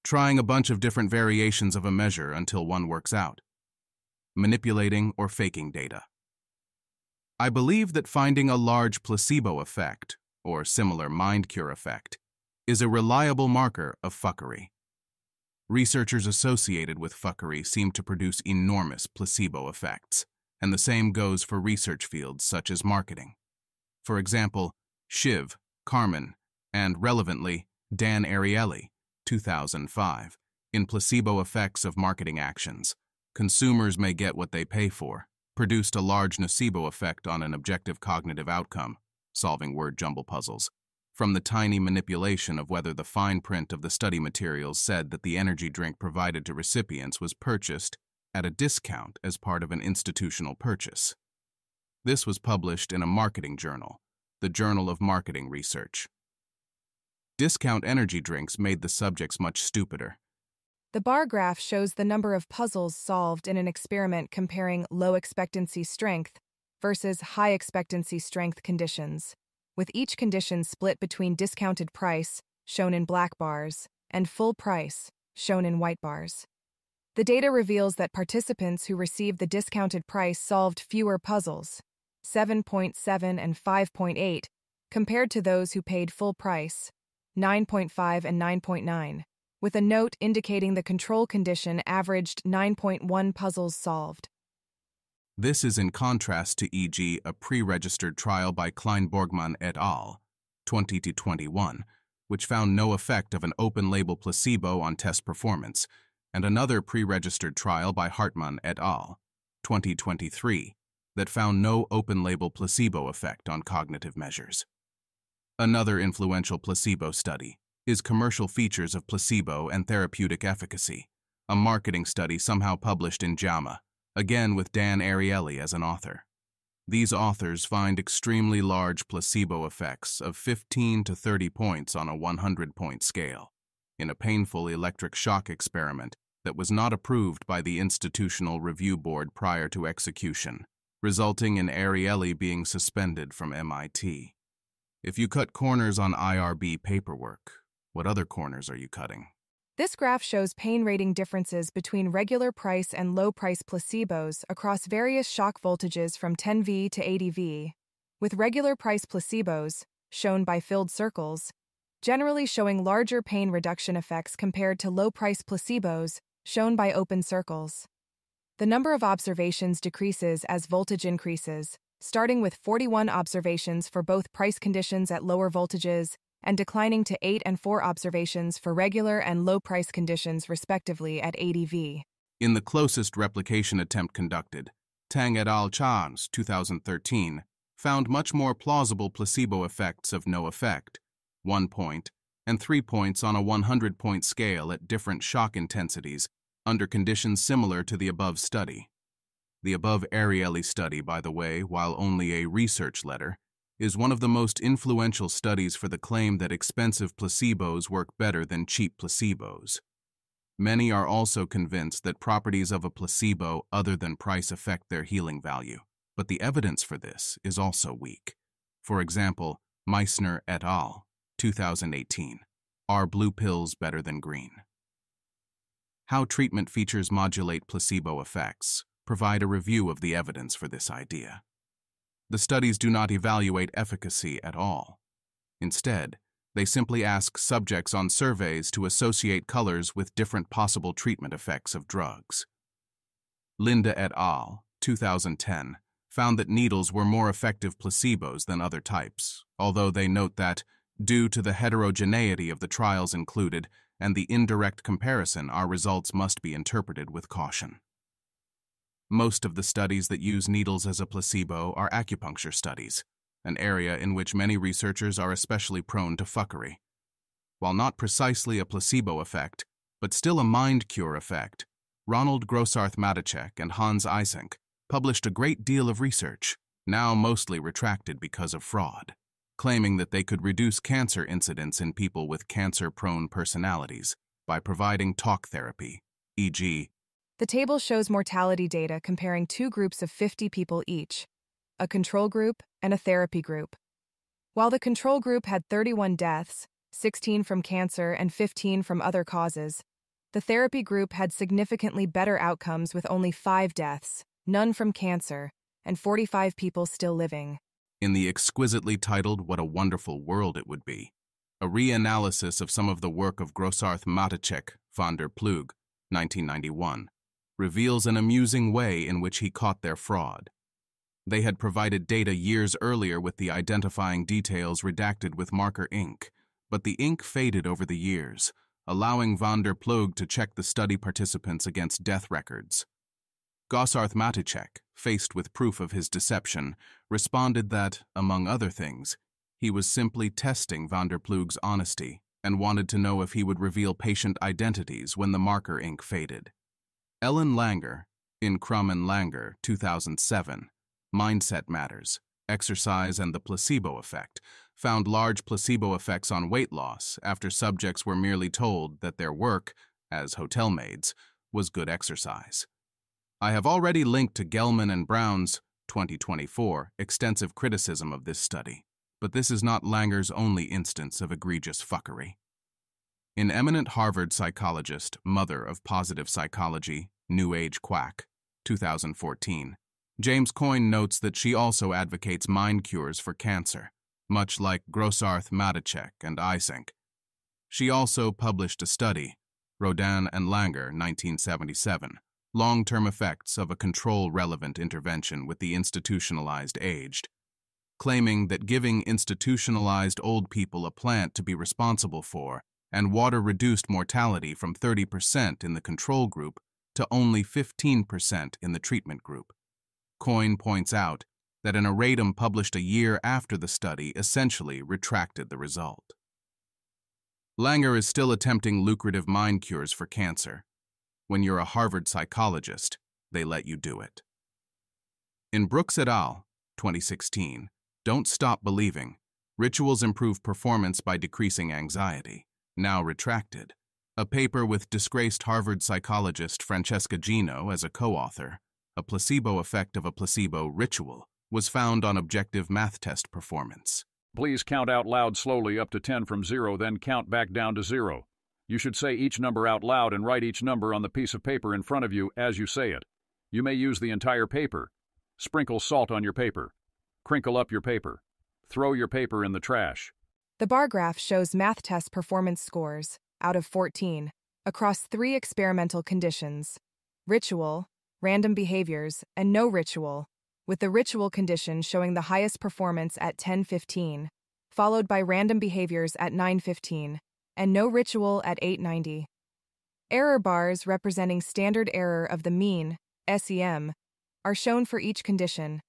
trying a bunch of different variations of a measure until one works out, manipulating or faking data. I believe that finding a large placebo effect, or similar mind cure effect, is a reliable marker of fuckery. Researchers associated with fuckery seem to produce enormous placebo effects, and the same goes for research fields such as marketing. For example, Shiv, Carmen, and, relevantly, Dan Ariely, 2005, in Placebo Effects of Marketing Actions, Consumers May Get What They Pay For, produced a large nocebo effect on an objective cognitive outcome, solving word jumble puzzles, from the tiny manipulation of whether the fine print of the study materials said that the energy drink provided to recipients was purchased at a discount as part of an institutional purchase. This was published in a marketing journal, the Journal of Marketing Research. Discount energy drinks made the subjects much stupider. The bar graph shows the number of puzzles solved in an experiment comparing low expectancy strength versus high expectancy strength conditions, with each condition split between discounted price, shown in black bars, and full price, shown in white bars. The data reveals that participants who received the discounted price solved fewer puzzles, 7.7 and 5.8, compared to those who paid full price, 9.5 and 9.9. with a note indicating the control condition averaged 9.1 puzzles solved. This is in contrast to e.g. a pre-registered trial by Klein-Borgmann et al., 2021, which found no effect of an open-label placebo on test performance, and another pre-registered trial by Hartmann et al., 2023, that found no open-label placebo effect on cognitive measures. Another influential placebo study is Commercial Features of Placebo and Therapeutic Efficacy, a marketing study somehow published in JAMA, again with Dan Ariely as an author. These authors find extremely large placebo effects of 15 to 30 points on a 100-point scale in a painful electric shock experiment that was not approved by the Institutional Review Board prior to execution, resulting in Ariely being suspended from MIT. If you cut corners on IRB paperwork, what other corners are you cutting? This graph shows pain rating differences between regular price and low price placebos across various shock voltages from 10V to 80V, with regular price placebos, shown by filled circles, generally showing larger pain reduction effects compared to low price placebos, shown by open circles. The number of observations decreases as voltage increases, starting with 41 observations for both price conditions at lower voltages and declining to 8 and 4 observations for regular and low price conditions respectively at 80V. In the closest replication attempt conducted, Tang et al. Chans, 2013, found much more plausible placebo effects of no effect, 1 point, and 3 points on a 100-point scale at different shock intensities under conditions similar to the above study. The above Ariely study, by the way, while only a research letter, is one of the most influential studies for the claim that expensive placebos work better than cheap placebos. Many are also convinced that properties of a placebo other than price affect their healing value, but the evidence for this is also weak. For example, Meissner et al., 2018. Are blue pills better than green? How treatment features modulate placebo effects provide a review of the evidence for this idea. The studies do not evaluate efficacy at all. Instead, they simply ask subjects on surveys to associate colors with different possible treatment effects of drugs. Linda et al., 2010, found that needles were more effective placebos than other types, although they note that, due to the heterogeneity of the trials included and the indirect comparison, our results must be interpreted with caution. Most of the studies that use needles as a placebo are acupuncture studies, an area in which many researchers are especially prone to fuckery. While not precisely a placebo effect, but still a mind cure effect, Ronald Grossarth-Matacek and Hans Eysenck published a great deal of research, now mostly retracted because of fraud, claiming that they could reduce cancer incidence in people with cancer-prone personalities by providing talk therapy, e.g., the table shows mortality data comparing 2 groups of 50 people each, a control group and a therapy group. While the control group had 31 deaths, 16 from cancer and 15 from other causes, the therapy group had significantly better outcomes with only 5 deaths, none from cancer, and 45 people still living. In the exquisitely titled What a Wonderful World It Would Be, a reanalysis of some of the work of Grossarth-Matacek, van der Ploeg, 1991, reveals an amusing way in which he caught their fraud. They had provided data years earlier with the identifying details redacted with marker ink, but the ink faded over the years, allowing van der Ploeg to check the study participants against death records. Grossarth-Matacek, faced with proof of his deception, responded that, among other things, he was simply testing van der Ploeg's honesty and wanted to know if he would reveal patient identities when the marker ink faded. Ellen Langer, in Crum and Langer, 2007, Mindset Matters, Exercise and the Placebo Effect, found large placebo effects on weight loss after subjects were merely told that their work, as hotel maids, was good exercise. I have already linked to Gelman and Brown's 2024 extensive criticism of this study, but this is not Langer's only instance of egregious fuckery. In eminent Harvard psychologist, mother of positive psychology, New Age Quack, 2014, James Coyne notes that she also advocates mind cures for cancer, much like Grossarth-Matacek and Eysenck. She also published a study, Rodin and Langer, 1977, Long-Term Effects of a Control-Relevant Intervention with the Institutionalized Aged. claiming that giving institutionalized old people a plant to be responsible for and water reduced mortality from 30% in the control group to only 15% in the treatment group. Coyne points out that an erratum published a year after the study essentially retracted the result. Langer is still attempting lucrative mind cures for cancer. When you're a Harvard psychologist, they let you do it. In Brooks et al., 2016, Don't Stop Believing, Rituals Improve Performance by Decreasing Anxiety, now retracted, a paper with disgraced Harvard psychologist Francesca Gino as a co-author, a placebo effect of a placebo ritual, was found on objective math test performance. Please count out loud slowly up to 10 from 0, then count back down to 0. You should say each number out loud and write each number on the piece of paper in front of you as you say it. You may use the entire paper. Sprinkle salt on your paper. Crinkle up your paper. Throw your paper in the trash. The bar graph shows math test performance scores, out of 14, across 3 experimental conditions: ritual, random behaviors, and no ritual, with the ritual condition showing the highest performance at 10:15, followed by random behaviors at 9:15, and no ritual at 8:90. Error bars representing standard error of the mean, SEM, are shown for each condition,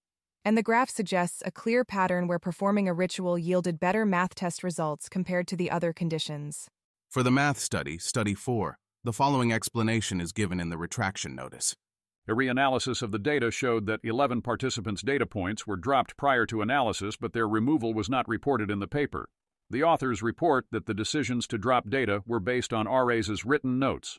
and the graph suggests a clear pattern where performing a ritual yielded better math test results compared to the other conditions. For the math study, Study 4, the following explanation is given in the retraction notice. A reanalysis of the data showed that 11 participants' data points were dropped prior to analysis, but their removal was not reported in the paper. The authors report that the decisions to drop data were based on RA's written notes.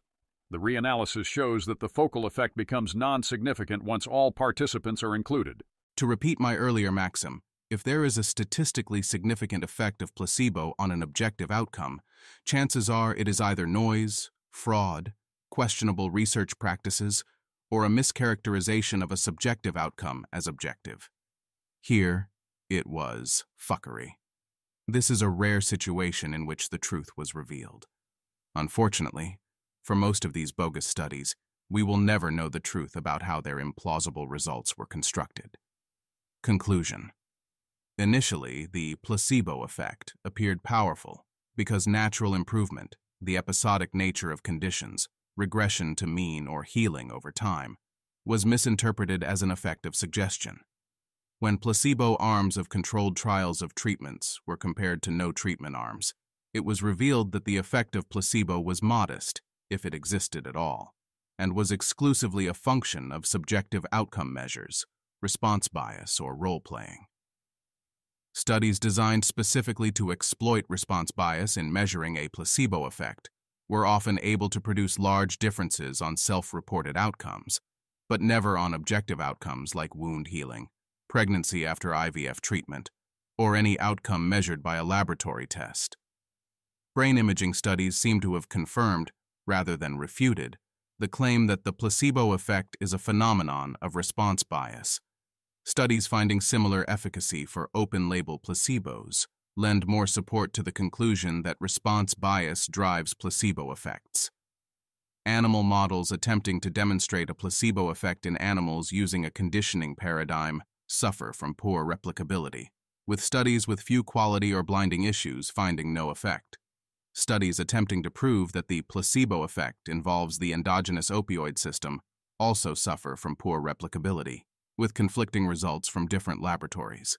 The reanalysis shows that the focal effect becomes non-significant once all participants are included. To repeat my earlier maxim, if there is a statistically significant effect of placebo on an objective outcome, chances are it is either noise, fraud, questionable research practices, or a mischaracterization of a subjective outcome as objective. Here, it was fuckery. This is a rare situation in which the truth was revealed. Unfortunately, for most of these bogus studies, we will never know the truth about how their implausible results were constructed. Conclusion. Initially, the placebo effect appeared powerful because natural improvement, the episodic nature of conditions, regression to mean or healing over time, was misinterpreted as an effect of suggestion. When placebo arms of controlled trials of treatments were compared to no treatment arms, it was revealed that the effect of placebo was modest, if it existed at all, and was exclusively a function of subjective outcome measures, response bias, or role-playing. Studies designed specifically to exploit response bias in measuring a placebo effect were often able to produce large differences on self-reported outcomes, but never on objective outcomes like wound healing, pregnancy after IVF treatment, or any outcome measured by a laboratory test. Brain imaging studies seem to have confirmed, rather than refuted, the claim that the placebo effect is a phenomenon of response bias. Studies finding similar efficacy for open-label placebos lend more support to the conclusion that response bias drives placebo effects. Animal models attempting to demonstrate a placebo effect in animals using a conditioning paradigm suffer from poor replicability, with studies with few quality or blinding issues finding no effect. Studies attempting to prove that the placebo effect involves the endogenous opioid system also suffer from poor replicability, with conflicting results from different laboratories.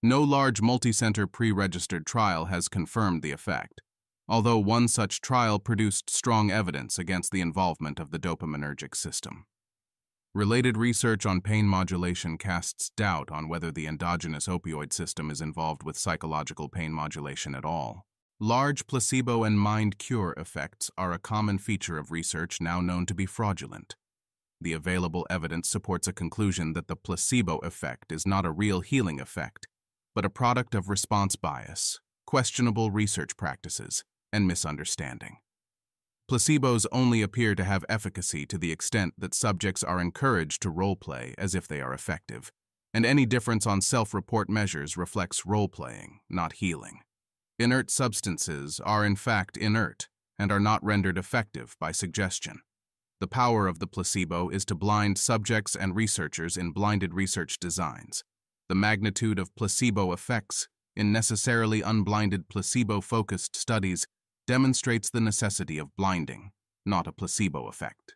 No large multi-center pre-registered trial has confirmed the effect, although one such trial produced strong evidence against the involvement of the dopaminergic system. Related research on pain modulation casts doubt on whether the endogenous opioid system is involved with psychological pain modulation at all. Large placebo and mind cure effects are a common feature of research now known to be fraudulent. The available evidence supports a conclusion that the placebo effect is not a real healing effect, but a product of response bias, questionable research practices, and misunderstanding. Placebos only appear to have efficacy to the extent that subjects are encouraged to role-play as if they are effective, and any difference on self-report measures reflects role-playing, not healing. Inert substances are in fact inert and are not rendered effective by suggestion. The power of the placebo is to blind subjects and researchers in blinded research designs. The magnitude of placebo effects in necessarily unblinded placebo-focused studies demonstrates the necessity of blinding, not a placebo effect.